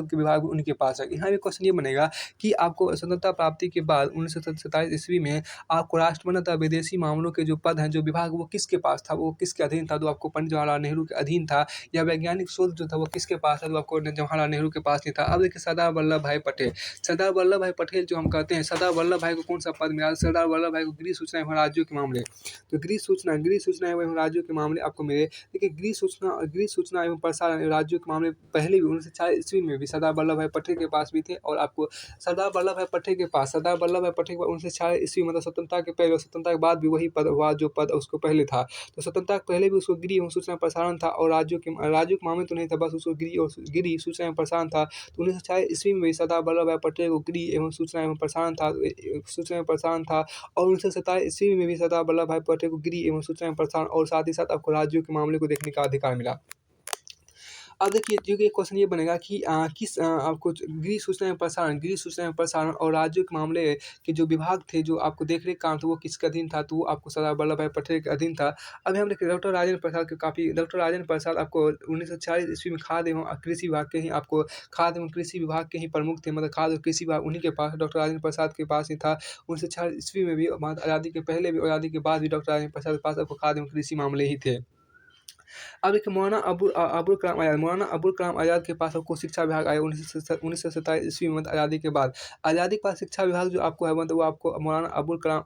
के विभाग भी उन्हीं के पास है। यहाँ भी क्वेश्चन ये बनेगा कि आपको स्वतंत्रता प्राप्ति के बाद 1947 ईस्वी में आपको राष्ट्रमंडल तथा विदेशी मामलों के जो पद हैं, जो विभाग, वो किसके पास था, वो किसके अधीन था? तो आपको पंडित जवाहरलाल नेहरू के अधीन था। या वैज्ञानिक शोध जो था वो किसके पास था? तो आपको जवाहरलाल नेहरू के पास नहीं था। अब देखिए सरदार वल्लभ भाई पटेल। सरदार वल्लभ भाई पटेल जो हम कहते हैं, सरदार वल्लभ भाई को कौन सा पद मिला? सरदार वल्लभ भाई को गृह सूचना एवं राज्यों के मामले। तो गृह सूचना एवं राज्यों के मामले आपको मिले। देखिए गृह सूचना एवं प्रसारण राज्यों के मामले पहले भी 1940 ईस्वी में भी सरदार वल्लभ भाई पटेल के पास भी थे। और आपको सरदार वल्लभ भाई पटेल के बाद 1940 ईस्वी, मतलब स्वतंत्रता के पहले और स्वतंत्रता के बाद भी वही पद हुआ जो पद उसको पहले था। तो स्वतंत्रता के पहले भी उसको गृह एवं सूचना प्रसारण था और राज्यों के मामले तो नहीं था, बस उसको गृह सूचना एवं प्रसारण था। तो 1940 ईस्वी में भी सरदार वल्लभ भाई पटेल को गृह एवं सूचना एवं प्रसारण था सूचना एवं प्रसारण था। और 1947 ईस्वी में भी सरदार वल्लभ भाई पटेल को गृह एवं सूचना एवं प्रसारण और साथ ही साथ आपको राज्यों के मामले को देखने का अधिकार मिला। अब देखिए क्योंकि क्वेश्चन ये बनेगा कि आपको गृह सूचना एवं प्रसारण और राज्यों के मामले के जो विभाग थे, जो आपको देख-रेख काम था, वो किसके अधीन था? तो वो आपको सरदार वल्लभ भाई पटेल के अधीन था। अभी हम देखिए डॉक्टर राजेंद्र प्रसाद आपको 1940 ईस्वी में खाद्य एवं कृषि विभाग के ही प्रमुख थे। मतलब खाद्य और कृषि विभाग उन्हीं के पास, डॉक्टर राजेंद्र प्रसाद के पास ही था। 1940 ईस्वी में भी, आज़ादी के पहले भी और आज़ादी के बाद भी डॉक्टर राजेंद्र प्रसाद के पास आपको खाद्य एवं कृषि मामले ही थे। अब देखिए मौलाना अबुल कलाम आज़ाद के पास आपको शिक्षा विभाग आया 1947 ईस्वी में, मतलब आज़ादी के बाद। आज़ादी के बाद शिक्षा विभाग जो आपको है, मतलब वो आपको मौलाना अबुल कलाम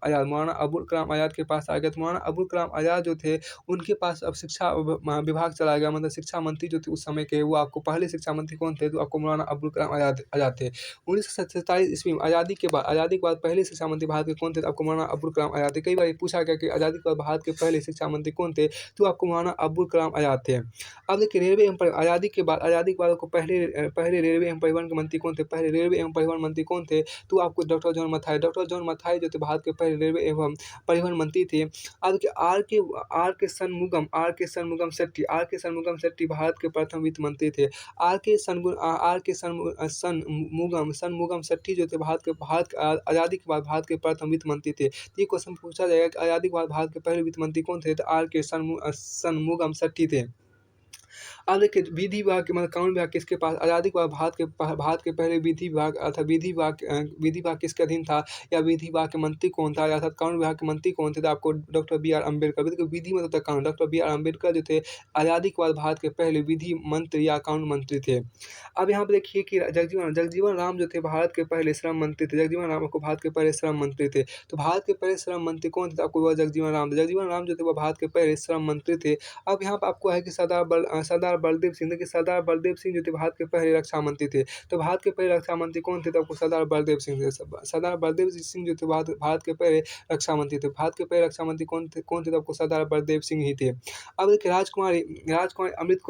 आज़ाद के पास आ गया। तो मौलाना अबुल कलाम आज़ाद जो थे, उनके पास अब शिक्षा विभाग चला गया। मतलब शिक्षा मंत्री जो थे उस समय के, वो आपको पहले शिक्षा मंत्री कौन थे? तो आपको मौलाना अबुल कलाम आज़ाद थे। 1947 ईस्वी में आज़ादी के बाद पहले शिक्षा मंत्री भारत के कौन थे? तो आपको मौलाना अबुल कलाम आज़ाद थे। कई बार ये पूछा गया कि आज़ादी के बाद भारत के पहले शिक्षा मंत्री कौन थे? तो आपको मौलाना अबुल कलाम आज़ाद थे। अब देखिए आज़ादी के बाद आपको पहले रेलवे एवं परिवहन के मंत्री कौन थे? पहले रेलवे एवं परिवहन मंत्री कौन थे? तो आपको doctor John Mathai. Doctor John Mathai जो थे भारत के पहले रेलवे एवं परिवहन मंत्री थे। अब देखिए आर के षणमुगम शेट्टी भारत के प्रथम वित्त मंत्री थे। आर के षणमुगम शेट्टी जो थे आज़ादी के बाद भारत के प्रथम वित्त मंत्री थे। तो ये क्वेश्चन पूछा जाएगा कि आज़ादी के बाद भारत के पहले वित्त मंत्री कौन थे? तो आर के षणमुगम शेट्टी थे। अब देखिए विधि विभाग के, मतलब कानून विभाग किसके पास? आज़ादी के बाद भारत के पहले विधि विभाग किसके अधीन था? या विधि विभाग के मंत्री कौन था? अर्थात कानून विभाग के मंत्री कौन थे? तो आपको डॉक्टर बी आर अम्बेडकर। देखिए विधि मतलब होता है कानून। डॉक्टर बी आर अम्बेडकर जो थे आज़ादी के बाद भारत के पहले विधि मंत्री या कानून मंत्री थे। अब यहाँ पे देखिए कि जगजीवन राम जो थे भारत के पहले श्रम मंत्री थे। जगजीवन राम आपको भारत के पहले श्रम मंत्री थे। तो भारत के पहले श्रम मंत्री कौन थे? तो आपको वह जगजीवन राम थे। जगजीवन राम जो थे वो भारत के पहले श्रम मंत्री थे। अब यहाँ पे आपको है कि सरदार बलदेव सिंह। देखिए सरदार बलदेव सिंह जो थे भारत के पहले रक्षा मंत्री थे। तो भारत के पहले रक्षा मंत्री कौन थे? तो आपको सरदार बलदेव सिंह थे। सरदार बलदेव सिंह जो थे भारत के पहले रक्षा मंत्री थे। भारत के पहले रक्षा मंत्री कौन थे? तो आपको सरदार बलदेव सिंह ही थे। अब देखिए राजकुमारी अमृत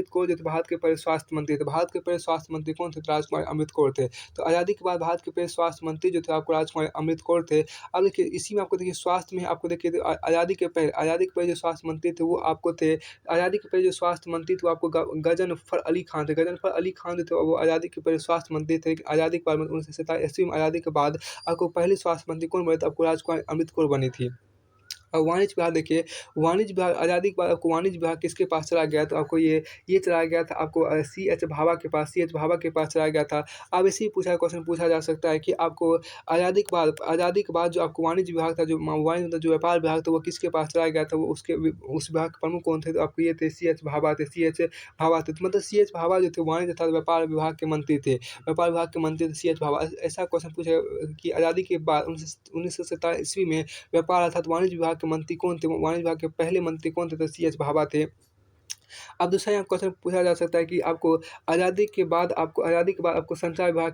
कौर जो थे भारत के पहले स्वास्थ्य मंत्री थे। भारत के पहले स्वास्थ्य मंत्री कौन थे? तो राजकुमारी अमृत कौर थे। तो आज़ादी के बाद भारत के पहले स्वास्थ्य मंत्री जो थे आपको राजकुमारी अमृत कौर थे। अब देखिए इसी में आपको देखिए स्वास्थ्य में आपको देखिए आज़ादी के पहले जो स्वास्थ्य मंत्री थे वो आपको थे, आज़ादी के पहले जो स्वास्थ्य मंत्री थे वो आपको गजनफर अली खान थे। गजनफर अली खान जो थे वो आज़ादी के पहले स्वास्थ्य मंत्री थे। आज़ादी के बाद 1947 ईस्वी में आज़ादी के बाद आपको पहले स्वास्थ्य मंत्री कौन बने? तो आपको राजकुमारी अमृत कौर बनी थी। और वाणिज्य विभाग देखिए, वाणिज्य विभाग आज़ादी के बाद आपको वाणिज्य विभाग किसके पास चला गया? तो आपको ये चला गया था आपको सी.एच. भाभा के पास चला गया था। अब इसी क्वेश्चन पूछा जा सकता है कि आपको आज़ादी के बाद जो आपको वाणिज्य विभाग था, जो व्यापार विभाग था, वो किसके पास चला गया था? वो उस विभाग के प्रमुख कौन थे? तो आपको ये थे सी.एच. भाभा थे। तो मतलब सी.एच. भाभा जो थे वाणिज्य तथा व्यापार विभाग के मंत्री थे। सी.एच. भाभा। ऐसा क्वेश्चन पूछा कि आज़ादी के बाद 1947 ईस्वी में व्यापार अर्थात वाणिज्य विभाग के मंत्री कौन थे? वाणिज्य विभाग के पहले मंत्री कौन थे? तो सी.एच. भाभा थे। अब दूसरा यहाँ क्वेश्चन पूछा जा सकता है कि आपको आज़ादी के बाद आपको संचार विभाग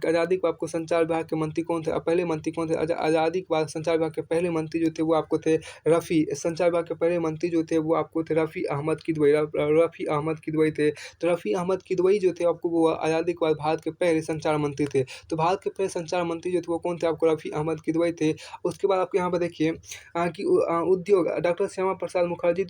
के मंत्री कौन थे? पहले मंत्री कौन थे? आज़ादी के बाद संचार विभाग के पहले मंत्री जो थे वो आपको थे रफ़ी। संचार विभाग के पहले मंत्री जो थे वो आपको थे रफ़ी अहमद किदवई। रफ़ी अहमद किदवई थे। तो रफ़ी अहमद किदवई जो थे आपको वो आज़ादी के बाद भारत के पहले संचार मंत्री थे। तो भारत के पहले संचार मंत्री जो थे वो कौन थे? आपको रफ़ी अहमद किदवई थे। उसके बाद आपको यहाँ पर देखिए उद्योग डॉक्टर श्यामा प्रसाद मुखर्जी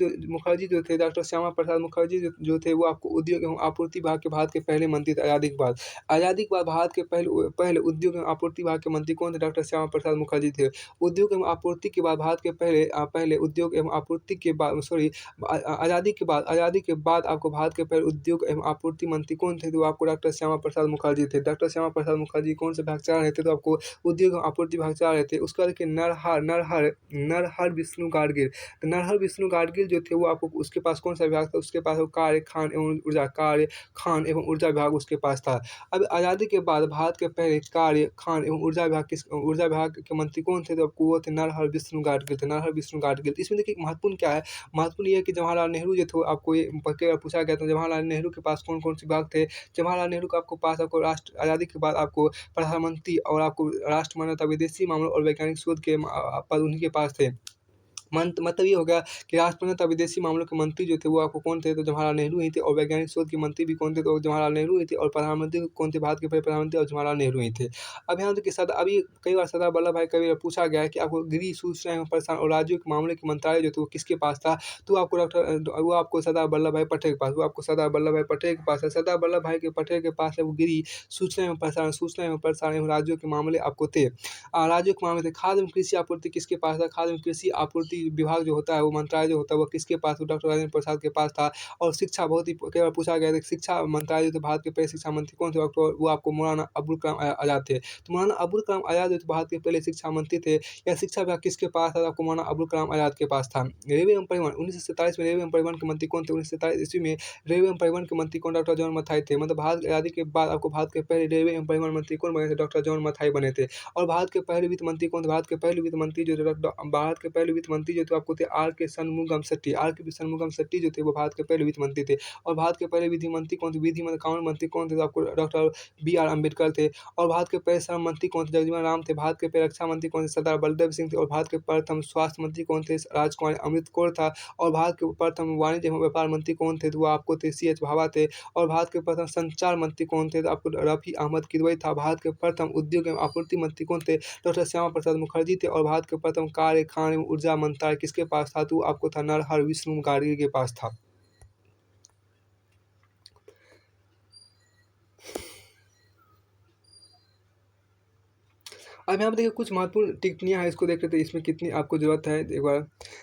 जो थे, डॉक्टर श्यामा प्रसाद मुखर्जी जो थे वो आपको उद्योग एवं आपूर्ति विभाग के भारत के पहले मंत्री थे आज़ादी के बाद। आज़ादी के बाद भारत के पहले उद्योग एवं आपूर्ति विभाग के मंत्री कौन थे? डॉक्टर श्यामा प्रसाद मुखर्जी थे। उद्योग एवं आपूर्ति के बाद भारत के पहले उद्योग एवं आपूर्ति के बाद आज़ादी के बाद आपको भारत के पहले उद्योग एवं आपूर्ति मंत्री कौन थे? तो आपको डॉक्टर श्यामा प्रसाद मुखर्जी थे। डॉक्टर श्यामा प्रसाद मुखर्जी कौन से विभाग चला रहे थे? तो आपको उद्योग एवं आपूर्ति विभाग चला रहे थे। उसके बाद देखिए नरहर विष्णु गाडगिल। तो नरहर विष्णु गाडगिल जो थे वो आपको उसके पास कौन सा विभाग था? उसके पास वो कार्य, खान एवं ऊर्जा विभाग उसके पास था। अब आज़ादी के बाद भारत के पहले कार्य, खान एवं ऊर्जा विभाग के मंत्री कौन थे? तो आपको वो थे नरहर विष्णु गाडगिल थे, नरहर विष्णु गाडगिल। इसमें देखिए महत्वपूर्ण क्या है? महत्वपूर्ण ये है कि जवाहरलाल नेहरू जो थे आपको ये कई बार पूछा गया था, जवाहरलाल नेहरू के पास कौन-कौन से विभाग थे? जवाहरलाल नेहरू का आपको पास आपको आज़ादी के बाद आपको प्रधानमंत्री और आपको राष्ट्रमंत्री तथा विदेशी मामलों और वैज्ञानिक शोध के पद उन्हीं के पास थे। मतलब ये हो गया कि राष्ट्रपति तथा विदेशी मामलों के मंत्री जो थे वो आपको कौन थे? तो जवाहरलाल नेहरू ही थे। और वैज्ञानिक शोध के मंत्री भी कौन थे? तो जवाहरलाल नेहरू ही थे। और प्रधानमंत्री कौन थे? भारत के पहले प्रधानमंत्री और जवाहरलाल नेहरू ही थे। अब यहाँ देखिए अभी कई बार सरदार वल्लभ भाई कभी पूछा गया है कि आपको गृह, सूचना एवं प्रसारण और राज्यों के मामले के मंत्रालय जो थे वो किसके पास था? तो वो आपको सरदार वल्लभ भाई पटेल के पास, है। सरदार वल्लभ भाई के पटेल के पास है वो गृह, सूचना एवं प्रसारण एवं राज्यों के मामले आपको थे। राज्यों के मामले थे। खाद्य एवं कृषि आपूर्ति किसके पास था? खाद्य एवं कृषि आपूर्ति विभाग जो होता है वो मंत्रालय जो होता है वो किसके पास? तो डॉक्टर राजेंद्र प्रसाद के पास था। और शिक्षा बहुत ही कई बार पूछा गया है, शिक्षा मंत्रालय जो थे भारत के पहले शिक्षा मंत्री कौन थे? वो आपको मौलाना अबुल कलाम आज़ाद थे। तो मौलाना अबुल कलाम आज़ाद जो थे भारत के पहले शिक्षा मंत्री थे। या शिक्षा विभाग किसके पास था? आपको मौलाना अबुल कलाम आज़ाद के पास था। रेलवे एवं परिवहन 1947 में रेलवे एवं परिवहन के मंत्री कौन थे? 1947 ईस्वी में रेलवे एवं परिवहन के मंत्री कौन? डॉक्टर जॉन मथाई थे। मतलब भारत की आज़ादी के बाद आपको भारत के पहले रेलवे एवं परिवहन मंत्री कौन बने थे? डॉक्टर जॉन मथाई बने थे। और भारत के पहले वित्त मंत्री कौन थे? भारत के पहले वित्त मंत्री जो थे आपको थे आर के षणमुगम शेट्टी जो थे वो भारत के पहले वित्त मंत्री थे। और भारत के पहले विधि मंत्री कौन थे? कानून मंत्री कौन थे? तो आपको डॉक्टर बी.आर. अम्बेडकर थे। और भारत के पहले श्रम मंत्री कौन थे? जगजीवन राम थे। भारत के पहले रक्षा मंत्री कौन थे? सरदार बलदेव सिंह थे। और भारत के प्रथम स्वास्थ्य मंत्री कौन थे? राजकुमारी अमृत कौर था। और भारत के प्रथम वाणिज्य एवं व्यापार मंत्री कौन थे? तो वो आपको थे सी.एच. भाभा थे। और भारत के प्रथम संचार मंत्री कौन थे? तो आपको रफ़ी अहमद किदवई था। भारत के प्रथम उद्योग एवं आपूर्ति मंत्री कौन थे? डॉक्टर श्यामा प्रसाद मुखर्जी थे। और भारत के प्रथम कार्य, खान एवं ऊर्जा मंत्रालय किसके पास था? तो आपको था नरहर विष्णु गाडगिल के पास था। अब यहाँ पे देखिए कुछ महत्वपूर्ण टिप्पणियाँ हैं, इसको देख लेते हैं इसमें कितनी आपको ज़रूरत है एक बार।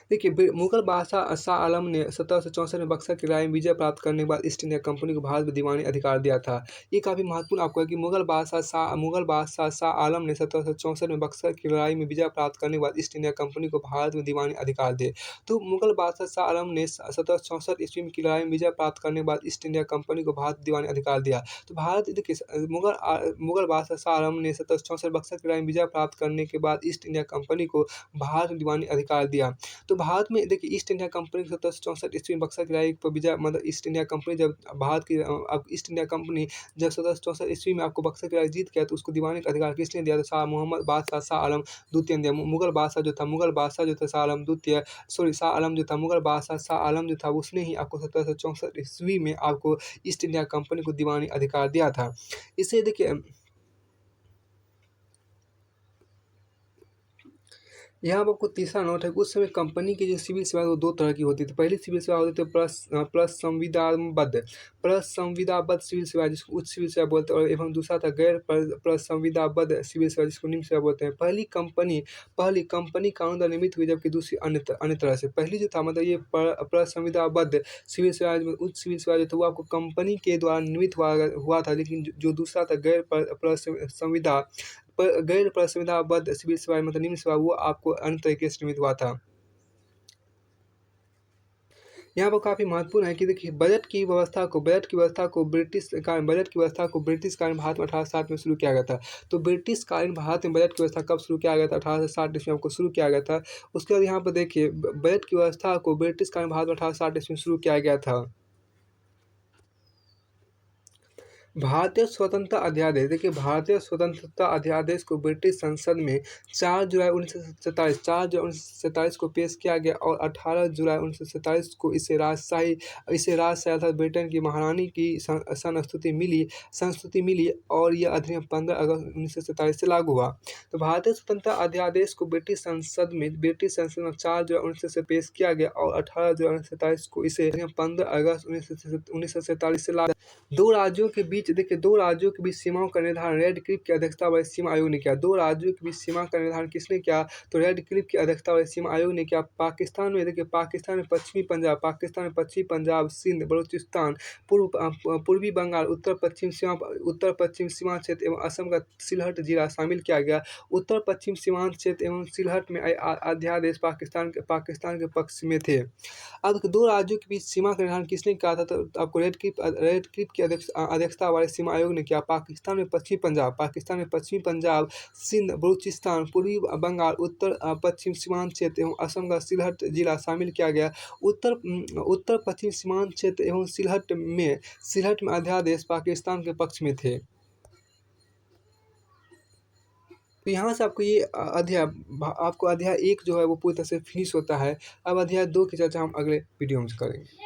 देखिए मुगल बादशाह शाह आलम ने 1764 में बक्सर की लड़ाई में विजय प्राप्त करने के बाद ईस्ट इंडिया कंपनी को भारत में दीवानी अधिकार दिया था। ये काफ़ी महत्वपूर्ण आपको है कि मुगल बादशाह शाह आलम ने 1764 में बक्सर की लड़ाई में विजय प्राप्त करने के बाद ईस्ट इंडिया कंपनी को भारत में दीवानी अधिकार दिए। तो मुगल बादशाह शाह आलम ने 1764 ईस्वी में की लड़ाई में विजय प्राप्त करने के बाद ईस्ट इंडिया कंपनी को भारत में दीवानी अधिकार दिया। तो भारत देखिए मुगल बादशाह शाह आलम ने 1764 बक्सर की लड़ाई में विजय प्राप्त करने के बाद ईस्ट इंडिया कंपनी को भारत में दीवानी अधिकार दिया। तो भारत में देखिए ईस्ट इंडिया कंपनी 1764 ईस्वी में बक्सर की लड़ाई पर विजय मतलब ईस्ट इंडिया कंपनी जब भारत की ईस्ट इंडिया कंपनी जब 1764 ईस्वी में आपको बक्सर की लड़ाई जीत गया तो उसको दीवानी का अधिकार किसने दिया? तो शाह मोहम्मद बादशाह शाह आलम द्वितीय ने दिया। मुगल बादशाह जो था शाह आलम द्वितीय शाह आलम जो था मुगल बादशाह शाह आलम जो था उसने ही आपको 1764 ईस्वी में आपको ईस्ट इंडिया कंपनी को दीवानी अधिकार दिया था। इससे देखिए यहाँ पर आपको तीसरा नोट है कि उस समय कंपनी की जो सिविल सेवा वो दो तरह की होती थी। पहली सिविल सेवा होती थी प्रसंविदाबद्ध सिविल सेवा जिसको उच्च सिविल सेवा बोलते हैं और एवं दूसरा था गैर प्रसंविदाबद्ध सिविल सेवा जिसको निम्न सेवा बोलते हैं। पहली कंपनी कानून द्वारा निर्मित हुई जबकि दूसरी अन्य तरह से। पहली जो था मतलब ये प्रसंविदाबद्ध सिविल सेवा उच्च सिविल सेवा जो था वो आपको कंपनी के द्वारा निर्मित हुआ था। लेकिन जो दूसरा था गैर प्रसंविदाबद्ध सिविल सेवा मतलब निम्न सेवा वो आपको अन्य तरीके से निर्मित हुआ था। यहाँ पर काफ़ी महत्वपूर्ण है कि देखिए बजट की व्यवस्था को ब्रिटिश कालीन भारत में 1860 में शुरू किया गया था। तो ब्रिटिश कालीन भारत में बजट की व्यवस्था कब शुरू किया गया था? 1860 ईस्वी में आपको शुरू किया गया था। उसके बाद यहाँ पर देखिए बजट की व्यवस्था को ब्रिटिश कालीन भारत में 1860 ईस्वी में शुरू किया गया था। भारतीय स्वतंत्रता अध्यादेश, देखिए भारतीय स्वतंत्रता अध्यादेश को ब्रिटिश संसद में 4 जुलाई 1947 को पेश किया गया और 18 जुलाई 1947 को इसे राजशाही अर्थात ब्रिटेन की महारानी की संस्तुति मिली और यह अधिनियम 15 अगस्त 1947 से लागू हुआ। तो भारतीय स्वतंत्रता अध्यादेश को ब्रिटिश संसद में 4 जुलाई 1947 पेश किया गया और 18 जुलाई 1947 को इसे अधिनियम 15 अगस्त 1947 से लागू। दो राज्यों के बीच सीमाओं का निर्धारण रेड क्लिफ की अध्यक्षता वाले सीमा आयोग ने किया। दो राज्यों के बीच सीमा का निर्धारण किसने किया? तो रेड क्लिफ की अध्यक्षता वाले सीमा आयोग ने किया। पाकिस्तान में पश्चिमी पंजाब, सिंध, बलूचिस्तान, पूर्वी बंगाल, उत्तर पश्चिम सीमांत क्षेत्र एवं असम का सिलहट जिला शामिल किया गया। उत्तर पश्चिम सीमांत क्षेत्र एवं सिलहट में अध्यादेश पाकिस्तान के पक्ष में थे। अब दो राज्यों के बीच सीमा का निर्धारण किसने किया था? तो आपको रेड क्लिफ की अध्यक्षता वाले सीमा आयोग ने किया। पाकिस्तान में पश्चिमी पंजाब, सिंध, बलूचिस्तान, पूर्वी बंगाल, उत्तर पश्चिम सीमांत क्षेत्र एवं असम का सिलहट जिला शामिल किया गया। उत्तर पश्चिम सीमांत क्षेत्र एवं सिलहट में अध्यादेश पाकिस्तान के पक्ष में थे। तो यहाँ से आपको ये अध्याय 1 जो है वो पूरी तरह से फिनिश होता है। अब अध्याय 2 की चर्चा हम अगले वीडियो में करेंगे।